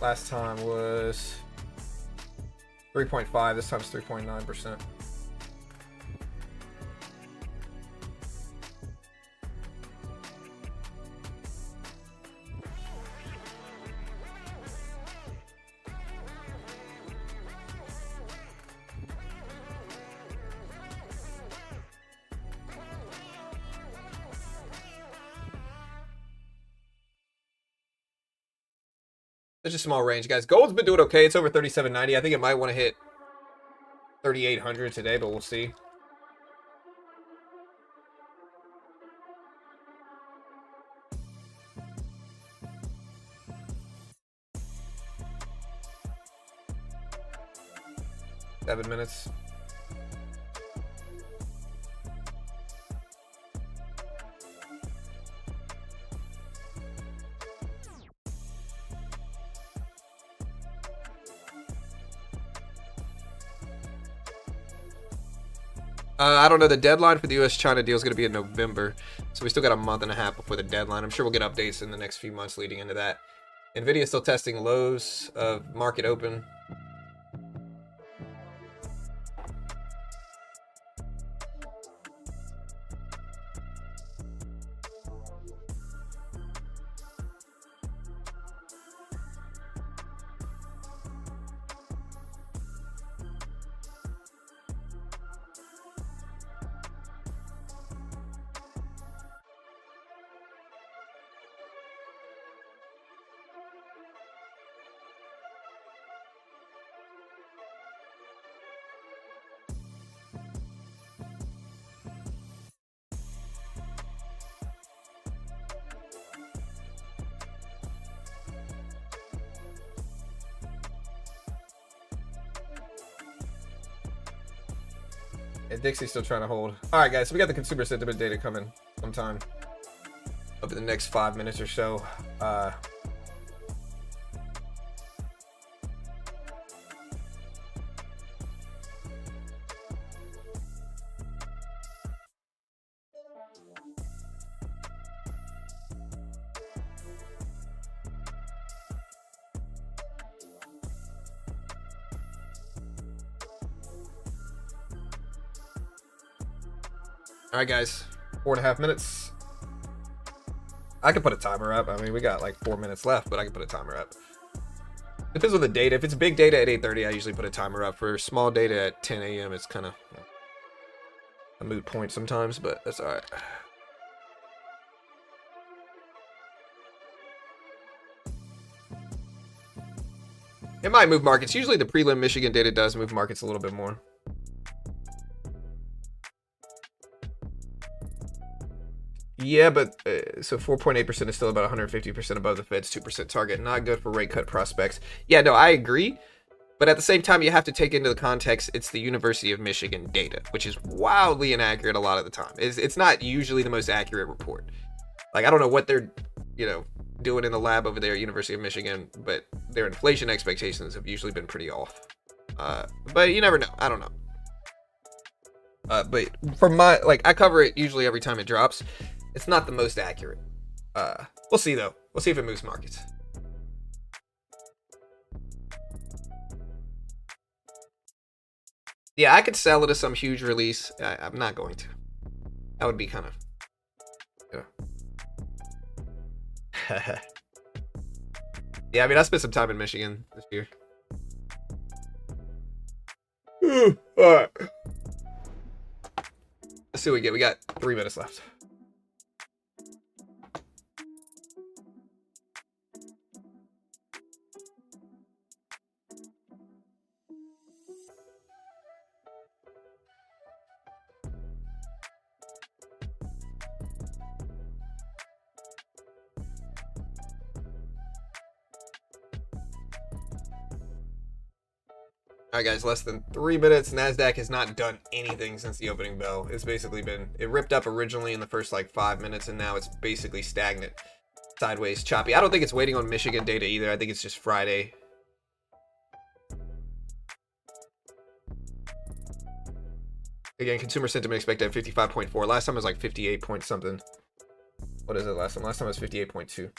Last time was 3.5. This time's 3.9%. Such a small range, guys. Gold's been doing okay. It's over 37.90. I think it might want to hit 3,800 today, but we'll see. Seven minutes. I don't know. The deadline for the US-China deal is going to be in November. So we still got a month and a half before the deadline. I'm sure we'll get updates in the next few months leading into that. NVIDIA is still testing lows of market open. And Dixie's still trying to hold. All right, guys, so we got the consumer sentiment data coming sometime over the next 5 minutes or so. All right, guys, 4.5 minutes. I can put a timer up. I mean, we got like 4 minutes left, but I can put a timer up. Depends on the data. If it's big data at 8:30, I usually put a timer up. For small data at 10 a.m., it's kind of a moot point sometimes, but that's all right. It might move markets. Usually the prelim Michigan data does move markets a little bit more. Yeah, but so 4.8% is still about 150% above the Fed's 2% target. Not good for rate cut prospects. Yeah, no, I agree. But at the same time, you have to take into the context, it's the University of Michigan data, which is wildly inaccurate a lot of the time. It's not usually the most accurate report. Like, I don't know what they're, doing in the lab over there at University of Michigan, but their inflation expectations have usually been pretty off. But you never know. I don't know. But from I cover it usually every time it drops. It's not the most accurate. We'll see, though. We'll see if it moves markets. Yeah, I could sell it as some huge release. I'm not going to. That would be kind of... Yeah, I mean, I spent some time in Michigan this year. Alright. Let's see what we get. We got 3 minutes left. All right, guys, less than 3 minutes. NASDAQ has not done anything since the opening bell. It's basically been, it ripped up originally in the first 5 minutes, and now it's basically stagnant, sideways, choppy. I don't think it's waiting on Michigan data either. I think it's just Friday. Again, consumer sentiment expected at 55.4. Last time it was 58 point something. What is it last time? Last time it was 58.2.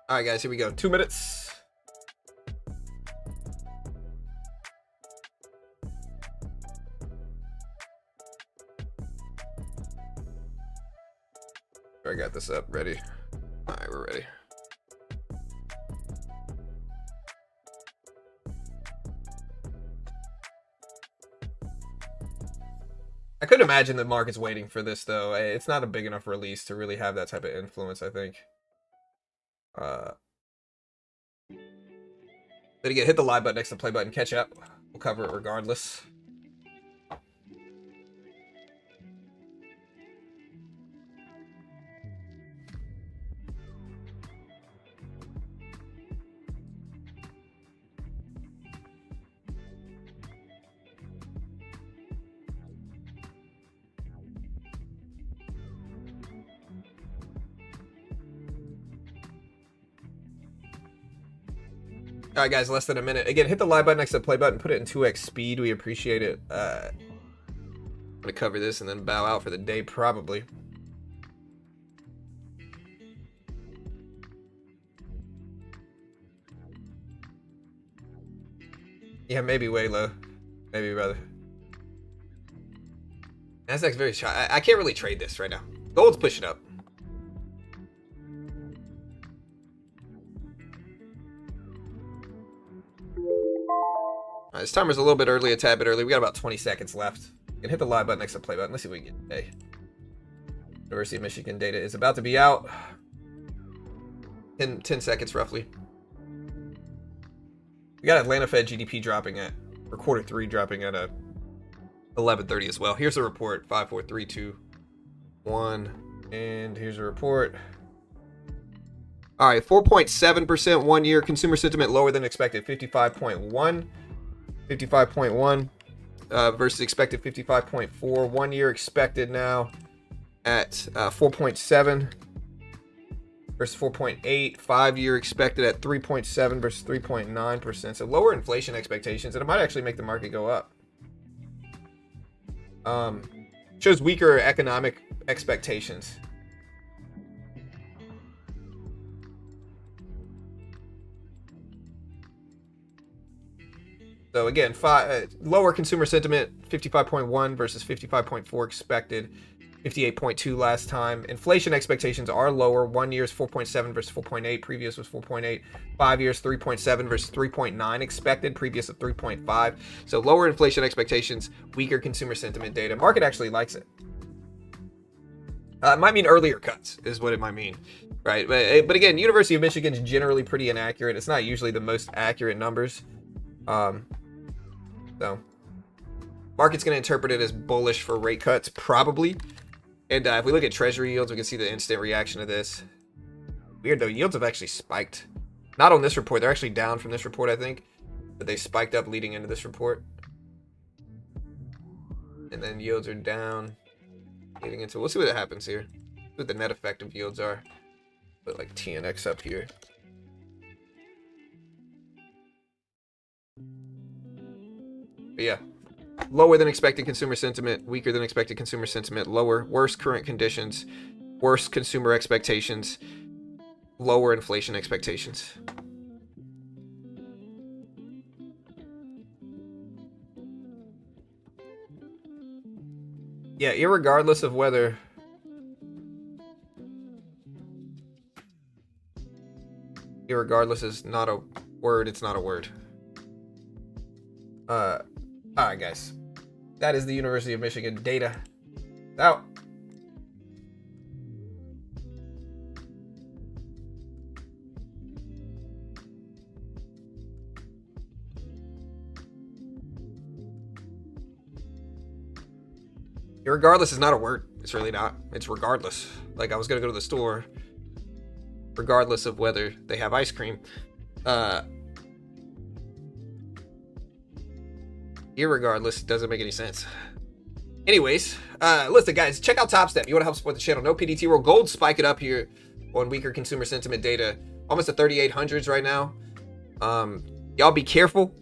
All right, guys, here we go. 2 minutes. I got this up, ready. All right, we're ready. I could imagine the market's waiting for this, though. It's not a big enough release to really have that type of influence, I think. But again, hit the live button next to the play button. Catch up. We'll cover it regardless. All right, guys, less than a minute. Again, hit the live button next to the play button. Put it in 2x speed. We appreciate it. I'm going to cover this and then bow out for the day, probably. Yeah, maybe way low. Maybe rather. NASDAQ's very shy. I can't really trade this right now. Gold's pushing up. This timer's a little bit early, a tad bit early. We got about 20 seconds left. You can hit the live button next to the play button. Let's see what we get today. University of Michigan data is about to be out in 10 seconds roughly. We got Atlanta Fed GDP dropping at, or quarter 3 dropping at 11:30 as well. Here's the report, 5, 4, 3, 2, 1, and here's a report. All right, 4.7% 1 year consumer sentiment lower than expected, 55.1 versus expected 55.4. 1 year expected now at 4.7 versus 4.8. 5 year expected at 3.7 versus 3.9%. So lower inflation expectations, and it might actually make the market go up. Shows weaker economic expectations. So again, lower consumer sentiment, 55.1 versus 55.4 expected, 58.2 last time. Inflation expectations are lower. 1 year's 4.7 versus 4.8. Previous was 4.8. 5 years 3.7 versus 3.9 expected. Previous of 3.5. So lower inflation expectations, weaker consumer sentiment data. Market actually likes it. It might mean earlier cuts is what it might mean, right? But again, University of Michigan is generally pretty inaccurate. It's not usually the most accurate numbers. So market's going to interpret it as bullish for rate cuts, probably. And if we look at treasury yields, we can see the instant reaction to this. Weird though, yields have actually spiked. Not on this report. They're actually down from this report, I think. But they spiked up leading into this report. And then yields are down leading into... We'll see what happens here. See what the net effective yields are. Put like TNX up here. But yeah, lower than expected consumer sentiment, weaker than expected consumer sentiment, worse current conditions, worse consumer expectations, lower inflation expectations. Yeah, irregardless of whether... Irregardless is not a word, it's not a word. Alright guys, that is the University of Michigan data out. Regardless is not a word. It's really not. It's regardless. Like I was gonna go to the store regardless of whether they have ice cream. Irregardless doesn't make any sense. Anyways, listen guys, check out Top Step. You want to help support the channel? No PDT roll. Gold spike it up here on weaker consumer sentiment data. Almost at 3800s right now. Y'all be careful.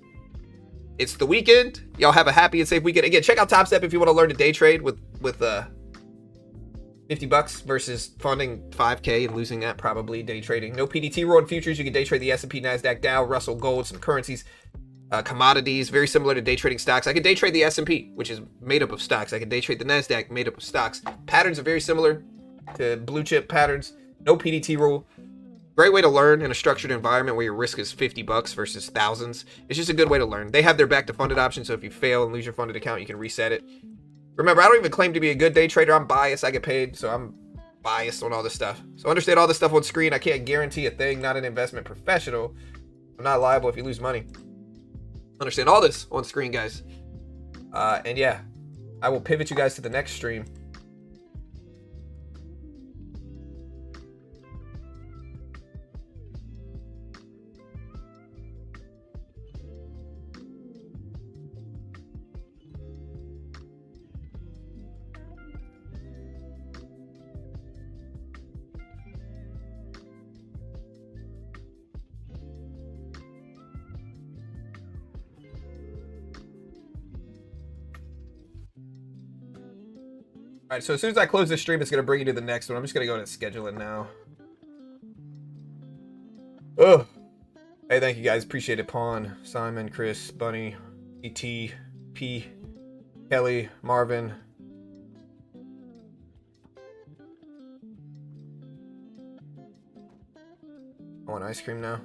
It's the weekend. Y'all have a happy and safe weekend. Again, check out Top Step if you want to learn to day trade with $50 versus funding 5K and losing that probably day trading. No PDT roll in futures. You can day trade the S&P, Nasdaq, Dow, Russell, gold, some currencies. Commodities, very similar to day trading stocks. I could day trade the S&P, which is made up of stocks. I could day trade the Nasdaq, made up of stocks. Patterns are very similar to blue chip patterns. No PDT rule. Great way to learn in a structured environment where your risk is $50 versus thousands. It's just a good way to learn. They have their back to funded option, so if you fail and lose your funded account, you can reset it. Remember, I don't even claim to be a good day trader. I'm biased. I get paid, so I'm biased on all this stuff. So understand all this stuff on screen. I can't guarantee a thing. Not an investment professional. I'm not liable if you lose money. Understand all this on screen, guys. And yeah, I will pivot you guys to the next stream. All right, so as soon as I close this stream, it's going to bring you to the next one. I'm just going to go and schedule it now. Oh, hey, thank you guys. Appreciate it. Pawn, Simon, Chris, Bunny, ET, P, Kelly, Marvin. I want ice cream now.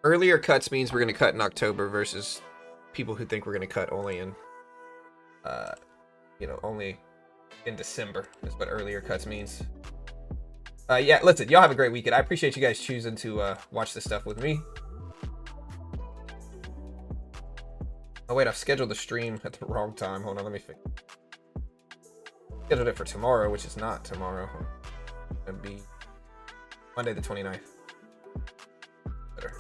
Earlier cuts means we're going to cut in October versus people who think we're going to cut only in, only in December. That's what earlier cuts means. Yeah, listen, y'all have a great weekend. I appreciate you guys choosing to watch this stuff with me. Oh, wait, I've scheduled the stream at the wrong time. Hold on, let me fix it. Scheduled it for tomorrow, which is not tomorrow. It'll be Monday the 29th. Better.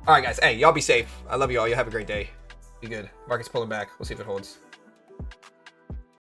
All right, guys. Hey, y'all be safe. I love you all. You have a great day. Be good. Market's pulling back. We'll see if it holds.